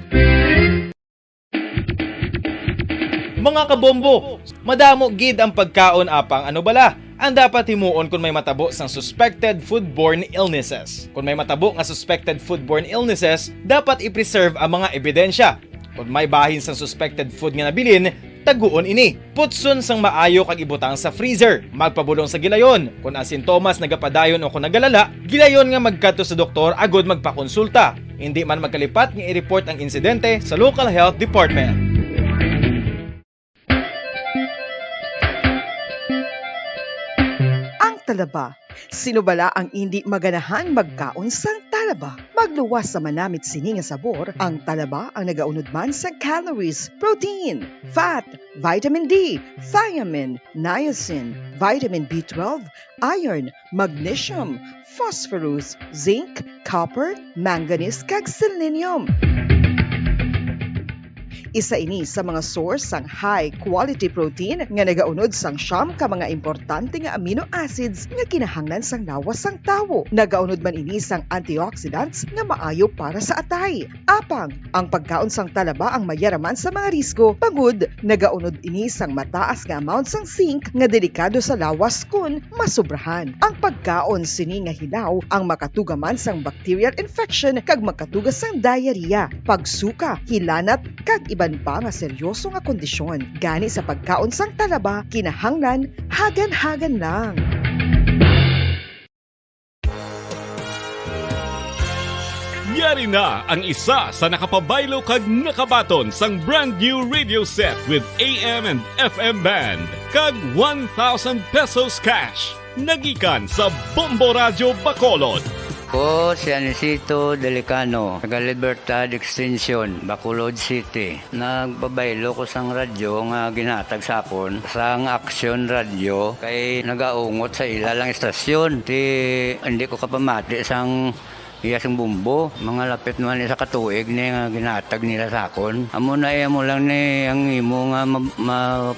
Mga kabombo, madamo gid ang pagkaon apang ano bala ang dapat himuon kung may matabo sang suspected foodborne illnesses. Kung may matabo nga suspected foodborne illnesses, dapat i-preserve ang mga ebidensya. Kung may bahin sang suspected food nga nabilin, taguon ini. Putson sang maayo kag ibutang sa freezer. Magpabulong sa gilayon. Kung ang sintomas nagapadayon o kung nagalala, gilayon nga magkadto sa doktor agod magpakonsulta. Hindi man magkalipat nga i-report ang insidente sa local health department. talaba. Sino bala ang hindi maganahan magkaon sang talaba? Magluwas sa manamit sini nga sabor, ang talaba ang nagaunod man sa calories, protein, fat, vitamin D, thiamine, niacin, vitamin B12, iron, magnesium, phosphorus, zinc, copper, manganese kag selenium. Isa ini sa mga source sang high-quality protein nga nagaunod sang siyam ka mga importante nga amino acids nga kinahanglan sang lawas sang tawo. Nagaunod man ini sang antioxidants nga maayo para sa atay. Apang, ang pagkaon sang talaba ang mayaraman sa mga risko. Pagud, nagaunod ini sang mataas nga amount sang zinc nga delikado sa lawas kun masubrahan. Ang pagkaon sini nga hilaw ang makatugaman sang bacterial infection kag makatugas sang diarrhea, pagsuka, hilanat kag iban pa nga seryoso nga kondisyon. Gani sa pagkaon sang talaba, kinahanglan hagan-hagan lang. Yari na ang isa sa nakapabaylo kag nakabaton sang brand new radio set with AM and FM band kag 1,000 pesos cash. Nagikan sa Bombo Radio Bacolod. Ko si Anisito Delicano, taga Libertad Extension, Bacolod City. Nagbabaylo ko sang radyo nga ginatag sapon sang Action Radio kay nagaungot sa ilalang estasyon. Hindi ko kapamati sang iyasang bumbo, mga lapit naman sa katuig ni nga ginatag nila sakon. Amo na mo lang ni ang imo nga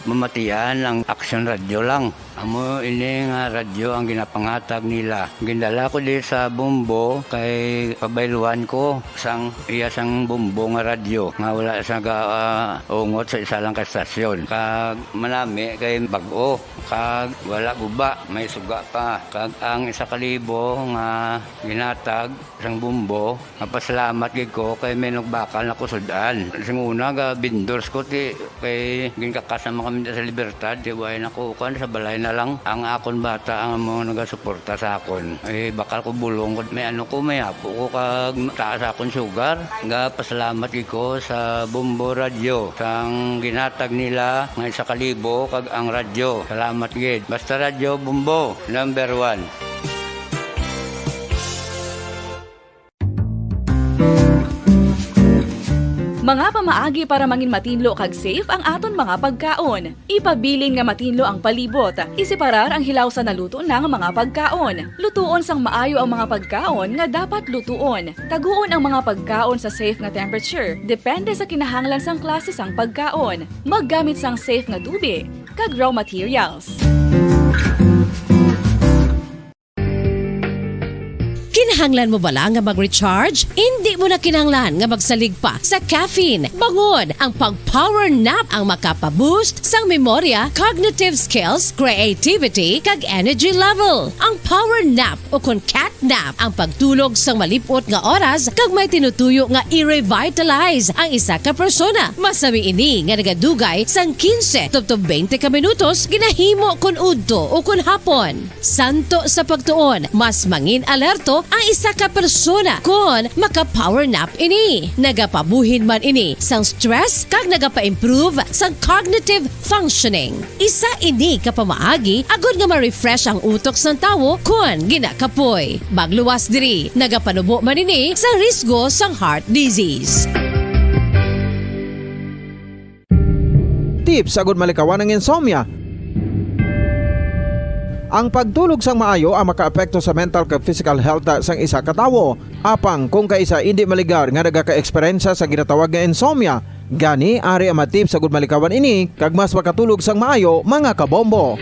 mamatian ang Action Radio lang. Amo ini nga radyo ang ginapangatag nila. Gindala ko di sa bumbo kay pabayluan ko sang iyasang bumbo nga radyo nga wala sa ungot sa isa lang ka stasyon. Kag manami kay bag-o, kag wala guba, may suga pa. Kag ang 1,000 nga ginatag sang bumbo, napasalamat gid ko kay may nagbakal na kusudan. Sing una ga vendors ko ti kay ginkakasama kami sa Libertad, di way nakukan sa balay na lang ang akon bata ang mga nagasuporta sa akon. Bakal ko bulong ko may may apo ko kag taas akon sugar. Nga pasalamat gid ko sa Bombo Radio sang ginatag nila nga 1,000 kag ang radyo. Salamat gid. Basta Radio Bombo number 1. Mga pamaagi para mangin matinlo kag safe ang aton mga pagkaon. Ipabilin nga matinlo ang palibot. Isiparar ang hilaw sa naluto ng mga pagkaon. Lutuon sang maayo ang mga pagkaon nga dapat lutuon. Taguon ang mga pagkaon sa safe nga temperature. Depende sa kinahanglan sang klase sang pagkaon. Maggamit sang safe nga tubig kag raw materials. Kinahanglan mo bala nga mag-recharge? Hindi mo na kinahanglan nga magsalig pa sa caffeine. Bangod, ang pag-power nap ang makapaboost sang memorya, cognitive skills, creativity, kag energy level. Ang power nap o kon cat nap ang pagtulog sang malipot nga oras kag may tinutuyo nga i-revitalize ang isa ka persona. Masami ini nga nagadugay sang 15 to 20 ka minutos ginahimo kun udto o kun hapon. Santo sa pagtuon, mas mangin alerto ang isa ka persona kung maka-power nap ini. Nagapabuhin man ini sang stress kag nagapa-improve sang cognitive functioning. Isa ini kapamaagi agud nga ma-refresh ang utok sang tawo kung ginakapoy. Magluwas diri, nagapanubo man ini sa risgo sang heart disease. Tips agud malikawan ng insomnia. Ang pagtulog sang maayo ang makaapekto sa mental kag physical health sang isa ka tawo. Apang kung kaisa hindi maligar nga nagaka-eksperyensya sa ginatawag nga insomnia, gani ari ang matip sa gud malikawan ini kag mas makatulog sang maayo mga kabombo.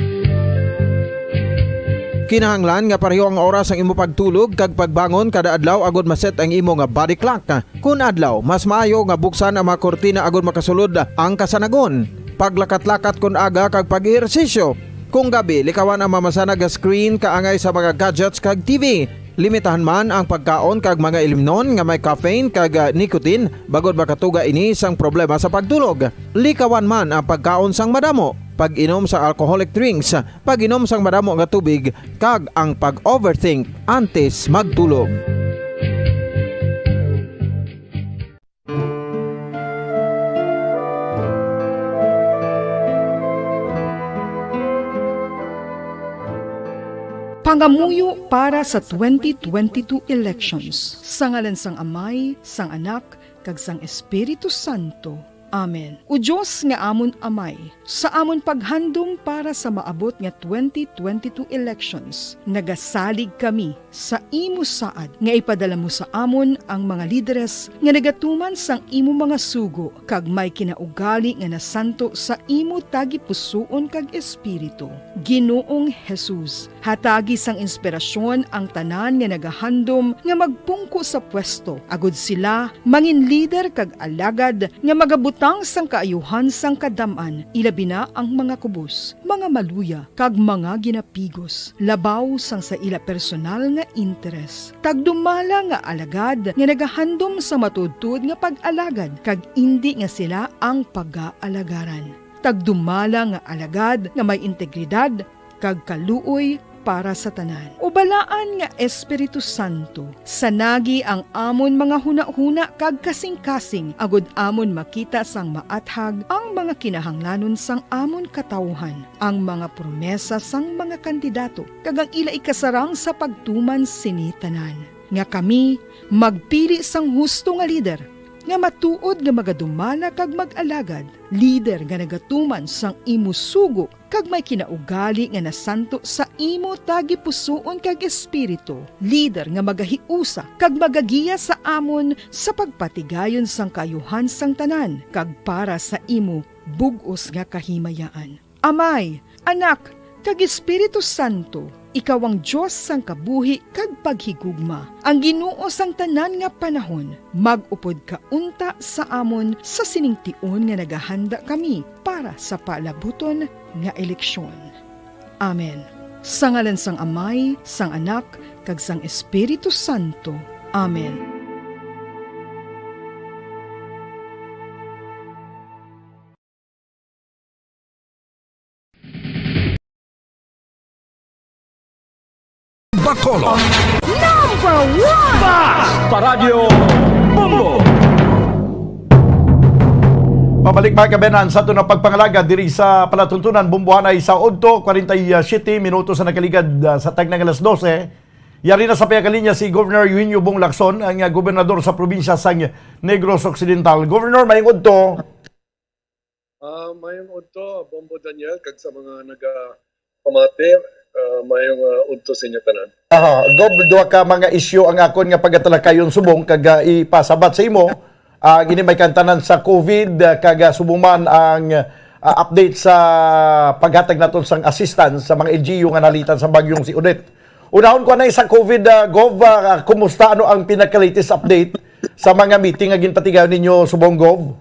Kinahanglan nga pareho ang oras ang imo pagtulog kag pagbangon kada adlaw agud maset ang imo nga body clock. Kun adlaw mas maayo nga buksan ang mga kortina agud makasulod ang kasanagon. Paglakat-lakat kun aga kag pag-ehersisyo. Kung gabi, likawan ang mamasanag nga screen kaangay sa mga gadgets kag TV. Limitahan man ang pagkaon kag mga ilimnon nga may caffeine kag nicotine bagod makatuga ini sang problema sa pagtulog. Likawan man ang pagkaon sang madamo, pag-inom sa alcoholic drinks, pag-inom sang madamo nga tubig kag ang pag-overthink antes magtulog. Pangamuyo para sa 2022 elections. Sa ngalan sang Amay, sang Anak, kag sang Espiritu Santo. Amen. O Diyos nga amon Amay, sa amon paghandom para sa maabot nga 2022 elections, nagasalig kami sa imo saad nga ipadala mo sa amon ang mga lideres nga nagatuman sang imo mga sugo kag may kinaugali nga nasanto sa imo tagi pusoon kag espiritu. Ginoong Jesus, hatagi sang inspirasyon ang tanan nga nagahandom nga magpungko sa pwesto, agud sila mangin leader kag alagad nga magabutang sang kaayuhan sang kadaman, ilabi na ang mga kubos, mga maluya, kag mga ginapigos, labaw sang sa ila personal nga interes. Tagdumala nga alagad nga nagahandom sa matudtud nga pag-alagad, kag indi nga sila ang pag-aalagaran. Tagdumala nga alagad nga may integridad, kag kaluoy para sa tanan. Ubalaan nga Espiritu Santo, sanagi ang amon mga huna-huna kag kasing-kasing, agud amon makita sang maathag ang mga kinahanglanon sang amon katawhan, ang mga promesa sang mga kandidato, kag ang ila ikasarang sa pagtuman sini tanan. Nga kami magpili sang husto nga lider, nga matuod nga magadumala kag mag-alagad, lider nga nagatuman sang imo sugo kag may kinaugali nga nasanto sa imo tagi pusoon kag espiritu, lider nga magahiusa kag magagiya sa amon sa pagpatigayon sang kayuhan sang tanan kag para sa imo bug-os nga kahimayaan. Amay, Anak, kag Espiritu Santo, ikaw ang Diyos sang kabuhi kag paghigugma. Ang Ginoo sang tanan nga panahon, mag-upod ka unta sa amon sa siningtion nga nagahanda kami para sa palabuton nga eleksyon. Amen. Sa ngalan sang Amay, sang Anak, kag sang Espiritu Santo. Amen. Bacolod. Number 1! Paradyo Bombo. Pabalik mga kabenan sa ito na pagpangalaga diri sa palatuntunan Bumbuhanay sa Odto, 47 minutos sa nakaligad sa tagnang alas 12. Yari na sa payakalinya si Governor Eugenio Bong Lacson, ang gobernador sa probinsya sang Negros Occidental. Governor, mayong Odto. Mayong Odto, Bombo Daniel, kag sa mga naga-pamate. Mayong udto sa inyo tanan. Gob, duha ka mga isyu ang akon nga pagatalakayon subong kag ipasabat sa imo. Gini may kantanan sa COVID kag subuman ang update sa paghatag naton sang assistance sa mga LGU nga nalitan sa bagyong si Odette. Unahon ko na sa COVID, Gov, kumusta ano ang pinaka-latest update sa mga meeting nga ginpatigayon ninyo subong, Gov?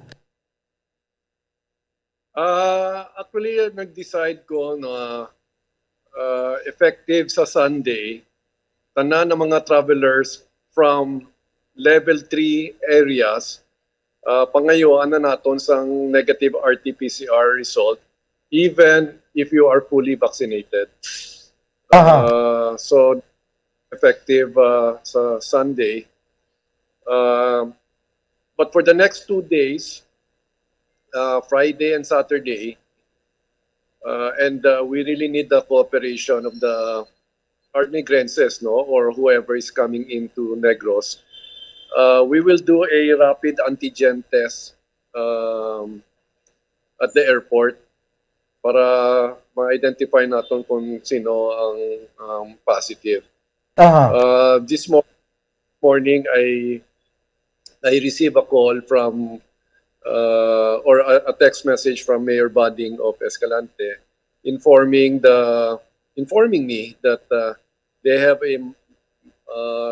Actually, nag-decide ko na effective sa Sunday, tanan ng mga travelers from level 3 areas, pangayoan na naton sang negative RT-PCR result, even if you are fully vaccinated. So, effective sa Sunday. But for the next 2 days, Friday and Saturday, and we really need the cooperation of the Negrenses, or whoever is coming into Negros. We will do a rapid antigen test at the airport para ma-identify natin kung sino ang positive. This morning, I received a call from or a text message from Mayor Bading of Escalante informing me that they have a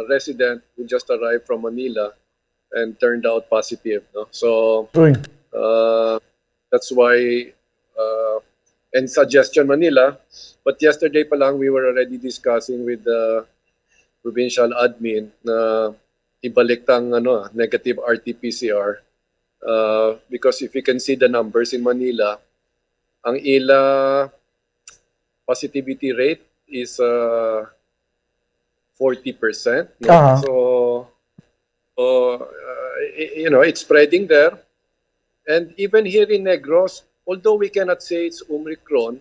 resident who just arrived from Manila and turned out positive. So that's why and suggestion Manila. But yesterday pa lang we were already discussing with the provincial admin na ibalik tang negative RT-PCR. Because if you can see the numbers in Manila, ang ila positivity rate is 40%. So, it's spreading there. And even here in Negros, although we cannot say it's Omicron,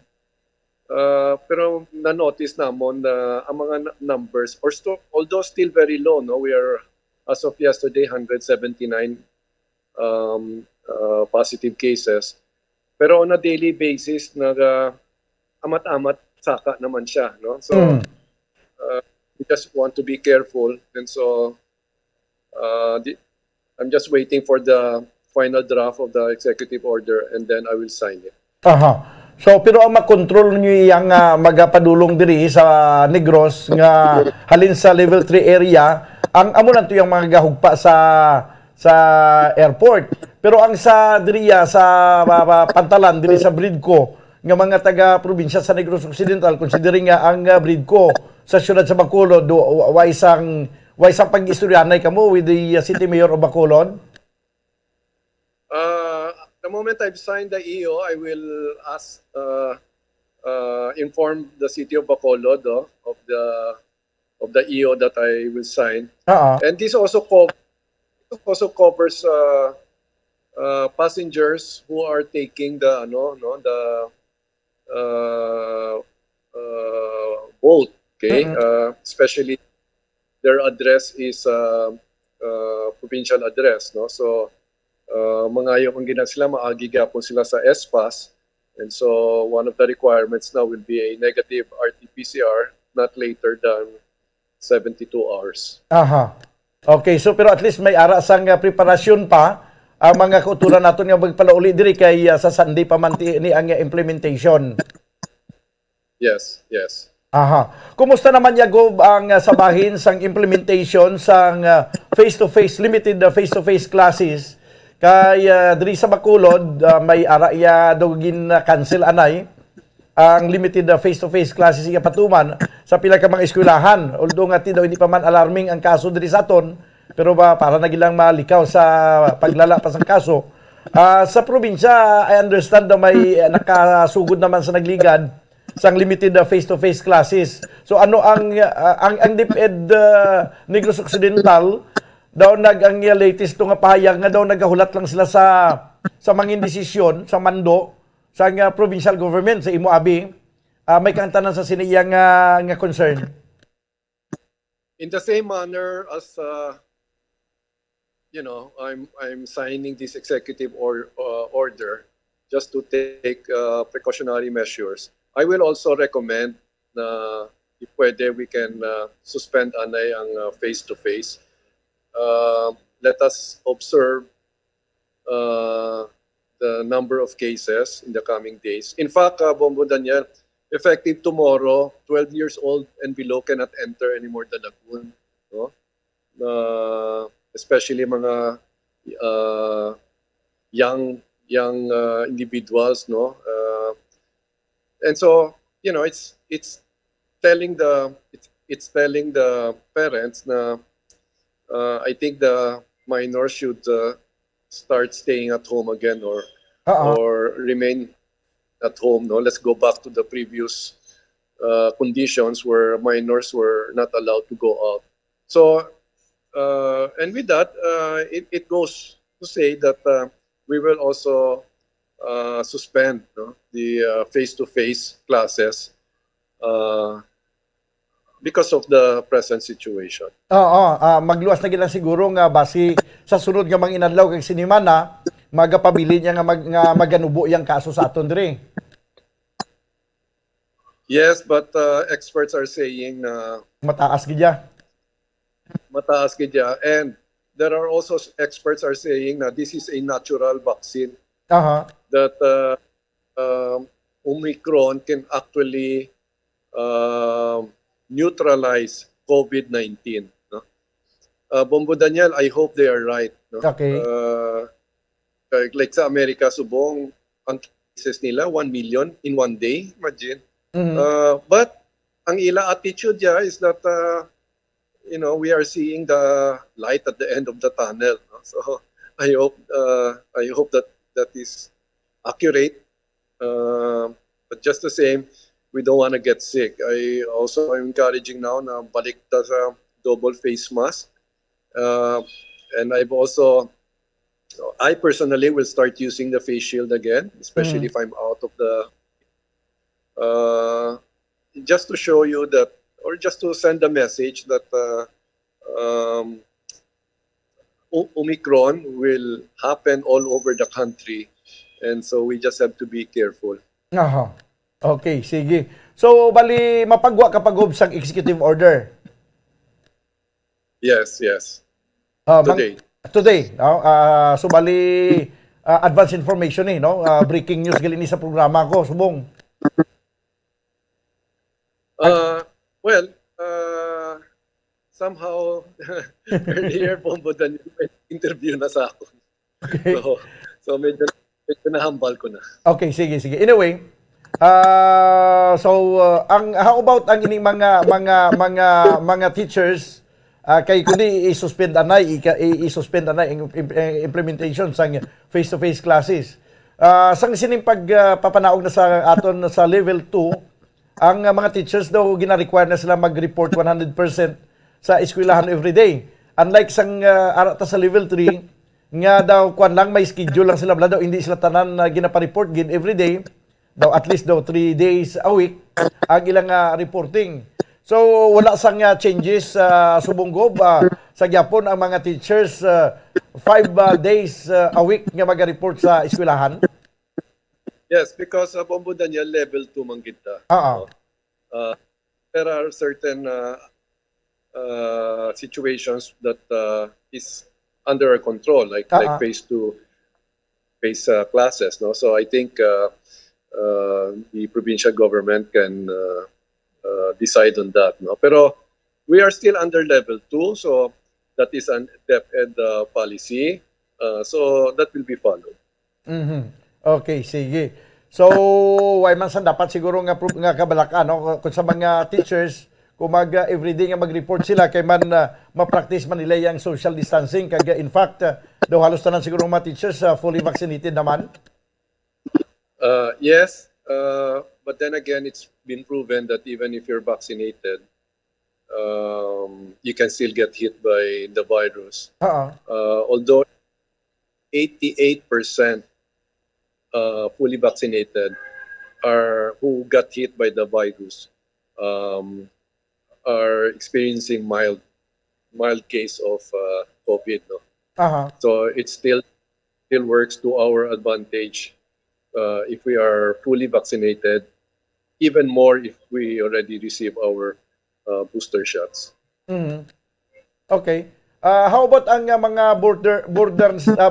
pero na-notice namon na ang mga numbers, although still very low, no, we are, as of yesterday, 179 positive cases. Pero on a daily basis, amat-amat saka naman siya. No? So, we just want to be careful. And so, I'm just waiting for the final draft of the executive order and then I will sign it. So, pero ang makontrol nyo yung magapadulong diri sa Negros nga halin sa level 3 area, ang amo lang to yung mga gahugpa sa airport. Pero ang sa diriya sa Pantalan diri sa Bridco nga mga taga-probinsya sa Negros Occidental, considering nga ang Bridco sa siyudad sa Bacolod, waisang pag-istoryanay kamo with the City Mayor of Bacolod? The moment I've signed the EO, I will inform the City of Bacolod of the EO that I will sign. And this also covers passengers who are taking the boat. Okay, especially their address is provincial address, no? So mangayo kung gina sila, maagi gapon sila sa SPAS, and so one of the requirements now will be a negative RT-PCR not later than 72 hours. Okay, so pero at least may ara sang preparasyon pa ang mga kautulan naton nga magpalauli diri kay sa Sunday pa man ni ang implementation. Yes. Kumusta naman Yagob ang sabahin sang implementation sang face-to-face limited face-to-face classes kay diri sa Bacolod may ara ya dogin cancel anay ang limited face-to-face classes nga patuman sa pila ka mga eskwelahan, although nga hindi pa man alarming ang kaso diri sa aton, pero para nagilang malikaw sa paglala pa sang kaso. Sa probinsya, I understand na may nakasugod naman sa nagligad sang limited face-to-face classes. So ano ang DepEd Negros Occidental daw ang latest nga pahayag nga daw nagahulat lang sila sa mga desisyon sa mando sa provincial government sa imo abi, may kantanan sa siniyang nga concern. In the same manner as I'm signing this executive order just to take precautionary measures. I will also recommend na if pwede we can suspend anay ang face-to-face. Let us observe the number of cases in the coming days. In fact, Bombo Daniel, effective tomorrow, 12 years old and below cannot enter anymore the lagoon. No? Especially mga young individuals, no? And so, it's telling the parents na I think the minors should start staying at home again or remain at home. No, let's go back to the previous conditions where minors were not allowed to go out. So, and with that, it goes to say that we will also suspend the face-to-face classes because of the present situation. Magluwas na gila siguro nga basi sa sunod nga mga inadlaw kag sinimana magapabili niya nga maganubo yang kaso sa aton diri. Yes, but experts are saying na mataas gidya. And there are also experts are saying na this is a natural vaccine. That Omicron can actually neutralize COVID-19. No? Bombo Daniel, I hope they are right. No? Okay. Like sa Amerika, subong ang cases nila 1 million in one day. Imagine. But ang ila attitude niya is that we are seeing the light at the end of the tunnel. No? So I hope that is accurate. But just the same, we don't want to get sick. I also am encouraging now na balik ta sa double face mask. And I personally will start using the face shield again, especially if I'm out of the just to show you that, or just to send a message that Omicron will happen all over the country, and so we just have to be careful. Aha. Okay, sige. So, bali, mapagwa kapag sa executive order. Yes. Today. No? So, bali, advance information no? Breaking news gali ni sa programa ko. Subong. Well, somehow, earlier, Bombo, dan interview na sa ako. Okay. So medyo nahambal ko na. Okay, sige. Anyway, how about ang ining mga teachers kay kundi i-suspend anay ang implementation sang face-to-face classes. Sang sining pagpapanaog na sa aton sa level 2, ang mga teachers daw gina-require na sila mag-report 100% sa eskwelahan every day. Unlike sang arata sa level 3 nga daw kuan lang may schedule lang sila bla daw hindi sila tanan na ginapa-report gin every day. Daw at least 3 days a week ang ilang reporting. So wala sang changes subunggob sa gyapon ang mga teachers 5 days a week nga mag-report sa eskwelahan. Yes, because Bombo Daniel level 2 man kita. There are certain situations that is under our control, like face-to-face classes. No, so I think the provincial government can decide on that. No, pero we are still under level 2, so that is an DepEd policy. So that will be followed. Okay, sige. So, why man san dapat siguro nga kabalaka no kung sa mga teachers kung everyday nga mag-report sila kay man ma-practice man nila yung social distancing kag in fact daw halos tanan siguro mga teachers fully vaccinated naman. Yes, but then again it's been proven that even if you're vaccinated, you can still get hit by the virus. Although 88% fully vaccinated who got hit by the virus are experiencing mild case of COVID. No? So it still works to our advantage if we are fully vaccinated, even more if we already receive our booster shots. Okay. How about ang mga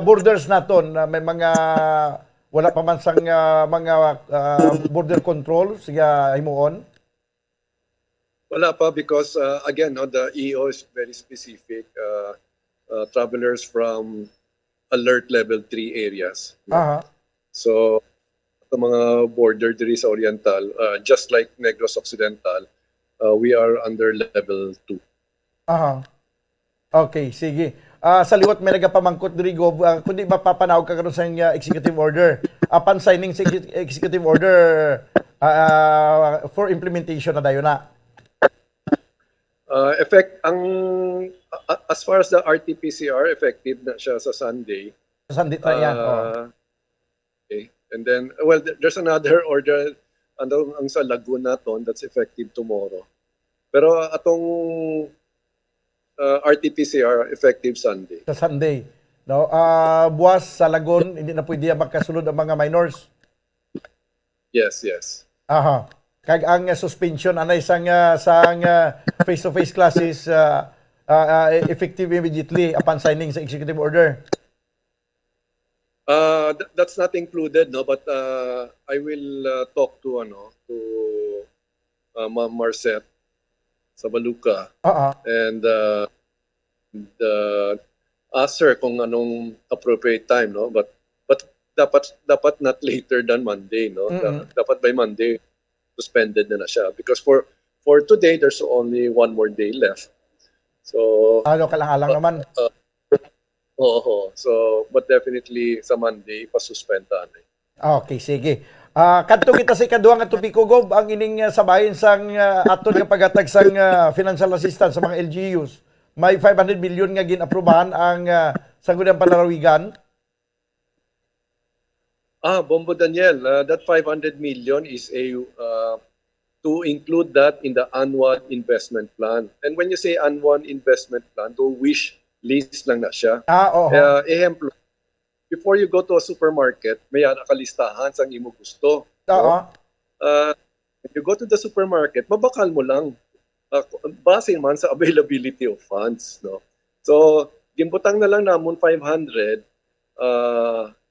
borders naton? May mga wala pa man sang mga border control siya himuon? Wala pa because again, no, the EO is very specific. Travelers from alert level 3 areas. So the mga border diri sa Oriental, just like Negros Occidental, we are under level 2. Okay, sige. Sa liwat may nagapamangkot diri Gov, kundi ba papanawag ka karon sa executive order? Upon signing sa executive order for implementation na dayon na. As far as the RT-PCR, effective na siya sa Sunday. Sa Sunday tayo yan. Okay. And then, well, there's another order ang sa Laguna ton that's effective tomorrow. Pero atong RT-PCR effective Sunday. Sa Sunday. No, buwas sa Lagon hindi na pwede makasulod ang mga minors. Yes. Kag ang suspension anay sang face-to-face classes effective immediately upon signing sa executive order. That's not included, no, but I will talk to Ma'am Marcet sa Baluca and ask her kung anong appropriate time, no, but dapat not later than Monday, no. Dapat by Monday suspended na siya because for today there's only one more day left. So kalang-alang naman. So but definitely sa Monday pa-suspend ta. Okay, sige. Kadto kita sa ikaduhang nga topiko Gob ang ining sabahin sang aton nga paghatag sang financial assistance sa mga LGUs. May 500 million nga gin-aprobahan ang Sangguniang Panlalawigan. Bombo Daniel, that 500 million is to to include that in the annual investment plan. And when you say annual investment plan, to wish list lang na siya. Ehemplo, before you go to a supermarket, may nakalistahan sa imo gusto. When you go to the supermarket, mabakal mo lang. Base man sa availability of funds. No? So, gimbutang na lang namon 500.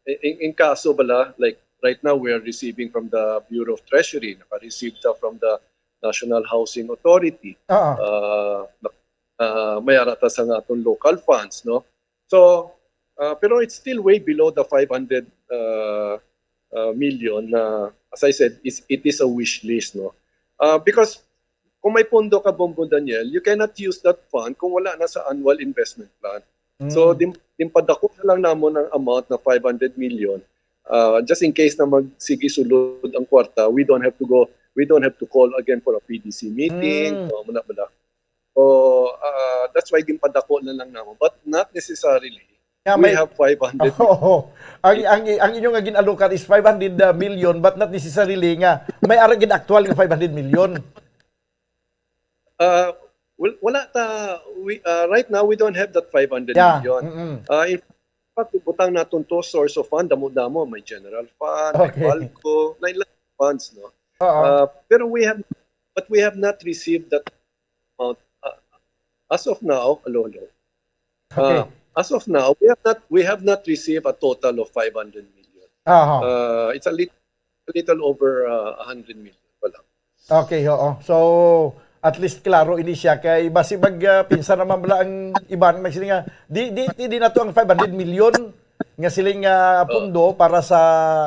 In kaso bala, like right now we are receiving from the Bureau of Treasury, naka-receive from the National Housing Authority. Mayarata sa atong local funds, no? So, pero it's still way below the 500 million na, as I said, it is a wish list, no? Because kung may pondo ka, Bombo Daniel, you cannot use that fund kung wala na sa annual investment plan. So, dimpadako na lang namon ang amount na 500 million. Just in case na magsige sulod ang kwarta, we don't have to call again for a PDC meeting. So, that's why dimpadako na lang namon. But not necessarily. We have 500 ang inyong ginalukan is 500 million but not necessarily nga may aragin actual nga 500 million. Wala ta. Right now, we don't have that 500 million. In fact, butang natin to source of fund, damo-damo, may general fund, may Palco, may ilang funds, no? Pero we have not received that amount. As of now, as of now, we have not received a total of 500 million. It's a little over 100 million pala. Okay, so at least klaro ini siya kay basi pinsan naman bala ang iban may sila nga di na to ang 500 million nga siling pundo para sa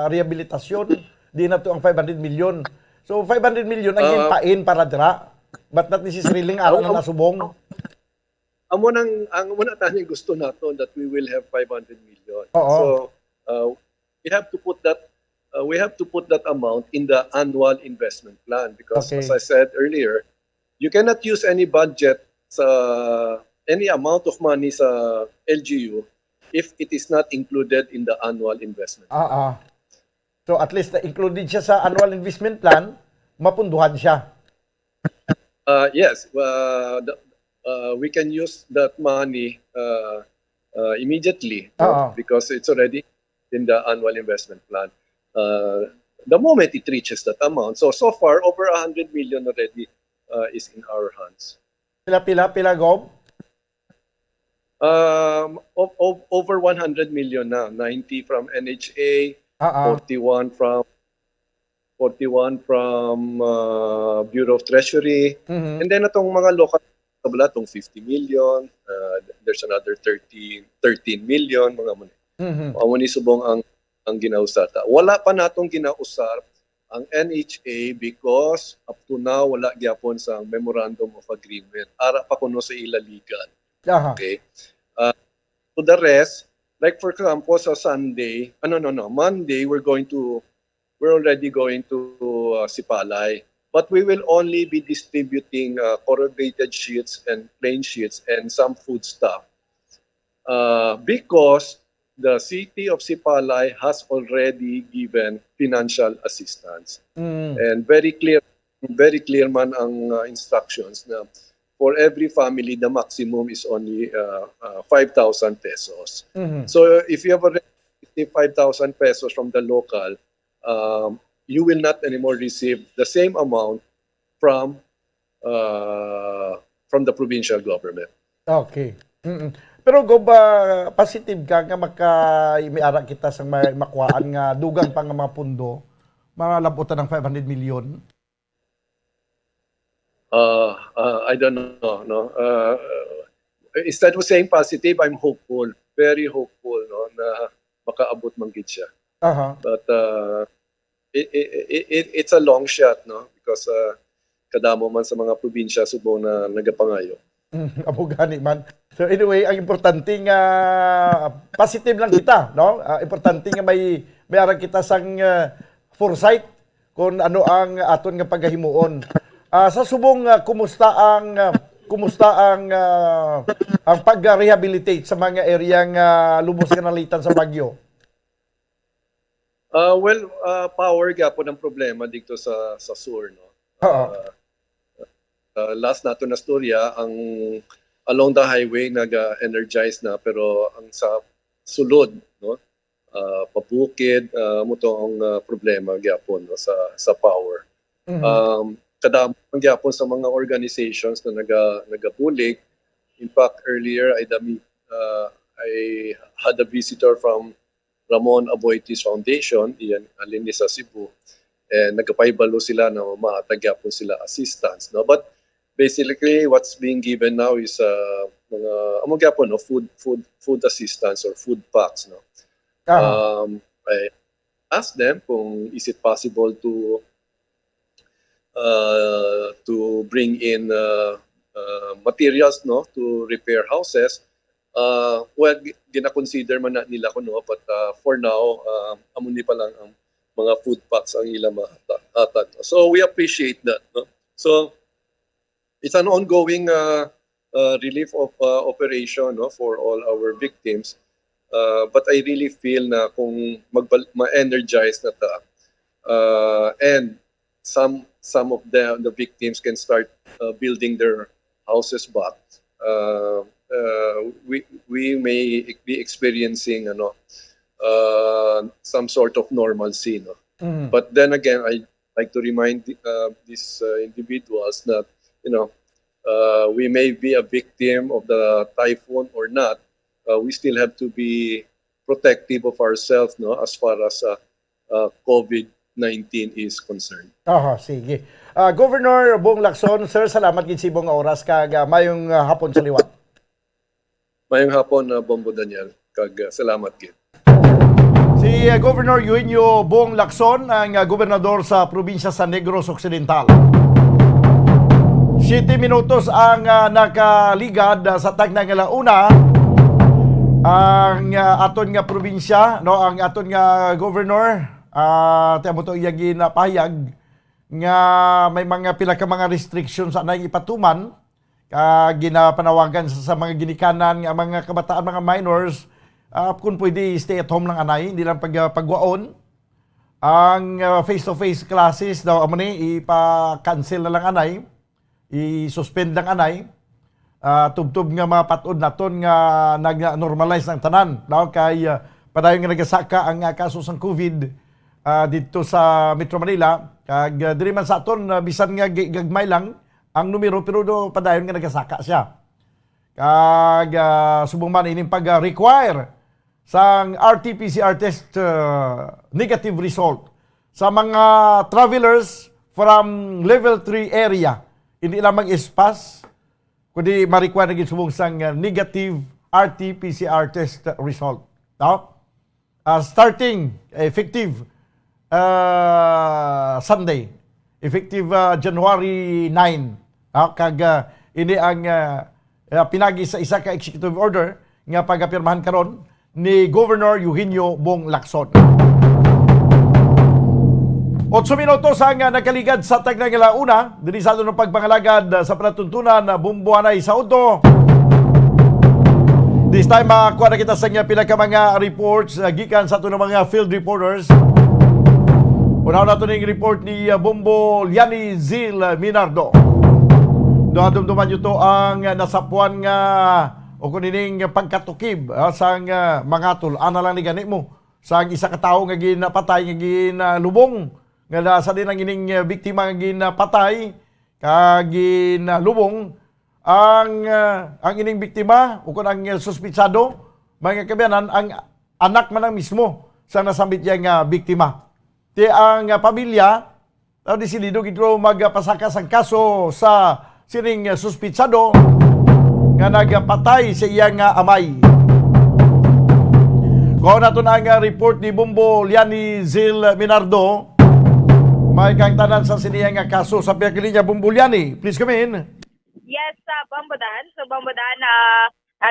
rehabilitasyon, di na to ang 500 million. So 500 million ang gimpain para dira but not necessarily araw na nasubong. Ang muna tani gusto nato that we will have 500 million. So we have to put that amount in the annual investment plan because as I said earlier, you cannot use any budget sa any amount of money sa LGU if it is not included in the annual investment. So at least included siya sa annual investment plan, mapunduhan siya. Yes, we can use that money immediately because it's already in the annual investment plan. The moment it reaches that amount. So far, over 100 million already is in our hands. Pila, Gob? Over 100 million na. 90 from NHA, 41 from Bureau of Treasury, and then itong mga local tabla, itong 50 million, there's another 13 million, mga muna. Muni subong ang ginausata. Wala pa natong ginausap ang NHA because up to now wala gyapon sa memorandum of agreement. Ara pa kuno sa ilaligan. Okay. To the rest, like for example sa Sunday, Monday we're already going to Sipalay, but we will only be distributing corrugated sheets and plain sheets and some food stuff because the city of Sipalay has already given financial assistance. And very clear man ang instructions na for every family, the maximum is only 5,000 pesos. So if you have already received 5,000 pesos from the local, you will not anymore receive the same amount from the provincial government. Okay. Pero Gob, positive ka nga may-ara kita sa makuhaan nga dugang pang mga pundo, mga labutan ng 500 million? I don't know. No? Instead of saying positive, I'm hopeful. Very hopeful no, na makaabot man gid siya. But it's a long shot, no? Because kadamo man sa mga probinsya subong na nagapangayo. Abugani man. So anyway, ang importante nga positive lang kita, no? Importante nga may arang kita sang foresight kung ano ang aton nga paghimuon. Sa subong kumusta ang pag-rehabilitate sa mga area nga lubos kanalitan sa bagyo? Power gapon ang problema dito sa sur, no. Last nato na storya, ang along the highway nag-energize na, pero ang sa sulod, no, pabukid, mo to ang problema gyapon, no, sa power. Kadamang gyapon sa mga organizations na nagabulig. In fact, earlier I had a visitor from Ramon Aboitiz Foundation, iyan alin ni sa Cebu, and nagpaibalo sila na maatag gyapon sila assistance, no. But basically what's being given now is mga among gyapon, no, food assistance or food packs, no. I asked them kung is it possible to bring in materials, no, to repair houses. Well, gina-consider man na nila ko, no, but for now, amuni pa lang ang mga food packs ang ila mahatag. So we appreciate that, no. So it's an ongoing relief of operation, no, for all our victims. But I really feel na kung ma-energize na ta, and some of the victims can start building their houses back, we may be experiencing some sort of normalcy, no. But then again, I like to remind these individuals that, you know, we may be a victim of the typhoon or not. We still have to be protective of ourselves, no, as far as COVID-19 is concerned. Sige. Governor Bong Lacson, sir, salamat gid sa ibong oras kag mayong hapon sa liwat. Mayong hapon, Bombo Daniel, kag salamat gid. Si Governor Eugenio Bong Lacson, ang gobernador sa probinsya sa Negros Occidental. 7 minutos ang nakaligad sa tagna nga launa ang aton nga probinsya, no, ang aton nga governor, tamo to iya ginapahayag nga may mga pila ka mga restrictions sa nang ipatuman ginapanawagan sa mga ginikanan nga mga kabataan, mga minors, kung pwede stay at home lang anay, hindi lang pagwaon. Ang face-to-face classes daw amani ipa-cancel na lang anay, i-suspend lang anay. Tubtob nga mga patod naton nga nag-normalize ng tanan daw kay padayon nga nagasaka ang kaso sa COVID dito sa Metro Manila. Kag diri man sa aton bisan nga gagmay lang ang numero, pero do padayon nga nagasaka siya. Kag subong man ining pag-require sang RT-PCR test negative result sa mga travelers from level 3 area. Hindi lamang ispas, kundi ma-require na subong sang negative RT-PCR test result. No? Starting effective Sunday, effective January 9. Kag ini ang pinagi sa isa ka executive order nga pagapirmahan karon ni Governor Eugenio Bong Lacson. 8 minutos ang nakaligad sa tagna nga launa, diri sa aton pagpangalagad sa panatuntunan na Bumbuanay sa Uto. This time makuha na kita sa pila ka mga reports gikan sa aton mga field reporters. Unaw na ito ng report ni Bombo Liani Zil Minardo. Dumduman nyo to ang nasapuan nga o kunining pagkatukib sang mga tol. Ana lang ni gani mo. Sang isa ka tawo nga ginapatay, nga ginalubong. Nga nasa din ang ining biktima nga ginapatay, kag ginalubong. Ang ining biktima o kung ang suspitsado, mga kabiyanan, ang anak man ang mismo sa nasambit niya nga biktima. Di ang pamilya, desidido gito magpasaka sang kaso sa sining suspitsado nga nagpatay sa iyang amay. Kung nato na ang report ni Bombo Liani Zil Minardo, may kang tanan sa siniyang kaso sa piyakilinya. Bombo Liani, please come in. Yes, Bombodan. So Bombodan,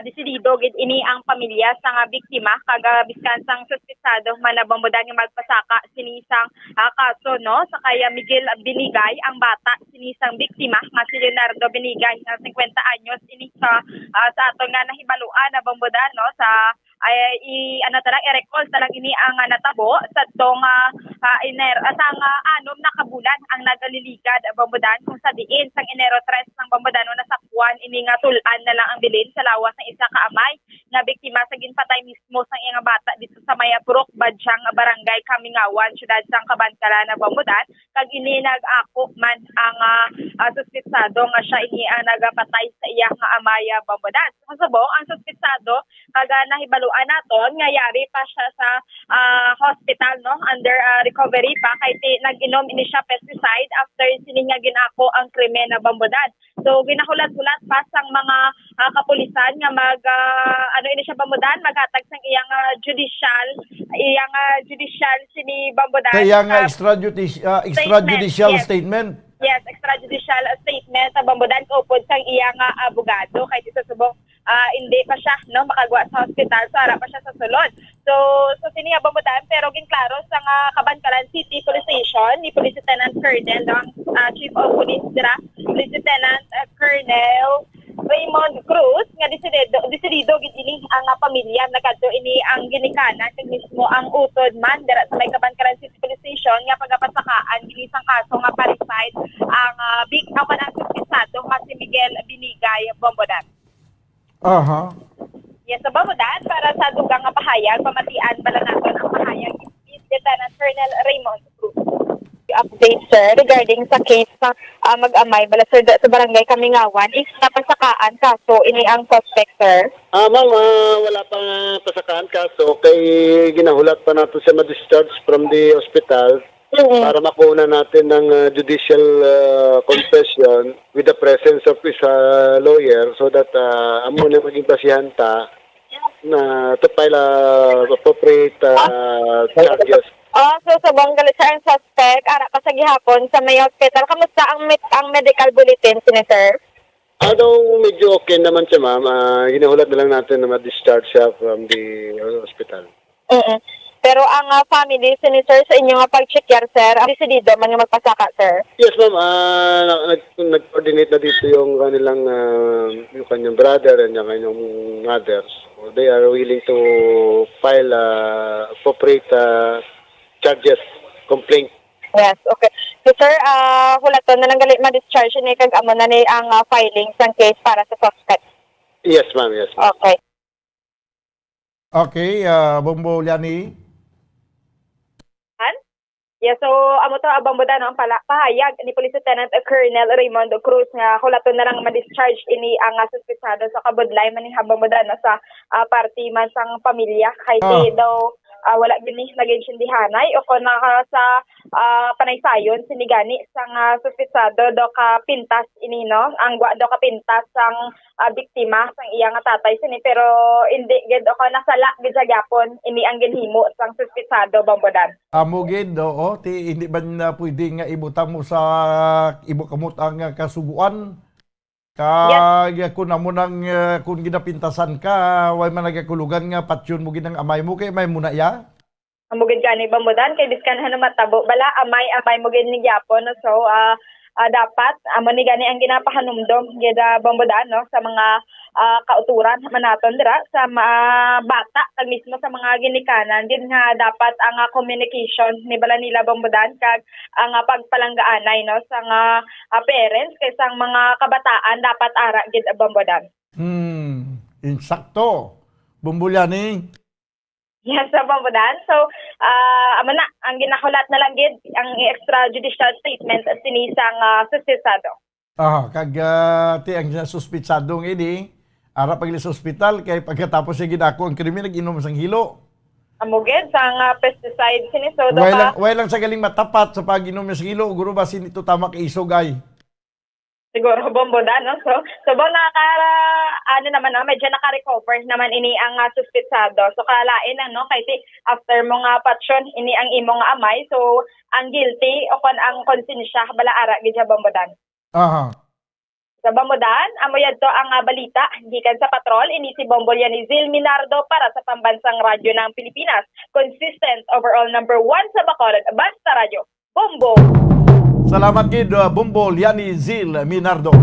desidido gid ini ang pamilya sa nga biktima kaga biskan sang suspitsado man na Bombodan nga magpasaka sinisang kaso, no, sa kaya Miguel Binigay ang bata sinisang biktima nga si Leonardo Binigay nga 50 anyos ini sa ato nga nahibaluan na Bombodan, no, sa i-recall talang ini ang natabo sa tong anom na kabulan ang nagaliligad Bambodan kung sa diin sang Enero 3 ng Bambodan nasakwan ini nga tulan na lang ang bilin sa lawas ng isa ka amay nga biktima sa ginpatay mismo sang iyang bata dito sa Mayapurok Badyang Barangay Kamingawan syudad sang Kabantala na Bambodan kag ini nag-ako man ang suspitsado nga siya ini ang nagapatay sa iyang amay Bambodan. Sa subong ang suspitsado kag nahibaluan naton nga yari pa siya sa hospital under recovery pa kay nag-inom ini siya pesticide after sini nga ginako ang krimen na Bambodan. So ginahulat-hulat pa sang mga kapulisan nga ini siya Bambodan maghatag sang iyang judicial sini Bambodan. Kaya nga extrajudicial statement. Yes, extrajudicial statement sa Bambodan kaupod sang iyang abogado kay dito subong hindi pa siya makagawa sa hospital so ara pa siya sa sulod. So sini nga Bambodan pero ginklaro sa Kabantala City Police Station ni Police Lieutenant Colonel ang Chief of Police dira Police Lieutenant Colonel Raymond Cruz nga desidido gid ini ang pamilya nagadto ini ang ginikanan kag mismo ang utod man dira sa may Kabantala City Police Station nga pagapasakaan ginisang kaso nga parricide ang big ang suspitsado nga si Miguel Binigay Bambodan. Aha. Yes, sa Bambodan para sa dugang nga pahayag pamatian bala naton ang pahayag ni Lieutenant Colonel Raymond Cruz. Update sir regarding sa case sa mag-amay bala sir sa barangay Kamingawan is napasakaan kaso ini ang suspect sir. Ma'am, wala pang pasakaan kaso kay ginahulat pa nato siya ma-discharge from the hospital para makuha natin ng judicial confession with the presence of his lawyer so that amo na maging basihan ta na to file appropriate charges. So sa banggal sa ang suspect ara pa sa gihapon sa may hospital kamusta ang medical bulletin sir? Medyo okay naman siya ma'am. Ginahulat na lang natin na ma-discharge siya from the hospital. Pero ang family sir sa inyo nga pag-check sir, desidido man nga magpasaka sir? Yes ma'am, nag-coordinate na dito yung kanilang yung kanyang brother and yung kanyang mothers. So, they are willing to file appropriate charges, complaint. Yes, okay. So sir, hulaton na lang gali ma-discharge ni kag amo na ni ang filing sang case para sa suspect. Yes ma'am, yes ma'am. Okay. Okay, Bombo Liani. Yeah, so amo to Bambodan ang pahayag ni Police Lieutenant Colonel Raymond Cruz nga hulaton na lang ma-discharge ini ang suspitsado sa kabudlay man ni Bambodan sa party man sang pamilya kay daw wala gini naginsindihanay o kung sa panaysayon sinigani sang suspitsado do ka pintas ini ang do ka pintas sang biktima sang iyang tatay sini pero hindi gid o nasala gid sa gyapon ini ang ginhimo sang suspitsado Bambodan. Amo gid hindi ba na pwede nga ibutang mo sa ibukamot ang kasubuan? Kung amo nang kung ginapintasan ka, way man nagakulugan nga patsyon mo ginang amay mo kay may muna ya? Amo gid kani Bambodan kay biskan na matabo bala amay mo gid ni gyapon so dapat amo ni gani ang ginapahanumdom gid Bambodan sa mga kauturan man naton dira sa bata kag mismo sa mga ginikanan din nga dapat ang communication ni bala nila Bambodan kag ang pagpalanggaanay sa nga parents kay sang mga kabataan dapat ara gid Bambodan. Insakto. Bumbulyani. Yes, sa Bambodan. So, amo na ang ginahulat na lang gid ang extrajudicial statement sinisang suspitsado. Kag ti ang suspitsadong ini ara pagli sa ospital kay pagkatapos siya ginako ang krimen nag-inom sang hilo. Amo gid sang pesticide sinisodo way lang sa galing matapat sa pag-inom sa hilo guro ba sinito tama kay isog ay. Siguro Bambodan so ba naman medyo naka-recover naman ini ang suspitsado. So kalain kay after mo nga patsyon ini ang imong amay so ang guilty o kon ang konsensya bala ara gid sa Bambodan. Sa Bambodan, amo yadto ang balita gikan sa patrol ini si Bombo Liani Zil Minardo para sa Pambansang Radyo ng Pilipinas. Consistent overall number 1 sa Bacolod, Basta Radyo. Bombo. Salamat gid Bombo Liani Zil Minardo.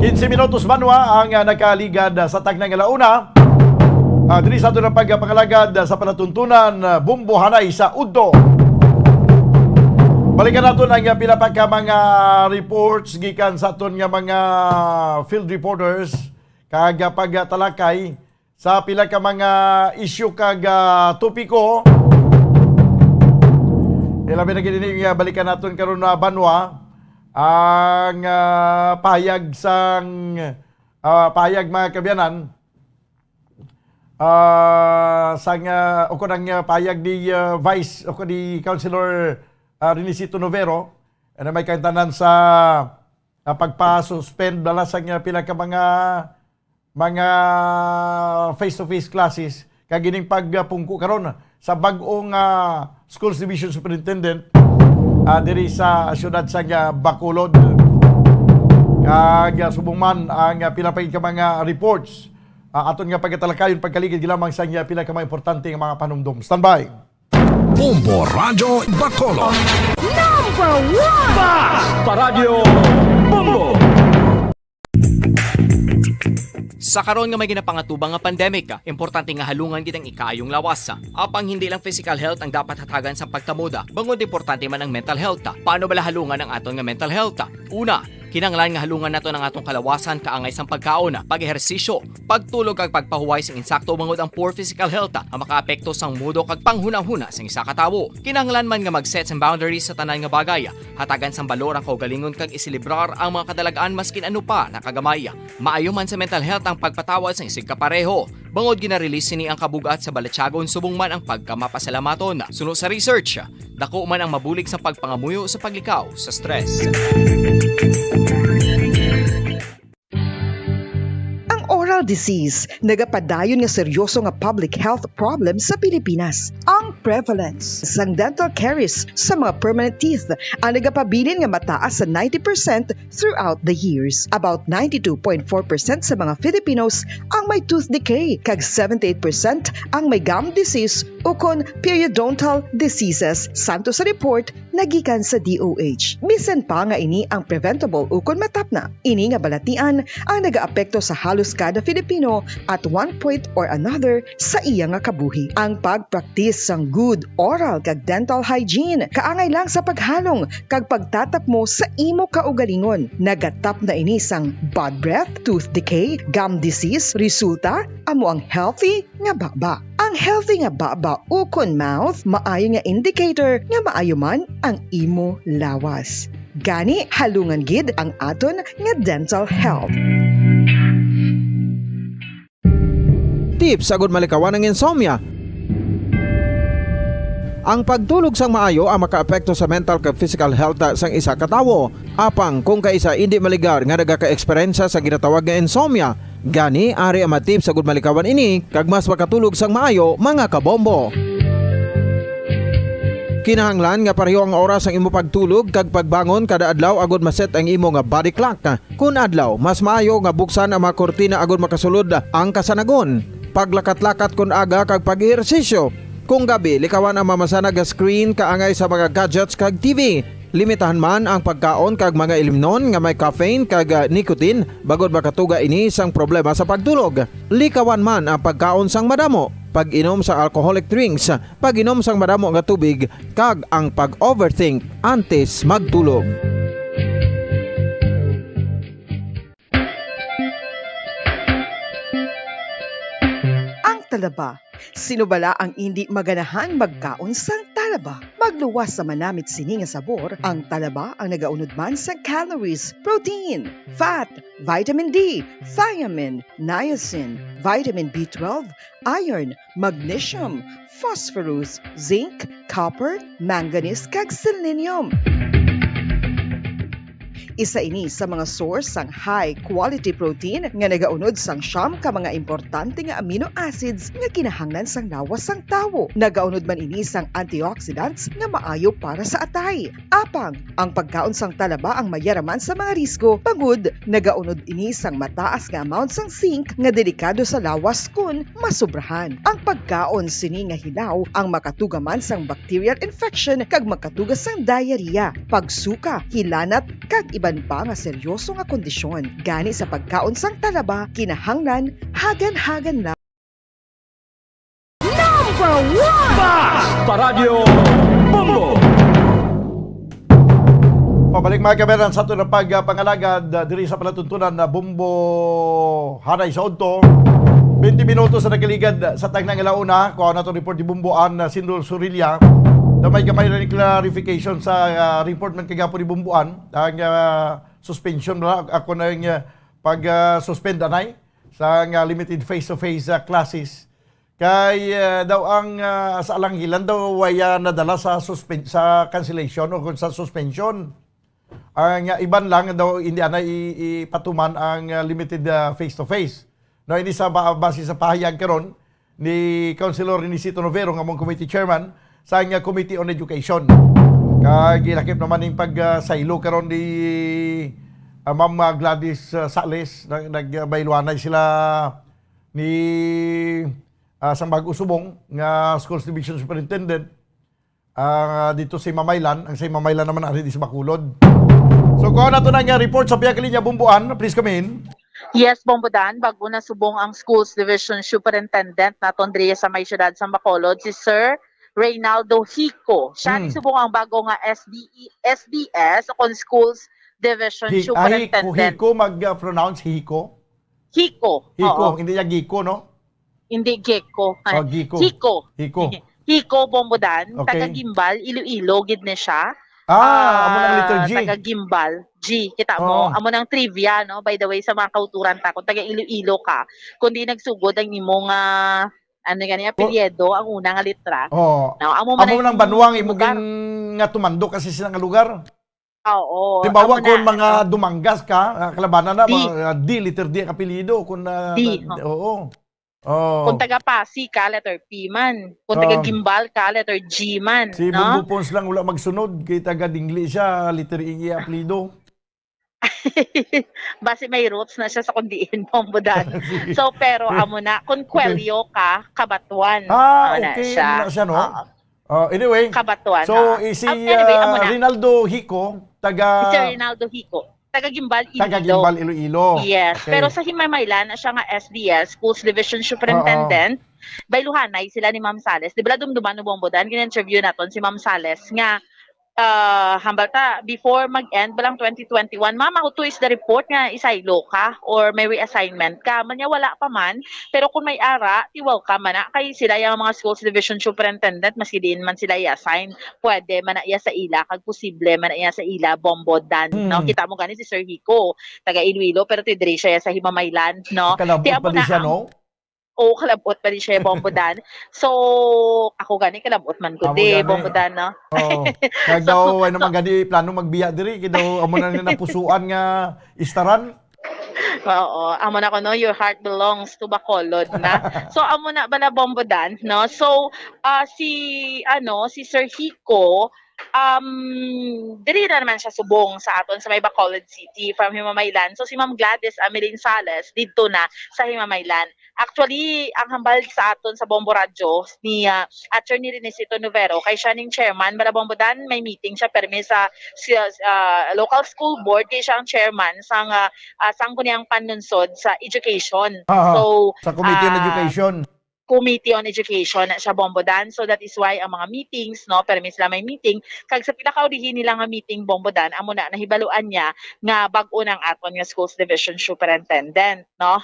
15 minutos manwa ang nakaligad sa tagnang alauna. Diri sa ato na pagpangalagad sa panatuntunan Bumbo Hanay sa Udto. Balikan nato ang pila pa ka mga reports gikan sa aton nga mga field reporters kag pagtalakay sa pila ka mga issue kag topiko. Ilabi na gini balikan naton karon na Banwa ang pahayag sang pahayag mga kabyanan sang o ko nang pahayag di Vice o ko di Councilor Renisito Novero na may kantanan sa pagpa-suspend dala sang pila ka mga face-to-face classes kag gining pagpungko karon sa bag-ong Schools Division Superintendent diri sa siyudad sa Bacolod. Kag subong man ang pila pa ka mga reports aton nga pagtalakayon pagkaligid lamang sa pila ka mga importante nga mga panumdum. Standby. Bombo Radio Bacolod. Number 1! Basta Radio Bombo! Sa karon nga may ginapangatubang nga pandemic, importante nga halungan kitang ikaayong lawas. Apang hindi lang physical health ang dapat hatagan sa pagtamuda, bangod importante man ang mental health. Paano bala halungan ang aton nga mental health? Una, kinanglan nga halungan nato ng atong kalawasan kaangay sang pagkaon, pag-ehersisyo, pagtulog kag pagpahuway sang insakto bangod ang poor physical health ang makaapekto sang mudo kag panghunahuna sang isa ka tawo. Kinanglan man nga mag-set sang boundaries sa tanan nga bagay, hatagan sang balor ang kaugalingon kag isilibrar ang mga kadalagaan maskin ano pa nakagamay. Maayo man sa mental health ang pagpatawad sang isig kapareho. Bangod gina-release ni ang kabugat sa balatsagon subong man ang pagkamapasalamaton. Suno sa research, dako man ang mabulig sa pagpangamuyo sa paglikaw sa stress. Oral disease, nagapadayon nga seryoso nga public health problem sa Pilipinas. Ang prevalence sang dental caries sa mga permanent teeth ang nagapabilin nga mataas sa 90% throughout the years. About 92.4% sa mga Filipinos ang may tooth decay, kag 78% ang may gum disease o kon periodontal diseases. Santo sa report nagikan sa DOH. Bisan pa nga ini ang preventable o kon matapna. Ini nga balatian ang nagaapekto sa halos kada Filipino at one point or another sa iya nga kabuhi. Ang pagpraktis sang good oral kag dental hygiene kaangay lang sa paghalong kag pagtatap mo sa imo kaugalingon. Nagatap na ini sang bad breath, tooth decay, gum disease, resulta amo ang healthy nga baba. Ang healthy nga baba ukon mouth maayo nga indicator nga maayo man ang imo lawas. Gani halungan gid ang aton nga dental health. Tips sagud malikawan ng insomnia. Ang pagtulog sang maayo ang makaapekto sa mental kag physical health sang isa ka tawo. Apang kung kaisa hindi maligar nga nagaka-eksperyensya sa ginatawag nga insomnia, gani ari ang matip sagud malikawan ini kag mas makatulog sang maayo mga kabombo. Kinahanglan nga pareho ang oras ang imo pagtulog kag pagbangon kada adlaw agud maset ang imo nga body clock. Kun adlaw, mas maayo nga buksan ang mga kortina agud makasulod ang kasanagon. Paglakat-lakat kun aga kag pag-ehersisyo. Kung gabi, likawan ang mamasanag nga screen kaangay sa mga gadgets kag TV. Limitahan man ang pagkaon kag mga ilimnon nga may caffeine kag nicotine bagod makatuga ini sang problema sa pagtulog. Likawan man ang pagkaon sang madamo, pag-inom sa alcoholic drinks, pag-inom sang madamo nga tubig kag ang pag-overthink antes magtulog. Talaba. Sino bala ang hindi maganahan magkaon sang talaba? Magluwas sa manamit sini nga sabor, ang talaba ang nagaunod man sa calories, protein, fat, vitamin D, thiamine, niacin, vitamin B12, iron, magnesium, phosphorus, zinc, copper, manganese kag selenium. Isa ini sa mga source sang high quality protein nga nagaunod sang siyam ka mga importante nga amino acids nga kinahanglan sang lawas sang tawo. Nagaunod man ini sang antioxidants nga maayo para sa atay. Apang ang pagkaon sang talaba ang mayaraman sa mga risgo, pagud nagaunod ini sang mataas nga amount sang zinc nga delikado sa lawas kun masubrahan. Ang pagkaon sini nga hilaw ang makatugaman sang bacterial infection kag makatugas sang diarrhea, pagsuka, hilanat kag iba pa nga seryoso nga kondisyon. Gani sa pagkaon sang talaba, kinahanglan hagan-hagan na Basta Radio Bombo! Pabalik mga kameran sa ito na pagpangalagad diri sa palatuntunan na Bumbo Hanay sa Odto. 20 minutos sa nakaligad sa tagnang ilauna. Kuha na ito report ni Bumboan Sindol Surilla na may gamay na clarification sa report man kagapo ni Bumboan. Ang suspension na ako na yung pag-suspend anay sa limited face-to-face classes. Kay daw ang sa Alanghilan daw ay nadala sa cancellation o sa suspension. Ang iban lang daw hindi na ipatuman ang limited face-to-face. No, hindi sa base sa pahayag karon ni Councilor Inesito Novero nga mong committee chairman sa Committee on Education. Kag gilakip naman ning pagsaylo karon ni Ma'am Gladys Sales, nagbayluanay sila ni Sambag Usubong nga Schools Division Superintendent dito si Mamaylan. Ang si Mamaylan naman ari di sa Bacolod. So kuha na ito na nga report sa Piyag Linya Bumbuan. Please come in. Yes, Bombodan, bago na subong ang Schools Division Superintendent na Tondria sa may siyudad sa Bacolod, si Sir Reynaldo Hico. Siya ni subong ang bago nga SDS o Schools Division Superintendent. Hiko, mag-pronounce Hiko? Hiko. Hiko, hindi niya Giko, no? Hindi Geko. Giko. Hiko. Hiko, Bombodan, Okay. taga Gimbal, Iloilo, gid ni siya. Amo ng letter G. Taga Gimbal. G, kita mo. Amo ng trivia, no? By the way, sa mga kauturan ta, kung taga Iloilo ka, kundi nagsugod ang imong ano gani apelyido, ang unang nga litra. Oh. No, amo ng banwang imuging nga tumando kasi sila nga lugar. Oo. Halimbawa kung mga Dumangas ka, kalabanan na, mga D, letter D ang apelyido. Kung D. Oo. Kung taga Pasig ka, letter P man. Kung taga Gimbal ka, letter G man. Si no? Bumbo Pons lang wala magsunod. Kay taga Dingli siya, letter E apelido. Base may roots na siya sa kundiin, Bombodan. So, pero amo na, kung Kwelyo ka, Kabatuan. Okay. Siya. Ano siya, no? Anyway, Kabatuan. so si Rinaldo Hico, taga... Si Sir Rinaldo Hico. Taga Gimbal, Iloilo. Taga Gimbal, Iloilo. Yes. Okay. Pero sa Himamaylan, siya nga SDS, Schools Division Superintendent, bayluhanay sila ni Ma'am Sales. Di ba dumduman no Bombodan, gin-interview naton si Ma'am Sales nga hambata before mag-end balang 2021, ma'am, ako to is the report nga isaylo ka or may reassignment ka. Manya wala pa man, pero kung may ara, i-welcome man na. Kay sila yung mga schools division superintendent, maski din man sila i-assign, pwede man na iya sa ila, kag posible man na iya sa ila, Bombodan. No? Kita mo gani si Sir Hico, taga Iloilo, pero tidre siya sa Himamaylan. No? Kalabot pa din siya, no? Oo, kalabot pa rin siya, Bombodan. So, ako gani, kalabot man ko di, Bombodan, no? Oo. Kaya daw, ay naman gani, plano magbiya diri. Kaya daw, amo na napusuan nga istaran. Oo, amo na ko, no? Your heart belongs to Bacolod, na? So, amo na ba na, Bombodan, no? So, si Sir Hico, diri na naman siya subong sa aton sa may Bacolod City from Himamaylan. So si Ma'am Gladys Amelin Sales dito na sa Himamaylan. Actually, ang hambal sa aton sa Bombo Radio ni Attorney Inesito Novero kay siya ning chairman para Bombodan, may meeting siya permi sa local school board kay siya ang chairman sang sangguniang panunsod sa education. So sa Committee on Education. Committee on Education sa Bombodan. So that is why ang mga meetings, no, permis sila may meeting. Kag sa pinakaulihin nila nga meeting Bombodan, amo na nahibaluan niya nga bag-o ng aton nga Schools Division Superintendent, no,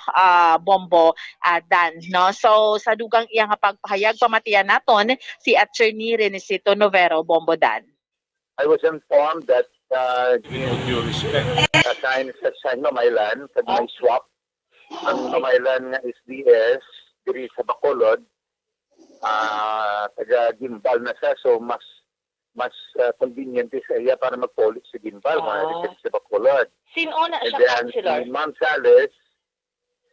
Bombo Dan, no. So sa dugang iya nga pagpahayag pamatiyan naton si Attorney Renesito Novero, Bombodan. I was informed that with due respect, assign sa Himamaylan, sa may swap, ang Himamaylan nga SDS, diri sa Bacolod, taga Gimbal na siya, so mas convenient sa iya para mag-police sa Gimbal, sa Bacolod. Sino na And siya, then, Councilor?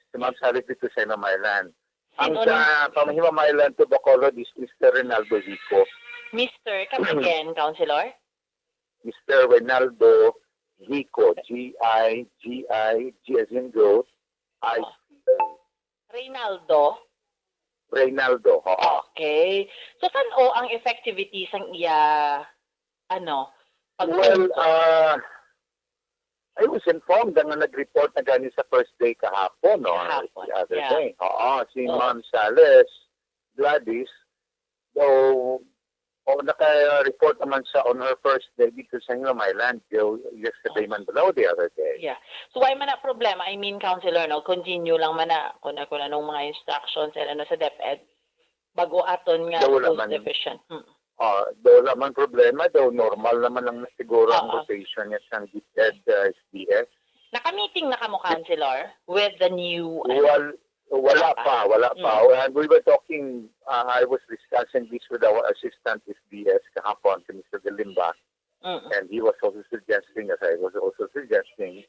si Ma'am Sales dito sa Himamaylan. Ang sa Himamaylan to Bacolod is Mr. Reynaldo Hico. Mr. Come again, Councilor? Mr. Reynaldo Hico, G-I-G-I, G as in growth, I. Reynaldo, oo. Okay. So, saan ang effectivity sang iya, Well, I was informed na nag-report na gani sa first day kahapon, no? The other day. Oo, si Ma'am Sales, Gladys, Though, naka-report naman siya on her first day dito sa Hilamayland, yesterday man below the other day. Yeah. So why man na problema? I mean, Counselor, no, continue lang man na kung anong mga instructions and ano sa DepEd bago aton nga Daw post naman. division. Daw naman problema, daw normal naman ang siguro ang rotation niya sa DepEd SDS. Naka-meeting na kamo, Counselor, with the new... Wala pa. And we were talking, I was discussing this with our assistant SDS kahapon, si Mr. Galimba, and he was also suggesting, as I was also suggesting,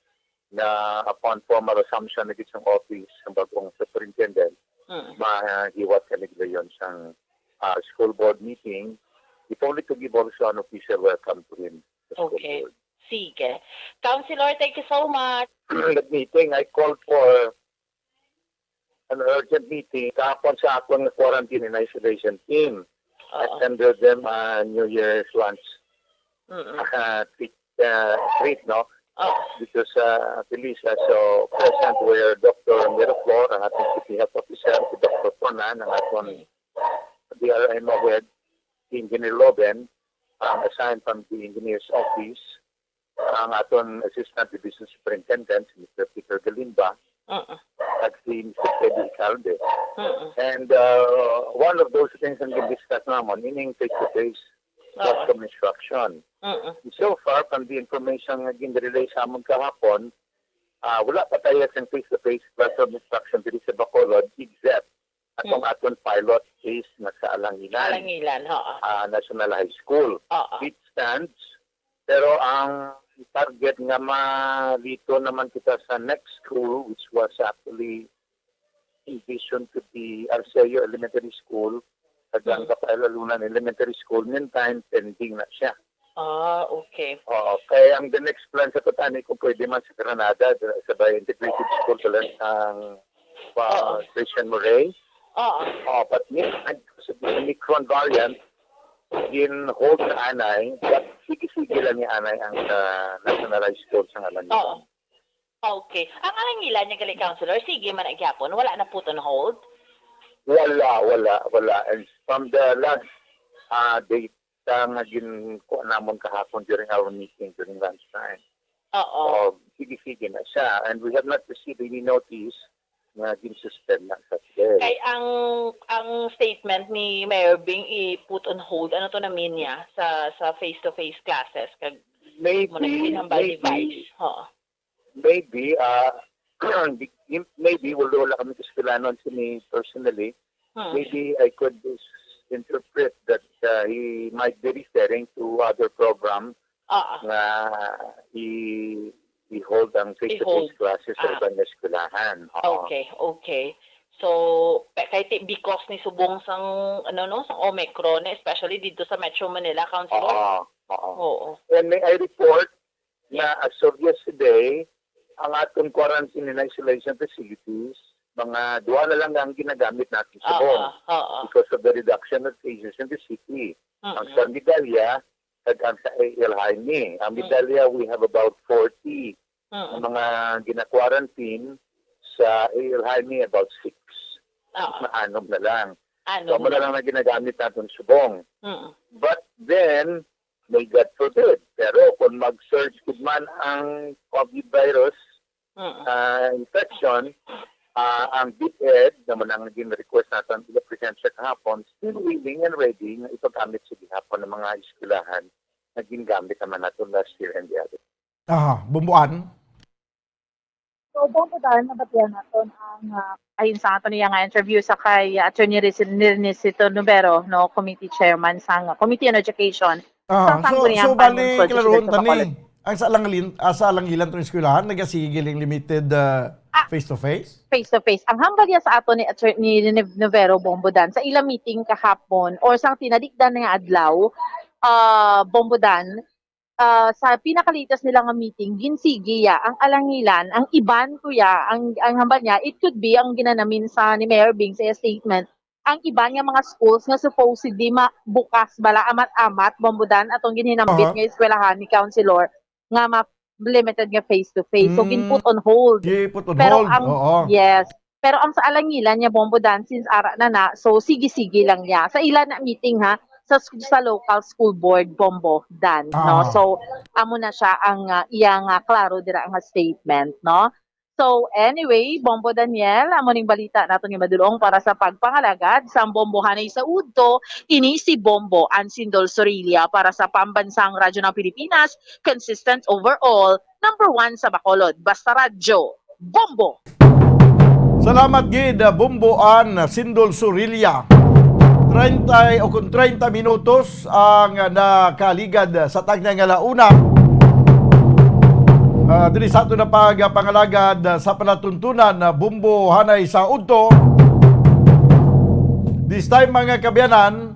na upon formal assumption na isang office ng bagong superintendent, mahiwat ka nila yun sa school board meeting, if only to give also an official welcome to him. Okay. Sige. Counselor, thank you so much. That meeting, I called for an urgent meeting kahapon sa akong quarantine and isolation team. I attended them New Year's lunch treat, no? Because Felisa, so present were Dr. Miraflor, ang ating City Health Officer, si Dr. Ponan, ang ating DRMO head, Engineer Loben, assigned from the Engineer's Office, ang ating Assistant Division Superintendent, si Mr. Peter Galimba, at si Mr. Teddy Calde. And one of those things ang discuss naman, meaning face-to-face classroom instruction. So far, from the information na ginrelay sa amon kahapon, wala pa tayo sa face-to-face classroom instruction dito sa Bacolod, except atong aton pilot case na sa Alangilan. National High School. It stands, pero ang target nga malito naman kita sa next school, which was actually envisioned to be Arceo Elementary School, hanggang Kapailalunan Elementary School. Meantime, pending na siya. Okay. Kaya ang the next plan sa Patani, kung pwede man sa Granada, sa integrated school sa ang Christian Moray. But sa Omicron variant, hold sa anay, but sige lang ni anay ang nationalized school sa ngalan niya. Okay. Ang alangilan niya gali, Counselor, sige man agyapon, wala na put on hold? Wala. And from the last date na ginkuha namon kahapon during our meeting during lunchtime. Sige na siya. And we have not received any notice na din-suspend na sa today. Kay ang statement ni Mayor Bing i-put on hold, ano to namin niya sa face-to-face classes? Kag maybe wala kami kaskilanon sini personally. Maybe I could interpret that he might be referring to other program na i-hold ang face-to-face classes sa ibang eskwelahan. Okay. So, because ni subong sang sang Omicron, especially dito sa Metro Manila, Councilor? And may I report na as of yesterday, ang atong quarantine and isolation facilities, mga 2 na lang ang ginagamit natin sa buong because of the reduction of cases in the city. Ang sa Medalya, at ang sa A.L. Jaime. Ang Medalya, we have about 40. Ang mga gina-quarantine sa A.L. Jaime, about 6. Anom na lang. So, na lang na ginagamit natin subong. But then, may God forbid. Pero kung mag-surge man ang COVID virus infection, ang DepEd, naman ang naging request natin sa presensya kahapon, still willing and ready na ipagamit sa gihapon ng mga eskwelahan na ginagamit naman natin last year and the other. Bumbuan. So, Bombodan, nabatiyan natin ang ayun sa ato niya nga interview sa kay Attorney Nirnisito Nubero, no, Committee Chairman sa Committee on Education. So bali klaron tani ang sa Alangilan tong eskwelahan nagasigiling limited face to face. Face to face. Ang hambal niya sa ato ni Attorney Nubero Bombodan sa ilang meeting kahapon or sang tinadikdan nga adlaw, Bombodan, sa pinakalitas nila nga meeting, ginsigiya ang Alangilan, ang iban kuya, ang hambal niya, it could be ang ginanamin sa ni Mayor Bing sa statement, ang iban nga mga schools nga supposedly bukas bala amat-amat, Bombodan, atong ginhinambit nga eskwelahan ni Councilor, nga limited nga face-to-face. So, ginput on hold. Put on hold. Yes. Pero ang sa alangilan niya bombodan since ara na so sige-sige lang niya. Sa ilan na meeting ha sa local school board bombo dan no. So amo na siya ang iyang klaro dira nga statement no. So anyway, Bombo Daniel, amo ning balita naton nga madulong para sa pagpangalagad sa bombohanay sa udto, ini si Bombo Ansindol Sorilia para sa Pambansang Radyo ng Pilipinas, consistent overall, number 1 sa Bacolod, basta radyo, Bombo! Salamat gid Bumboan Sindol Sorilia. 30 o kung 30 minutos ang nakaligad sa tagnang alauna. Diri sa ato na pangalagad sa palatuntunan na Bumbo Hanay sa udto. This time mga kabyanan,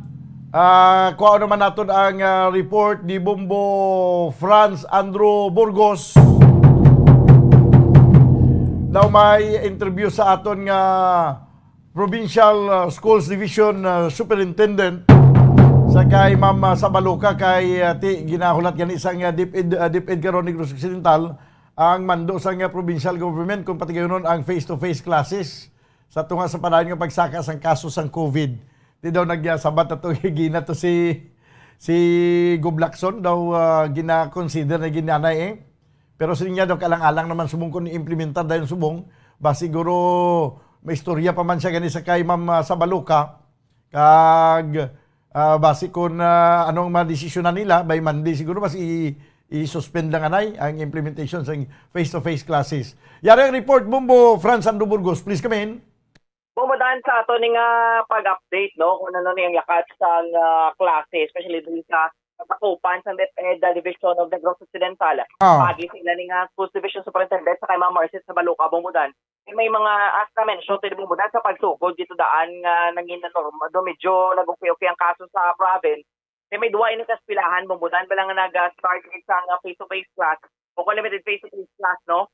kuha naman natin ang report ni Bumbo Franz Andrew Burgos. Now may interview sa aton nga Provincial Schools Division Superintendent sa kay Ma'am Sabaluka kay ginahulat gani isang DepEd karon Negros Occidental ang mando sa nga provincial government kung patigayonon ang face-to-face classes sa tunga sa padayon nga pagsaka sang kaso sang COVID. Di daw nagsabat na to gina to si Goblakson daw gina-consider na ginanay pero sinya daw kalang-alang naman subong kun implementar dayon subong ba siguro may istorya pa man siya gani sa kay Ma'am Sabaluka kag base kung anong madesisyonan nila by Monday siguro mas i-suspend lang anay ang implementation sa face-to-face classes. Yari ang report, Bumbo Franz Andrew Burgos. Please come in. Bumudaan sa ato ning pag-update no kung ano niyang yakat sa klase, especially dun sa sakupan sa DepEd Division of Negros Occidental. Pagi sila ning Schools Division Superintendent sa kay Ma'am Marcet Sabaluka Bumudaan. May mga as na mention tayo Bumudaan sa pagsugod dito daan nga naging norma do medyo nag-okay ang kaso sa province. May duwa ini kaspilahan Bumudaan ba lang nag-start sa face-to-face class o limited face-to-face class no,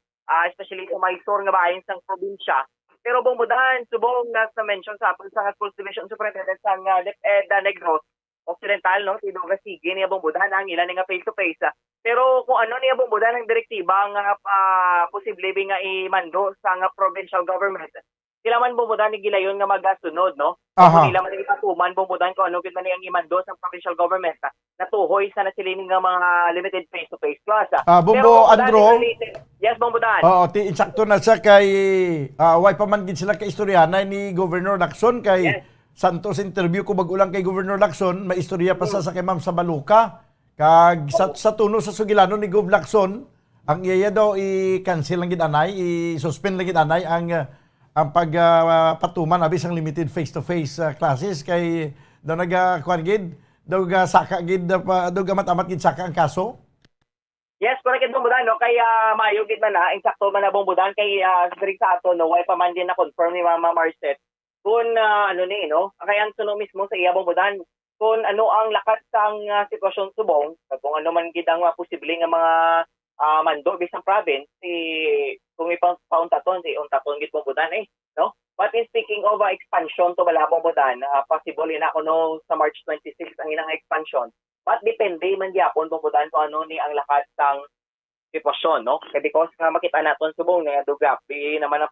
especially sa may store nga bahin sang probinsya. Pero Bumudaan subong na mention sa aton sa Schools Division Superintendent sa DepEd Negros Occidental no, tidong sige niya Bumudaan ang ilan nga face-to-face. Pero kung ano niya Bumudaan ang direktiba nga posible nga imando sa nga provincial government. Sila man Bumudaan ni gilayon nga magasunod no. Kung nila man ipatuman Bumudaan kung ano gid man ang imando sa provincial government natuhoy sa nasilining nga mga limited face-to-face class. Bumbo Andro. Yes, Bumudaan. Oo, insakto na sa kay way pa man gid sila kay istoryahan ni Governor Lacson kay Santos interview ko bagulang kay Governor Lacson, may istorya pa sa kay Ma'am Sabaluka. Kag sa tuno sa sugilano ni Gov Lacson, ang iya daw i-cancel lang gid anay, i-suspend lang gid anay ang pagpatuman abis ang limited face-to-face classes kay daw nagakuan gid, daw saka gid daw matamat gid saka ang kaso. Yes, correct gid Bumudaan no, kay mayo gid man insakto man na Bumudaan kay diri sa ato no, way pa man din na confirm ni Mama Marcet kung ano ni no, kaya ang suno mismo sa iya Bumudaan kung ano ang lakat sang sitwasyon subong, kung ano man gid ang posible nga mga mando bisang province kung ipauntaton si untaton gid Bumudaan no. But in speaking of expansion to bala Bumudaan, possible ina kuno sa March 26 ang inang expansion. But depende man gyapon Bumudaan kung ano ni ang lakat sang sitwasyon no. Kaya because nga makita naton subong nga dugapi naman ang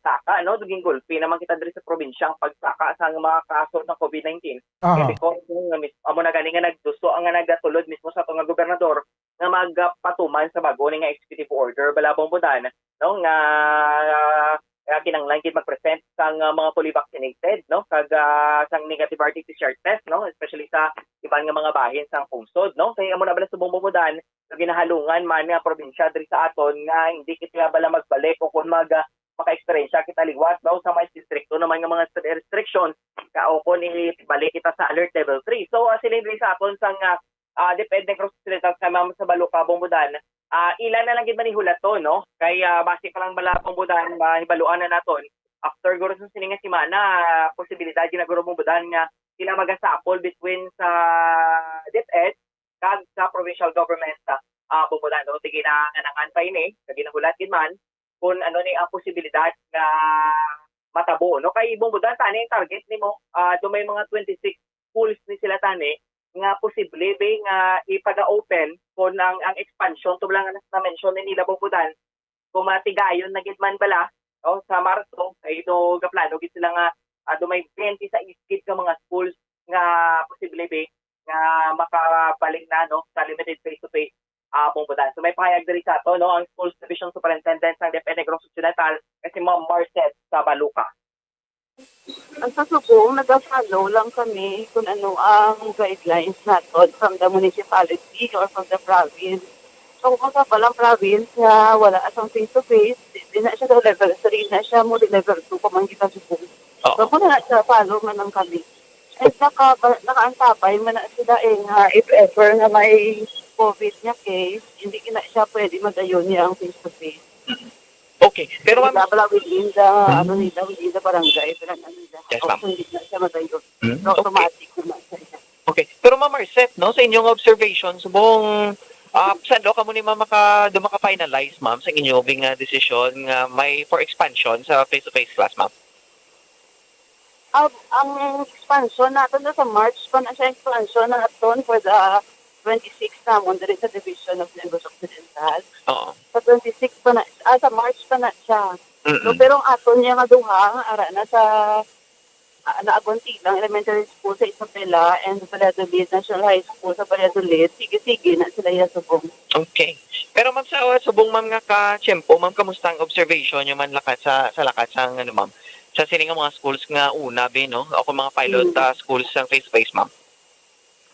saka no duging gulpi naman kita diri sa probinsya ang pagsaka sa mga kaso ng COVID-19. Because amo na gani nga nagduso ang nagatulod mismo sa atong gobernador nga magpatuman sa bago nga executive order bala Bumudaan no nga kinahanglan gid mag-present sang mga fully vaccinated no kag sang negative RT-PCR test no, especially sa iban nga mga bahin sang pungsod no. Kay amo na bala sa Bumudaan nga ginahalungan man nga probinsya diri sa aton nga hindi kita bala magbalik o kung maka-experience kita liwat daw sa mga distrikto naman nga mga restrictions kaokon ibalik kita sa alert level 3. So sila diri sa aton sang DepEd Negros Occidental sa Ma'am Sabaluka Bumudaan ilan na lang gid man ihulato no kay base pa lang bala Bumudaan mahibaluan na naton after guro sa sininga semana posibilidad gid na guro Bumudaan nga sila magasapol between sa DepEd kag sa provincial government Bumudaan no tigina nga nangan pa ini kag ginahulat gid man kung ano ni ang posibilidad na matabo no kay Bumudaan tani ang target nimo may mga 26 schools ni sila tani nga posible nga ipaga-open kung ang expansion to lang na mention ni nila Bumudaan kung matigayon na gid man bala no, sa Marso ay do gaplano gid sila nga dumay 20 sa isgid nga mga schools nga posible be nga makabalik na no sa limited face-to-face Bombodan. So may pahayag diri sa ato no ang Schools Division Superintendent ng DepEd Negros Occidental kasi Ma'am Marcet Sabaluca. Ang sa Subong, nag-follow lang kami kung ano ang guidelines natin from the municipality or from the province. So kung sa palang province na wala asang face-to-face, di na siya sa level 3 na siya mo di level 2 pamanggi sa Subong. So kung na siya follow man lang kami. At nakaantapay man na sila if ever na may COVID niya case, hindi na siya pwede madayon niya ang face-to-face. Okay. Pero ma'am, within the barangay, pero yes, ma'am. Hindi na siya madayon. So automatic na siya. Okay. Pero Ma'am Marcet, no, sa inyong observation, subong saan do kamo ni maka-finalize ma'am sa inyong decision nga may for expansion sa face-to-face class, ma'am? Ang expansion natin sa March pa na siya expansion natin for the 26 namon diri sa Division of Negros Occidental. Oo. Sa 26 pa na, sa March pa na siya. So, pero ang aton niya nga duha, ara na sa Naagontilang Elementary School sa Isabela and Valladolid National High School sa Valladolid, sige-sige na sila yung subong. Okay. Pero ma'am sa subong ma'am nga ka-tiyempo, ma'am kamusta ang observation nyo man lakat sa lakat sa ano ma'am? Sa sining nga mga schools nga una be no? Ako mga pilot schools sa face-to-face ma'am.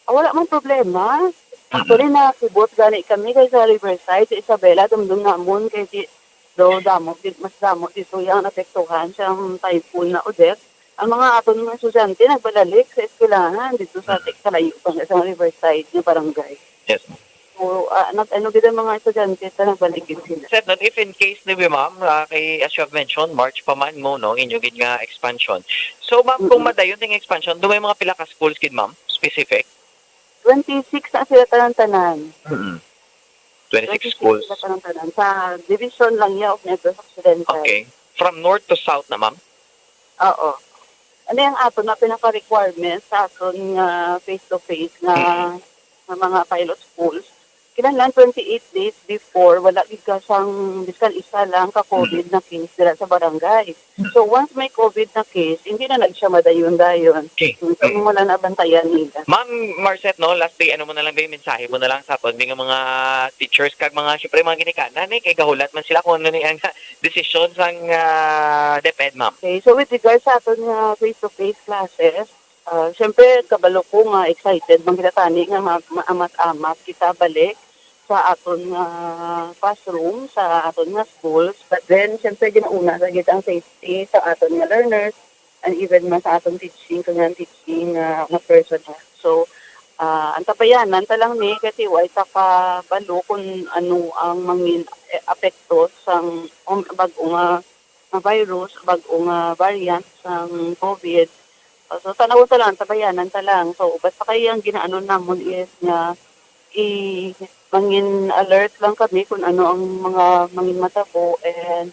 Wala man problema. Actually, nakibot gani kami kay sa Riverside, sa Isabela, dumdum namon kay mas damot dito yung napektuhan siyang typhoon na Odette. Ang mga aton mga estudyante nagbalalik sa eskwelahan dito sa Kalayo sa Riverside na barangay. Yes. So, gid ang mga estudyante na nagbalik sila. Said not if in case ni ma'am, kay as you have mentioned, March pa man mo no, inyo gid nga expansion. So ma'am, kung madayon ting expansion, do may mga pila ka schools gid ma'am, specific? 26 na sila tanan-tanan. 26 schools. Sila tanan-tanan. Sa division lang niya of Negros Occidental. Okay. From north to south na, ma'am? Oo. Ano yung ato na pinaka-requirements sa aton face-to-face na mga pilot schools? Kinahanglan 28 days before, wala ka siyang biskan isa lang ka-COVID na case dira sa barangay. So once may COVID na case, hindi na siya madayon-dayon. Okay. So wala na bantayan nila. Ma'am Marcet, no, last day, ano mo na lang ba yung mensahe mo na lang sa aton, mga teachers, kag mga, syempre mga ginikanan, kay gahulat man sila kung ano ni ang decision sang DepEd, ma'am. Okay, so with regards sa aton face-to-face classes, syempre kabalo ko nga excited bang kita tani nga maamat-amat kita balik sa aton classroom, sa aton nga schools. But then, syempre, ginauna sa ang safety sa aton nga learners and even man sa aton teaching, kanyang teaching nga personnel. So, ang tapayanan talang ni kasi why sa kabalo kung ano ang mangin apekto sa bagong virus, bagong variant sa COVID. So, tanawon talang, tabayanan talang. So, basta kayo ang ginaano namon is nga mangin alert lang kami kung ano ang mga mangin matabo and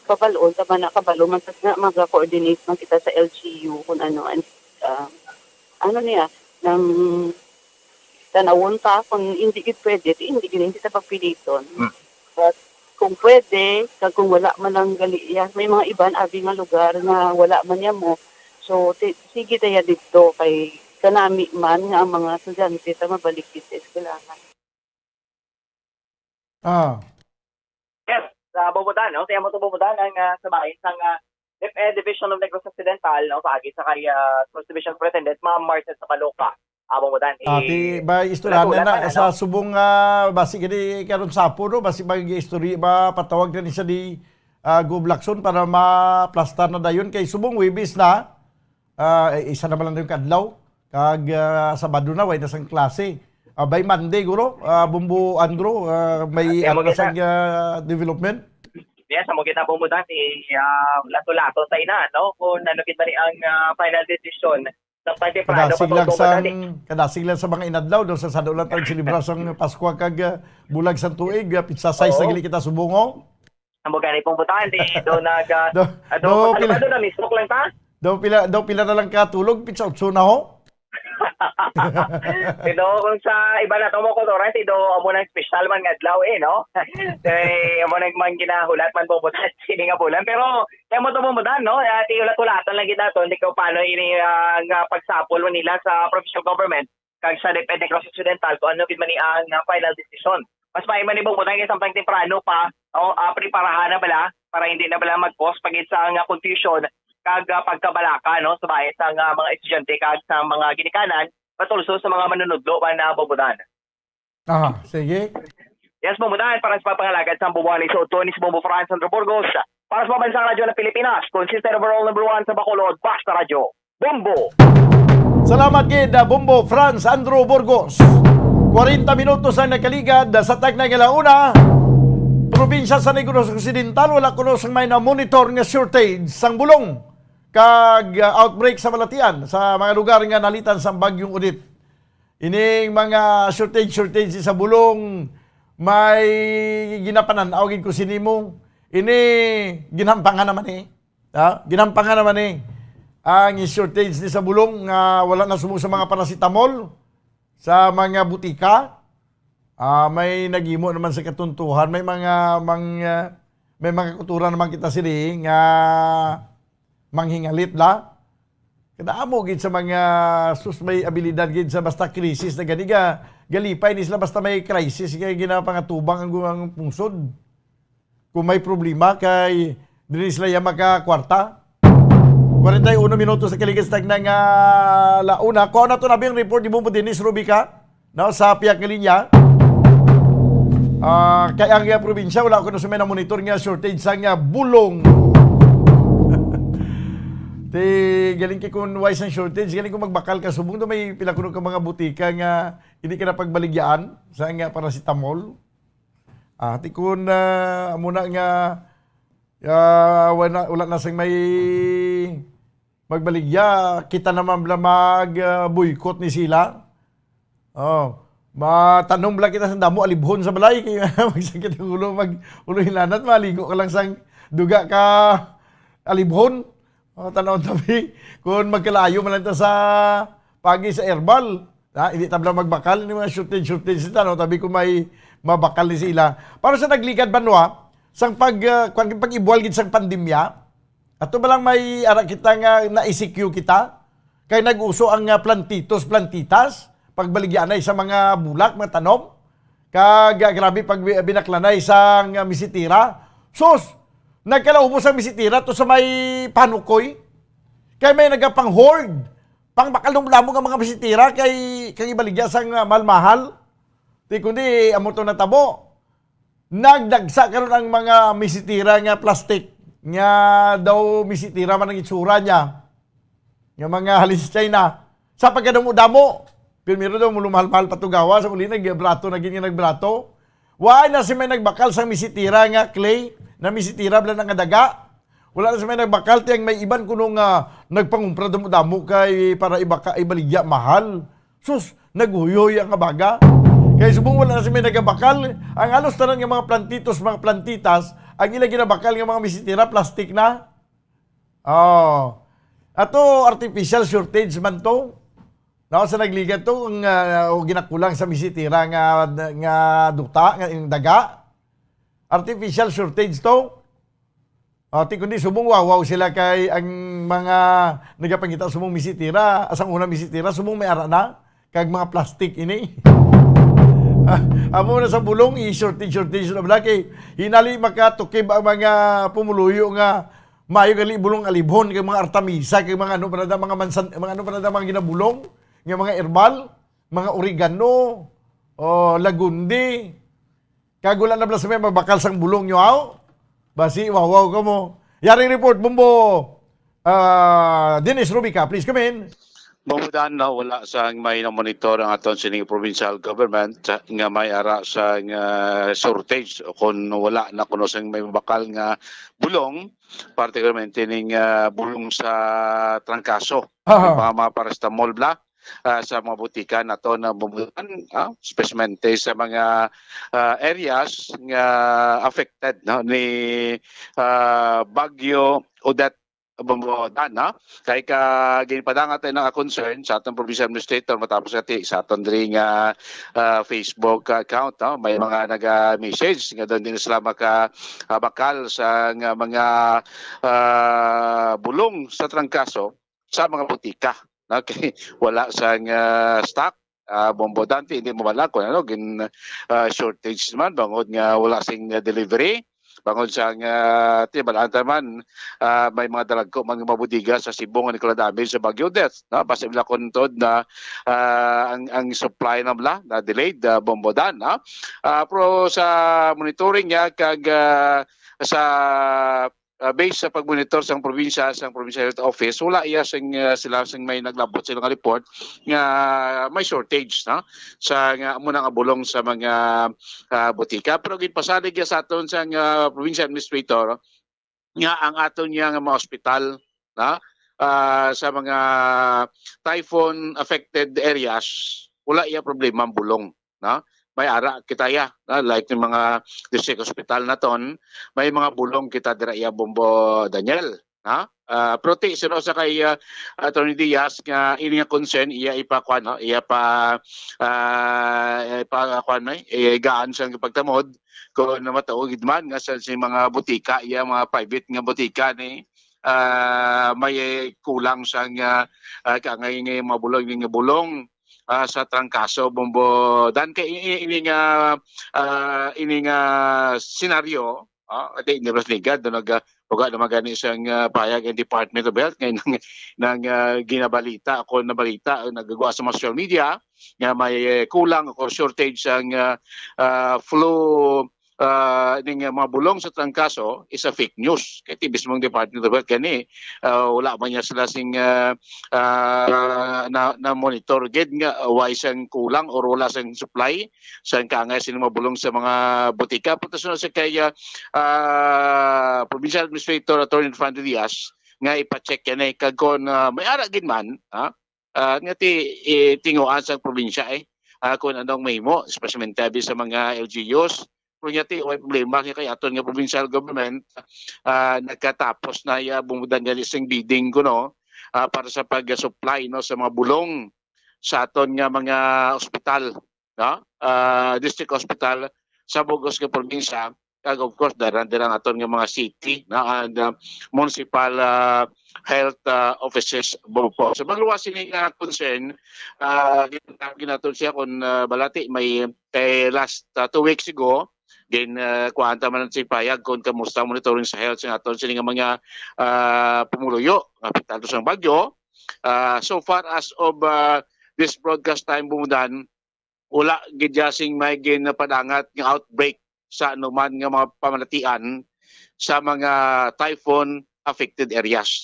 kabalo, tama na kabalo, mag-coordinate man kita sa LGU kung ano and niya, ng tanawon ta kung hindi pwede, hindi ta pagpiliton. But kung pwede, kung wala man lang galiya, may mga iban abi nga lugar na wala man niya mo. So, sige tayo dito kay kanami man nga ang mga estudyante sa mabalik sa eskwelahan. Yes, sa Bobodan, no? Sa mo to Bobodan ang samahin sang DepEd Division of Negros Occidental, no? Paagi sa kay Schools Division Superintendent Ma'am Marcet Sabaluca. Bobodan. Ati ba istorya na sa subong basi gani karon sapo no, basi istorya ba patawag na ni siya di Gublakson para ma-plastar na dayon kay subong Webis na isa na lang dayon kadlaw. Kag Sabado na, way na sang klase. By Monday, guro, Bumbo Andro, may sang development? Yes, mo kita Bobodan, lato-lato sa ina, no? Kung nalukit ba ang final decision sa kadasig lang sa mga inadlaw, doon sa sadulan tayong silibrasang Pasko kag bulag sa tuig, pizza size na gili kita subungo. Ang magani pong butan, doon na mismo lang ta? Daw pila na lang katulog, pizza utso na ho? Tido kung sa iba na to mo ko torrent, tido amo nang special man nga adlaw no. Amo nang man ginahulat man bobotan sini nga bulan pero kaya mo to bobotan no. Ti ulat-ulatan lang gid nato hindi ko paano ini nga pagsapol man nila sa provincial government kag sa DepEd Negros Occidental kung ano gid man ni ang final decision. Mas may man ibang bobotan kay sampang temprano pa preparahan na bala para hindi na bala mag-cause pagit sa nga confusion kag pagkabalaka no sa bayad sa mga estudyante kag sa mga ginikanan patulso sa mga manunudlo pa na bobotan. Sige. Yes, bobotan para sa papangalagad sa bubuan ni Soto ni Bombo Franz Sandro Burgos para sa Pambansang Radyo ng Pilipinas, consistent overall number 1 sa Bacolod, Basta Radyo, Bombo. Salamat gid Bombo Franz Andrew Burgos. 40 minutos ang nakaligad sa tag na galauna. Probinsya sa Negros Occidental wala kuno sang may na monitor nga shortage sang bulong kag outbreak sa Malatian sa mga lugar nga nalitan sa bagyong Udit. Ining mga shortage sa bulong may ginapanan awgid ko sinimo ini ginampangan naman ginampangan naman ang shortage ni sa bulong nga wala na sumo sa mga paracetamol sa mga butika. May nagimo naman sa katuntuhan, may mga kuturan naman kita sili nga manghingalit la. Kadaamo gid sa mga may abilidad gid sa basta krisis na ganiga galipay ni sila basta may crisis kay ginapangatubang ang pungsod. Kung may problema kay dili sila ya makakwarta. 41 minutos sa kaligastag ng launa. Ko na to na bing report ni Bombo Dennis Rubica no sa piyak nga linya. Kaya ang probinsya wala ko na sumay na monitor nga shortage sa nga bulong. Galing kay kung wise ang shortage, galing kung magbakal ka subong do may pila kuno ka mga butika nga hindi ka na pagbaligyan sa nga paracetamol. Kun muna nga wala na sang may magbaligya, kita naman mag boycott ni sila. Matanong lang kita sa damo alibhon sa balay kaya magsakit ang ulo ulo hinanat maligo ka lang sang duga ka alibhon. Tanaw tabi kung magkalayo man lang sa pagi sa herbal. Hindi tabla magbakal ni mga shortage tanaw tabi kung may mabakal ni sila. Para sa naglikad banwa sang pag-ibual gid sang pandemya. Ato ba lang may ara kita nga na-ECQ kita kay nag-uso ang plantitas pagbaligyanay sa mga bulak, mga tanom. Grabe pag binaklanay sa misitira. Sus! Nagkalaubos ang misitira to sa may panukoy. Kaya may nagapang-hoard. Pang-bakalong lamong ang mga misitira kay ibaligya sang mahal-mahal. Di kundi amo to natabo. Nagdagsa karon ang mga misitira nga plastic. Nga daw misitira man ang itsura niya. Nga mga halis China. Sa pagkadamo-damo. Primero daw mulumahal-mahal patugawa. Sa muli nagbrato, naging nagbrato. Why na si may nagbakal sa misitira nga clay. Na misitira blan nga daga. Wala na si may nagbakal. Tiyang may iban kunong nagpangumpra damo-damo kay para ibaligya mahal. Sus, naghuyoy ang abaga. Kaya subong wala na si may nagabakal. Ang alos tanan nga mga plantitos, mga plantitas, ang ilang ginabakal nga mga misitira, plastic na. Ato, artificial shortage man to. Sa nagligat to, ginakulang sa misitira nga duta, nga daga. Artificial shortage to. Kundi subong wawaw sila kay ang mga nagapangita subong misitira, asang unang misitira, subong may ara na, kag mga plastic ini. Amo na sa bulong, i-shortage na blaki. Hinali makatukib ang mga pumuluyo nga mayo gali bulong alibhon kay mga artamisa kay mga mga ginabulong, nga mga herbal, mga oregano, lagundi. Kagula na blas may magbakal sang bulong nyo basi wawaw ka mo. Yaring report Bombo Dennis Rubica, please come in. Mamudan na wala sa may na-monitor ang aton sining provincial government nga may ara sa shortage kung wala na kuno sang may bakal nga bulong, particularmente ning bulong sa trangkaso, mga paracetamol bla sa mga butika nato na especially sa mga areas nga affected ni Bagyo Odette Bombodan, no? Kay ka ginpadangat tayo ng concern sa atong provincial administrator matapos ati sa atong diri nga Facebook account, no? May mga naga-message nga doon din sila bakal sa nga mga bulong sa trangkaso sa mga butika. Okay, wala sa stock. Bombodante hindi mo wala kung ano shortage man bangod nga wala sing delivery. Bangod sa tibalanta man may mga dalagko mga mabudiga sa Cebu nga nikola damage sa Baguio death, no? Basta ila kontod na ang supply na bla na delayed bombodan, no? Pero sa monitoring niya kag sa based sa pagmonitor sa probinsya sa provincial health office, wala iya sila sing may naglabot sila nga report nga may shortage, no? Sa nga muna nga bulong sa mga butika. Pero ginpasalig sa aton sa provincial administrator nga ang aton nga mga ospital, na sa mga typhoon affected areas wala iya problema ang bulong, no? May ara kita ya, like yung mga district hospital na ton, may mga bulong kita dira iya Bombo Daniel, ha? Prote sino sa kay Attorney Diaz nga ini nga concern iya ipakwan, no? Iya pa ipakwan may gaan sa pagtamod kung namataogid man nga sa mga butika, iya mga private nga butika ni may kulang sa kangay nga mga bulong sa trangkaso Bombodan kay ini nga senaryo ati ni Rosligad do uga na magani sang payag ang Department of Health ngay nang ginabalita ako na balita nagagawa sa social media nga may kulang o shortage sang flu ning mga bulong sa trangkaso is a fake news. Kaya tibis mong Department of Health kani wala man niya sila sing na monitor gid nga why sang kulang or wala sang supply sang kangay sila mabulong sa mga butika. Punta sa kay Provincial Administrator Attorney Fernando Diaz nga ipa-check yan kag kon may ara gid man nga tinguan sa probinsya kung anong mahimo especially tabi sa mga LGUs. Kung yati may problema kay aton nga provincial government nagkatapos na bumudan nga isang bidding ko, no, para sa pag-supply, no, sa mga bulong sa aton nga mga ospital, no, district hospital sa bugos nga probinsya kag of course daran aton nga mga city, no, and municipal health offices po. So magluwas ini concern ginaton siya kung balati may last 2 weeks ago kuanta man si payag kung kamusta monitoring sa health sa aton sila nga mga pumuluyo apektado sa bagyo. So far as of this broadcast time bumudan wala gidyasing may ginapadangat nga outbreak sa anuman nga mga pamanatian sa mga typhoon affected areas.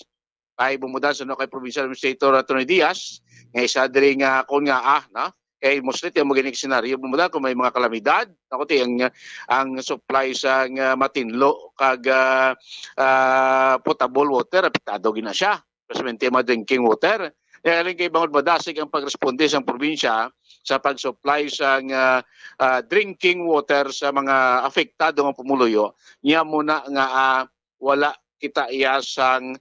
Ay bumudan sa kay Provincial Administrator Attorney Diaz nga isa diri nga kon nga na kay mostly yung maginig senaryo bumuda kung may mga kalamidad ako ang supply sa matinlo kag potable water apektado gina siya especially mga drinking water kaya kay bangod badasig ang pagresponde sa probinsya sa pag-supply sa drinking water sa mga apektado ng pumuluyo niya muna nga wala kita iya sang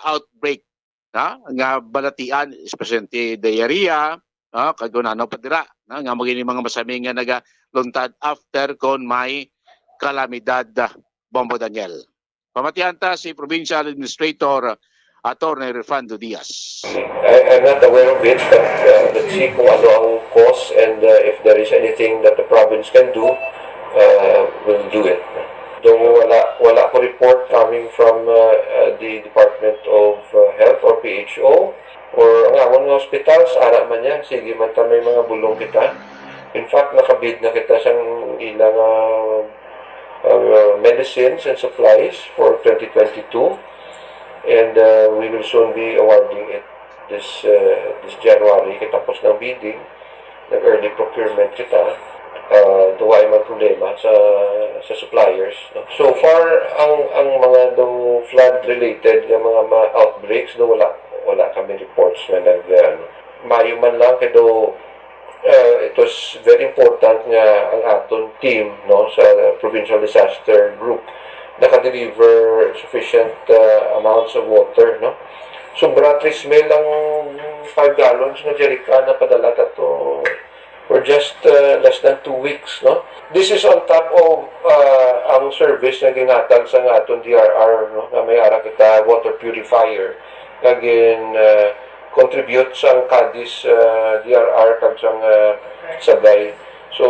outbreak nga balatian especially diarrhea kagunano padira nga magini mga masami nga nagaluntad after kon may kalamidad Bombo Daniel. Pamatianta si Provincial Administrator Attorney Refando Diaz. I'm not aware of it, but let's see kung ano ang cause and if there is anything that the province can do, we'll do it. Though wala ko report coming from the Department of Health or PHO or nga mga hospitals, ara man yan, sige man ta may mga bulong kita. In fact, nakabid na kita sa ilang medicines and supplies for 2022 and we will soon be awarding it this January. Kitapos ng bidding, nag-early procurement kita. Duway man problema sa suppliers. No? So far, ang mga flood-related ng mga outbreaks, wala kami reports na mayo man lang kado it was very important nga ang aton team, no, sa Provincial Disaster Group makadeliver sufficient amounts of water, no? Sobra 3 mil ang 5 gallons na jerrycan na padala to for just less than 2 weeks, no? This is on top of ang service na ginatag sa nga atong DRR, no? Na may ara kita water purifier kagin contribute sa Cadiz DRR kag sang sabay. So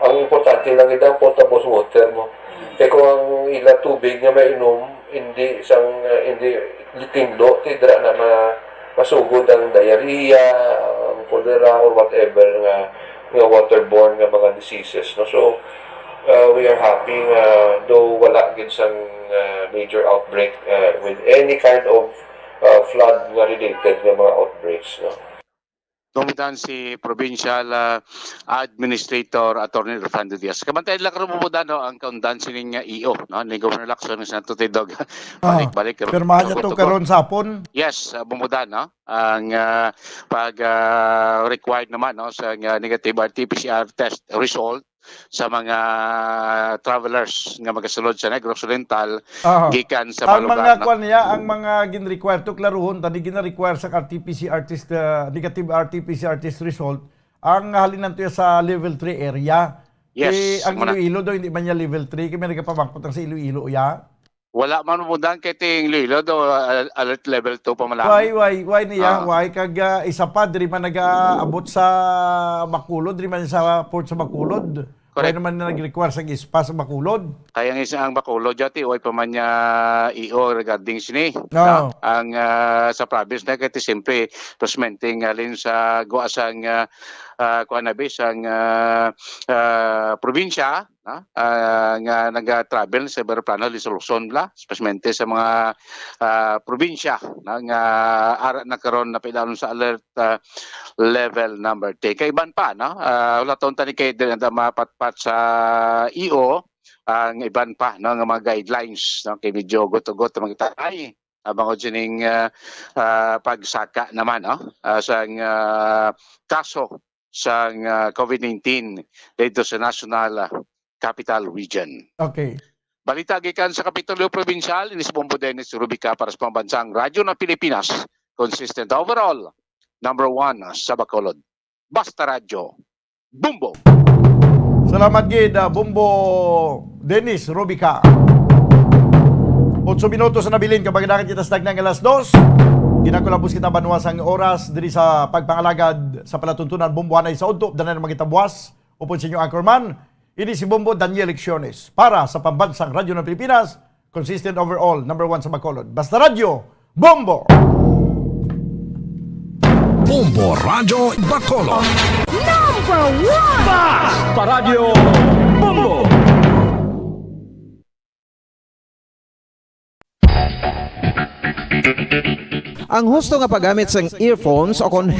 ang importante lang ida potable water mo. Kaya kung ang ila tubig nga mainom hindi litinglo tidra na masugod ang diarrhea, ang cholera or whatever nga waterborne nga mga diseases, no? So we are happy though wala gid sang major outbreak with any kind of flood nga related nga mga outbreaks, no? Tumitan si Provincial Administrator Attorney Rolando Diaz. Kamantay lang karon mo no ang kaundan sining EO, no, ni Governor Lacson sa Tutidog. Balik. Pirmahan niya to karon sa hapon. Yes, bumuda no ang pag required naman no sa negative RT-PCR test result sa mga travelers nga magasulod sa Negros Oriental gikan sa ang mga mga kwan niya, ang mga gin-require to klaruhon tani gina-require sa RT-PCR test negative RT-PCR test result ang halinan to sa level 3 area. Yes, ang Iloilo daw hindi man niya level 3 kay may nagapabangkot sa Iloilo ya. Wala man mudan kay ting Iloilo do alert level 2 pa malang. Why niya? Why kag isa pa diri man nag-aabot sa Bacolod, diri man sa port sa Bacolod. Kaya naman na nag-require sa ispa sa Bacolod. Kaya nga ang Bacolod jati way pa man niya EO regarding sini. No. Ang sa province na kay siyempre prosmenting alin sa guasang kuanabis ang probinsya nga nag-travel sa aeroplano Luzon bla especially sa mga probinsya nga ara na karon na pidalon sa alert level number 10 kay iban pa no wala taon tani kay mapatpat sa EO ang iban pa no nga mga guidelines no kay medyo goto-goto mga ay abang ko dining pagsaka naman no sa kaso sa COVID-19 dito sa National Capital Region. Okay. Balita gikan sa Kapitolyo Provincial, inis Bombo Dennis Rubica para sa pambansang radyo ng Pilipinas. Consistent overall. Number 1 sa Bacolod. Basta Radyo. Bumbo! Salamat gid Bombo Dennis Rubica. 8 minutos na nabilin kapag nakit kita sa tagnang alas 2. Ginakulabos kita banuasang oras diri sa pagpangalagad sa palatuntunan Bombo Hanay sa Udto. Danan na magita buwas. Upon sa inyo Anchorman. Ini si Bombo Daniel Lecciones para sa pambansang radyo ng Pilipinas, consistent overall, number 1 sa Bacolod. Basta Radyo, Bombo! Bombo Radyo Bacolod. Number 1! Basta Radyo Bombo! Ang husto nga paggamit sang earphones o kon